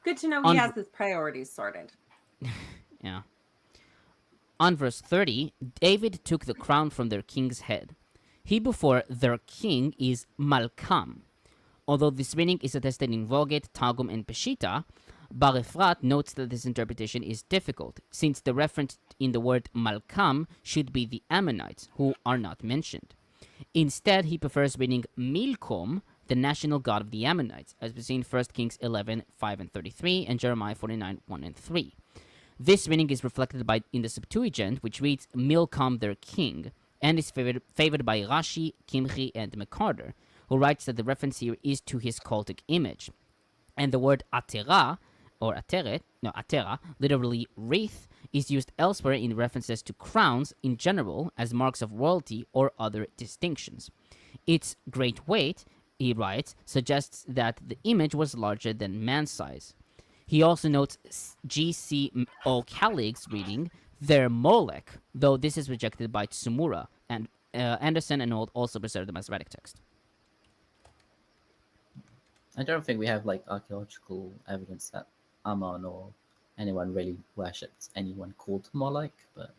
Good to know On- he has his priorities sorted. Yeah. On verse 30, David took the crown from their king's head. Hebrew for their king is Malkam. Although this meaning is attested in Vulgate, Targum, and Peshitta, Bar-Efrat notes that this interpretation is difficult, since the reference in the word Malkam should be the Ammonites, who are not mentioned. Instead, he prefers reading Milkom, the national god of the Ammonites, as we see in 1 Kings 11:5 and 33, and Jeremiah 49:1 and 3. This meaning is reflected in the Septuagint, which reads Milkom their king, and is favored by Rashi, Kimchi, and McCarter, who writes that the reference here is to his cultic image. And the word Atera, or Atera, literally wreath, is used elsewhere in references to crowns in general as marks of royalty or other distinctions. Its great weight, he writes, suggests that the image was larger than man's size. He also notes G.C. O'Callig's reading, their Molech, though this is rejected by Tsumura, and Anderson and Auld also preserve the Masoretic text. I don't think we have like archaeological evidence that Ammon or anyone really worshipped anyone called Moloch, but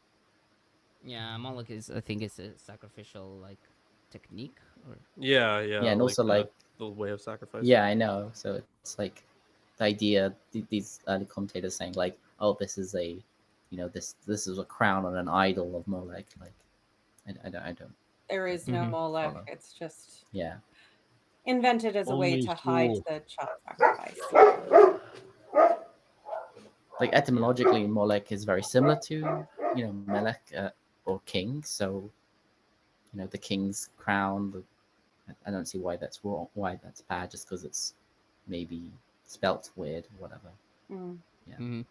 Yeah, Moloch is, I think, it's a sacrificial technique. Or Yeah. and also like the way of sacrifice. yeah, I know. So it's like the idea these early commentators saying like, oh, this is a, this is a crown on an idol of Moloch. Like, I don't. There is no Mhm. Molech. Follow. It's just Yeah. invented as a way Only to hide fool. the child sacrifice. Like etymologically, Molech is very similar to Melech or king. So the king's crown. I don't see why that's wrong. Why that's bad? Just because it's maybe spelt weird, or whatever. Mm. Mhm.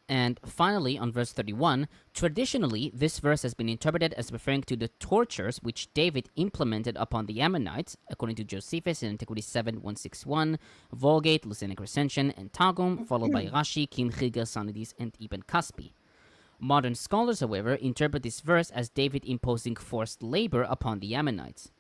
And finally, on verse 31, traditionally, this verse has been interpreted as referring to the tortures which David implemented upon the Ammonites, according to Josephus in Antiquity 7:161, Vulgate, Lucenic Recension, and Targum, followed by Rashi, Kimchi, Gersonides, and Ibn Kaspi. Modern scholars, however, interpret this verse as David imposing forced labor upon the Ammonites.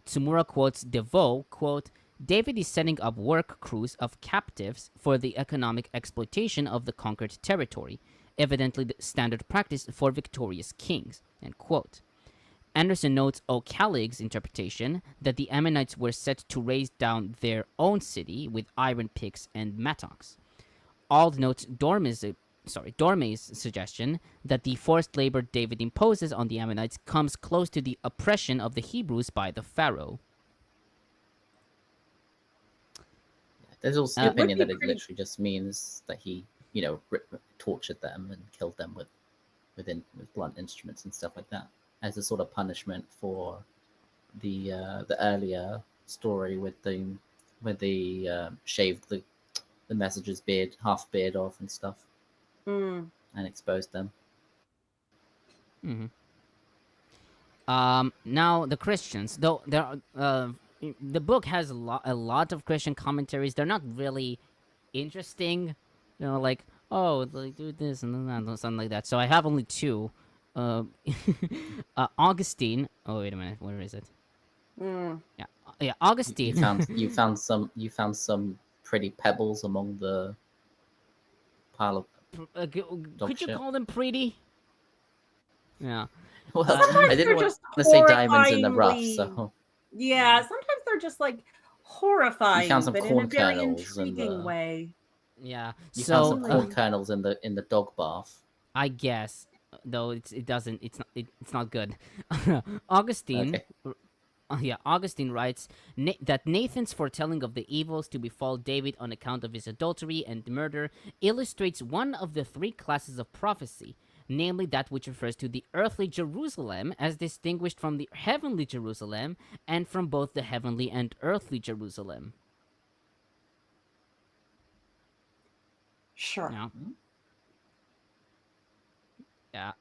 Tsumura quotes DeVoe, quote, David is setting up work crews of captives for the economic exploitation of the conquered territory, evidently the standard practice for victorious kings, end quote. Anderson notes O'Callig's interpretation that the Ammonites were set to raise down their own city with iron picks and mattocks. Auld notes Dorme's suggestion that the forced labor David imposes on the Ammonites comes close to the oppression of the Hebrews by the Pharaoh. There's also the It would opinion be that it pretty- literally just means that he tortured them and killed them with blunt instruments and stuff like that, as a sort of punishment for the earlier story where they shaved the messenger's half beard off and stuff, and exposed them. Now the Christians, though there are, the book has a lot of Christian commentaries. They're not really interesting, like, oh, like do this and that, something like that. So I have only two. Augustine. Oh, wait a minute. Where is it? Yeah, Augustine. You found some pretty pebbles among the pile of could you call them pretty? Yeah. Well, Sometimes I didn't they're want just to say diamonds in the rough, horrifyingly- so Yeah, sometimes they're just like horrifying, some but in a corn very kernels in intriguing the- way. Yeah. you found So some corn kernels in the dog bath. I guess, though it's not good. Augustine. Okay. Augustine writes that Nathan's foretelling of the evils to befall David on account of his adultery and murder illustrates one of the three classes of prophecy, namely that which refers to the earthly Jerusalem as distinguished from the heavenly Jerusalem, and from both the heavenly and earthly Jerusalem. Sure. Yeah.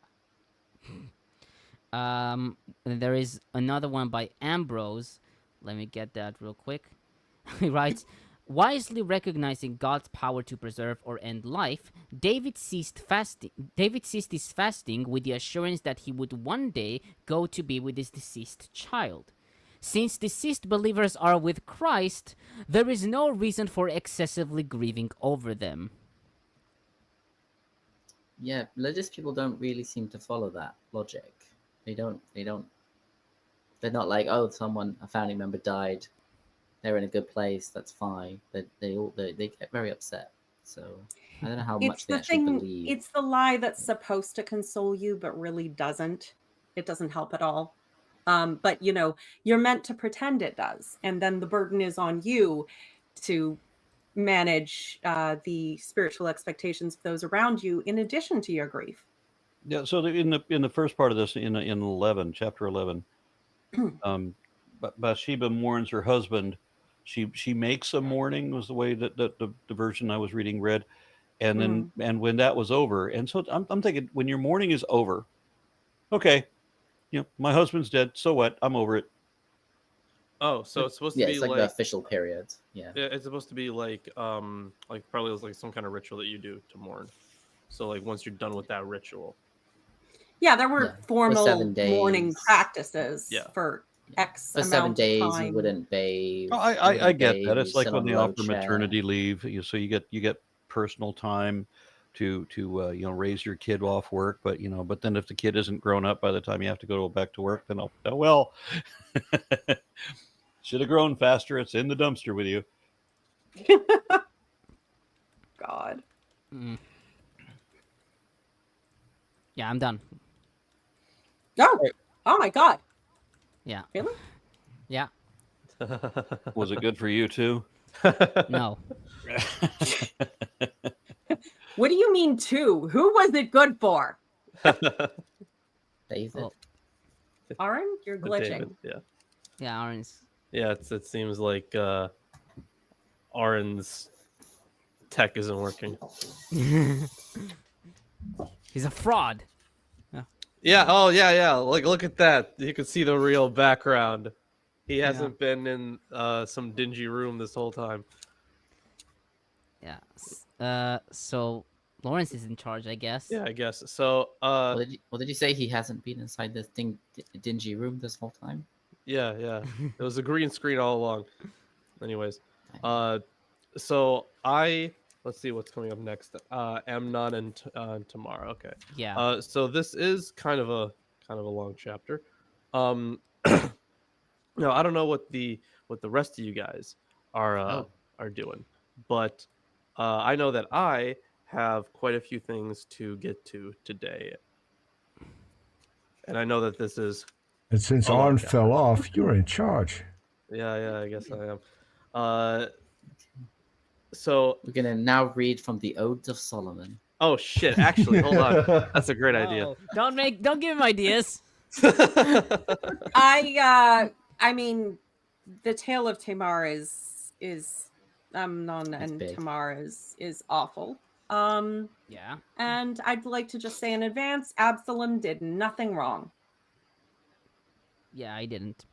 There is another one by Ambrose. Let me get that real quick. He writes, wisely recognizing God's power to preserve or end life, David ceased his fasting with the assurance that he would one day go to be with his deceased child. Since deceased believers are with Christ, there is no reason for excessively grieving over them. Yeah, religious people don't really seem to follow that logic. They don't. They're not like, oh, a family member died. They're in a good place. That's fine. They get very upset. So I don't know how much they actually believe. It's the lie that's supposed to console you, but really doesn't. It doesn't help at all. But you're meant to pretend it does, and then the burden is on you to manage the spiritual expectations of those around you, in addition to your grief. Yeah. So in the first part of this, in chapter 11, Bathsheba mourns her husband. She makes a mourning, was the way that the version I was reading read, and then and when that was over, and so I'm thinking, when your mourning is over, okay, my husband's dead, so what? I'm over it. Oh, so it's supposed to be it's like the official period. Yeah. It's supposed to be like probably like some kind of ritual that you do to mourn. So like once you're done with that ritual. Yeah, there were formal 7 days. mourning practices for X For amount 7 days, of time. you wouldn't bathe. Oh, I get that. It's like when they offer chair. maternity leave. So you get personal time to raise your kid off work, but then if the kid isn't grown up by the time you have to go back to work, then should have grown faster. It's in the dumpster with you. God. Yeah, I'm done. Oh my God. Yeah. Really? Yeah. Was it good for you too? No. What do you mean two? Who was it good for? David. Oh. Aaron, you're glitching. David, yeah. Yeah, Aaron's. Yeah, it seems like Aaron's tech isn't working. He's a fraud. Yeah. Oh, yeah. Look at that. You can see the real background. He hasn't been in some dingy room this whole time. Yeah. So Lawrence is in charge, I guess. Yeah, I guess. So. Did you say he hasn't been inside this dingy room this whole time? Yeah. It was a green screen all along. Anyways, so let's see what's coming up next. Amnon and Tamar. Okay. Yeah. So this is kind of a long chapter. No, I don't know what the rest of you guys are doing, but I know that I have quite a few things to get to today, and I know that this is. And since Arn fell off, you're in charge. Yeah, I guess I am. So We're gonna now read from the Odes of Solomon. oh shit, actually, hold on. That's a great idea. No, don't give him ideas. I mean, the tale of Tamar is Amnon It's and big. Tamar is awful. Yeah. And I'd like to just say in advance, Absalom did nothing wrong. Yeah, I didn't.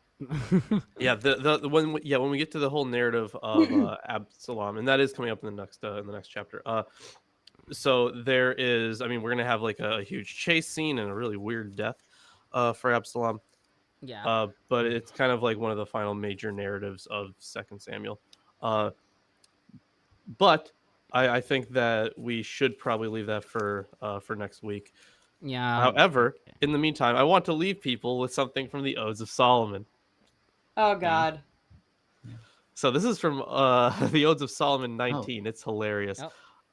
Yeah, the when we get to the whole narrative of Absalom, and that is coming up in the next chapter. So there is, I mean, we're gonna have like a huge chase scene and a really weird death for Absalom. Yeah. But it's kind of like one of the final major narratives of Second Samuel. But I think that we should probably leave that for next week. Yeah. However, okay. in the meantime, I want to leave people with something from the Odes of Solomon. Oh God. So this is from the Odes of Solomon 19. It's hilarious.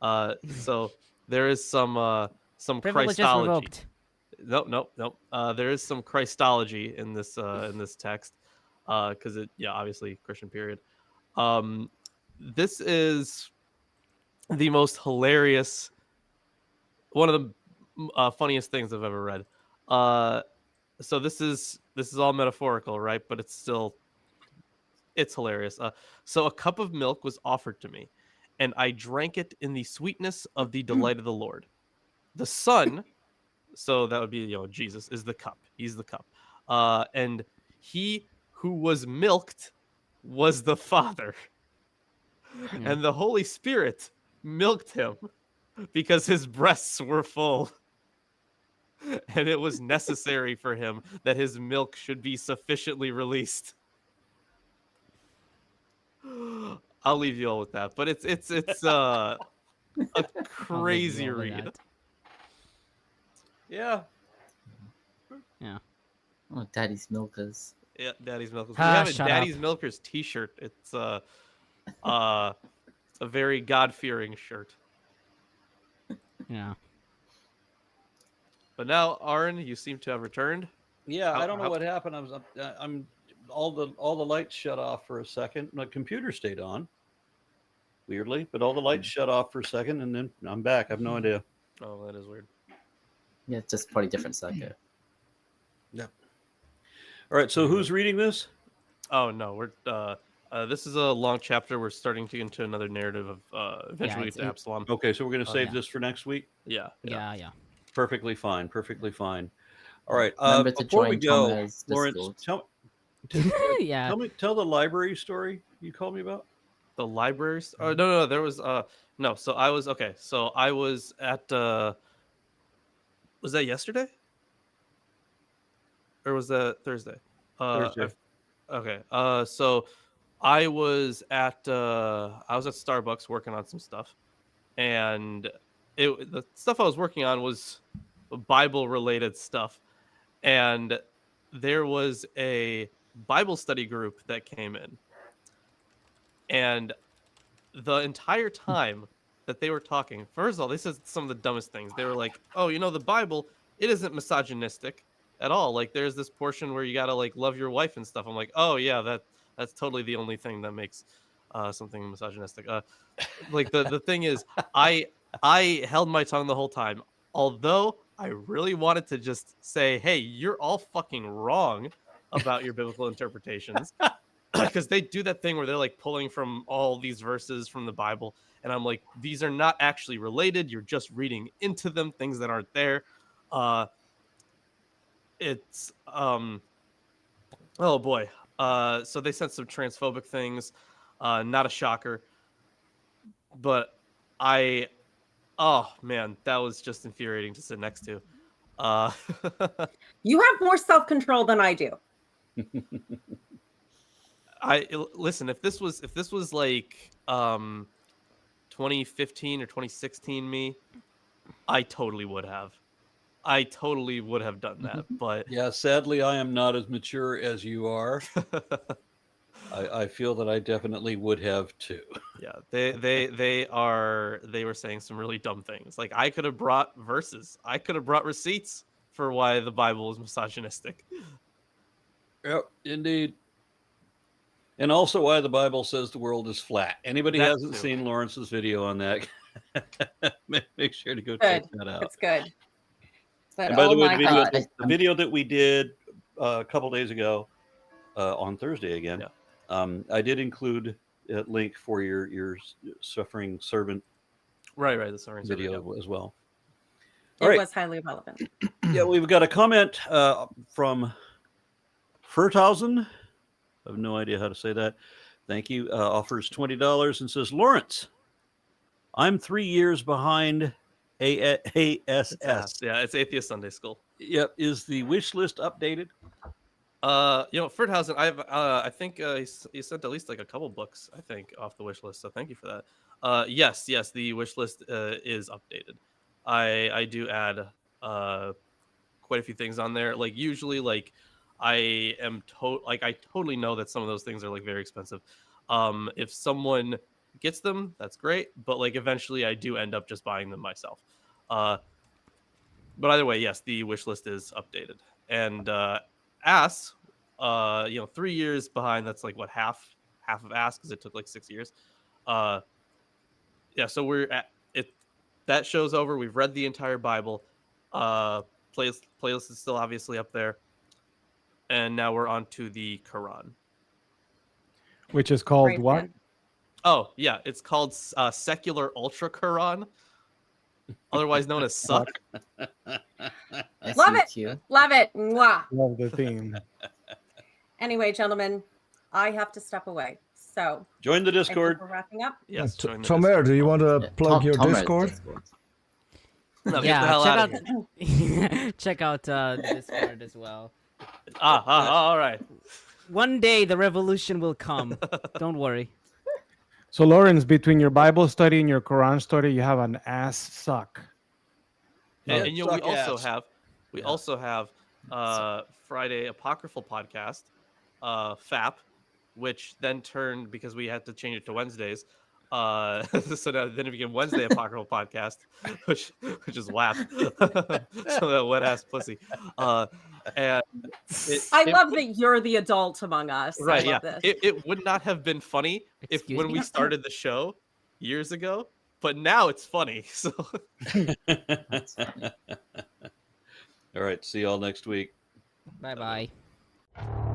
Oh. So there is some Privilege is Christology. revoked. Nope. There is some Christology in this text, because it obviously Christian period. This is the most hilarious, one of the funniest things I've ever read. So this is all metaphorical, right? But it's hilarious. So a cup of milk was offered to me, and I drank it in the sweetness of the delight of the Lord. The Son, so that would be Jesus, is the cup. He's the cup. And he who was milked was the Father. And the Holy Spirit milked him because his breasts were full. And it was necessary for him that his milk should be sufficiently released. I'll leave you all with that. But it's a crazy I'll leave you all with read. that. Yeah. Yeah. Oh, Daddy's Milkers. Yeah, Daddy's Milkers. We Ah, have a shut Daddy's up. Milkers t-shirt. It's a very God-fearing shirt. Yeah. But now, Aaron, you seem to have returned. Yeah, I don't know how- what happened. I'm all the lights shut off for a second. My computer stayed on, weirdly, but all the lights shut off for a second, and then I'm back. I have no idea. Oh, that is weird. Yeah, it's just probably different circuit. All right, so who's reading this? Oh no, we're this is a long chapter. We're starting to get into another narrative of eventually it's- to Absalom. Okay, so we're going to Oh, save yeah. this for next week. Yeah. Yeah. Perfectly fine. Perfectly fine. All right. Remember to Before we join go, Thomas' Lawrence, Discord. Yeah. tell the library story you called me about. The libraries. Oh no, there was no. So I was okay. So I was at was that yesterday? Or was that Thursday? Thursday. Okay. So I was at Starbucks working on some stuff, and the stuff I was working on was Bible related stuff, and there was a Bible study group that came in, and the entire time that they were talking, first of all, they said some of the dumbest things. They were like, "Oh, the Bible, it isn't misogynistic at all. Like, there's this portion where you gotta like love your wife and stuff." I'm like, "Oh yeah, that's totally the only thing that makes something misogynistic." Like the thing is, I held my tongue the whole time, although I really wanted to just say, "Hey, you're all fucking wrong about your biblical interpretations." Because they do that thing where they're like pulling from all these verses from the Bible, and I'm like, these are not actually related. You're just reading into them things that aren't there. It's oh boy. So they said some transphobic things. Not a shocker, but oh man, that was just infuriating to sit next to. You have more self-control than I do. Listen, if this was like 2015 or 2016 me, I totally would have done that. But Yeah, sadly, I am not as mature as you are. I feel that I definitely would have too. yeah, they were saying some really dumb things. Like, I could have brought verses, I could have brought receipts for why the Bible is misogynistic. Yep, indeed. And also why the Bible says the world is flat. Anybody That hasn't too. seen Lawrence's video on that, make sure to go check Good. that out. It's good. But And by the oh way, my the video, God. God. the video that we did a couple days ago on Thursday again, I did include a link for your suffering servant Right. The suffering servant, video as well. It All right. was highly relevant. Yeah, we've got a comment from Furthausen. I have no idea how to say that. Thank you. Offers $20 and says, Lawrence, I'm 3 years behind ASS. Yeah, it's Atheist Sunday School. Yep. Is the wish list updated? Furthausen, I think he sent at least like a couple books, I think, off the wish list. So thank you for that. Yes, the wish list is updated. I do add quite a few things on there. Like usually, like I totally know that some of those things are like very expensive. If someone gets them, that's great. But like eventually, I do end up just buying them myself. But either way, yes, the wish list is updated. And Ass, 3 years behind. That's like what half of Ass because it took like 6 years. So we're at it. That show's over. We've read the entire Bible. Playlist is still obviously up there, and now we're on to the Quran. Which is called Great what? fan. Oh yeah, it's called Secular Ultra Quran, otherwise known as Suck. Love it. SUQ. Love it. Mwah. Love the theme. Anyway, gentlemen, I have to step away. So Join the I think Discord. we're wrapping up. Yes, join the Tomer, do you want to Yeah, plug your Tom read Discord? Discord. No, get the Yeah, hell check out out of here. check out the Discord as well. All right. One day the revolution will come. Don't worry. So, Lawrence, between your Bible study and your Quran study, you have an ass suck. And, we Suck also ass. have Yeah. also have Friday Apocryphal Podcast, FAP, which then turned because we had to change it to Wednesdays. So now then it became Wednesday Apocryphal Podcast, which is WAP. So that wet ass pussy. And I love that you're the adult among us. right, I yeah. love this. It would not have been funny Excuse when me? we started the show years ago, but now it's funny. So That's funny. All right. See y'all next week. Bye bye.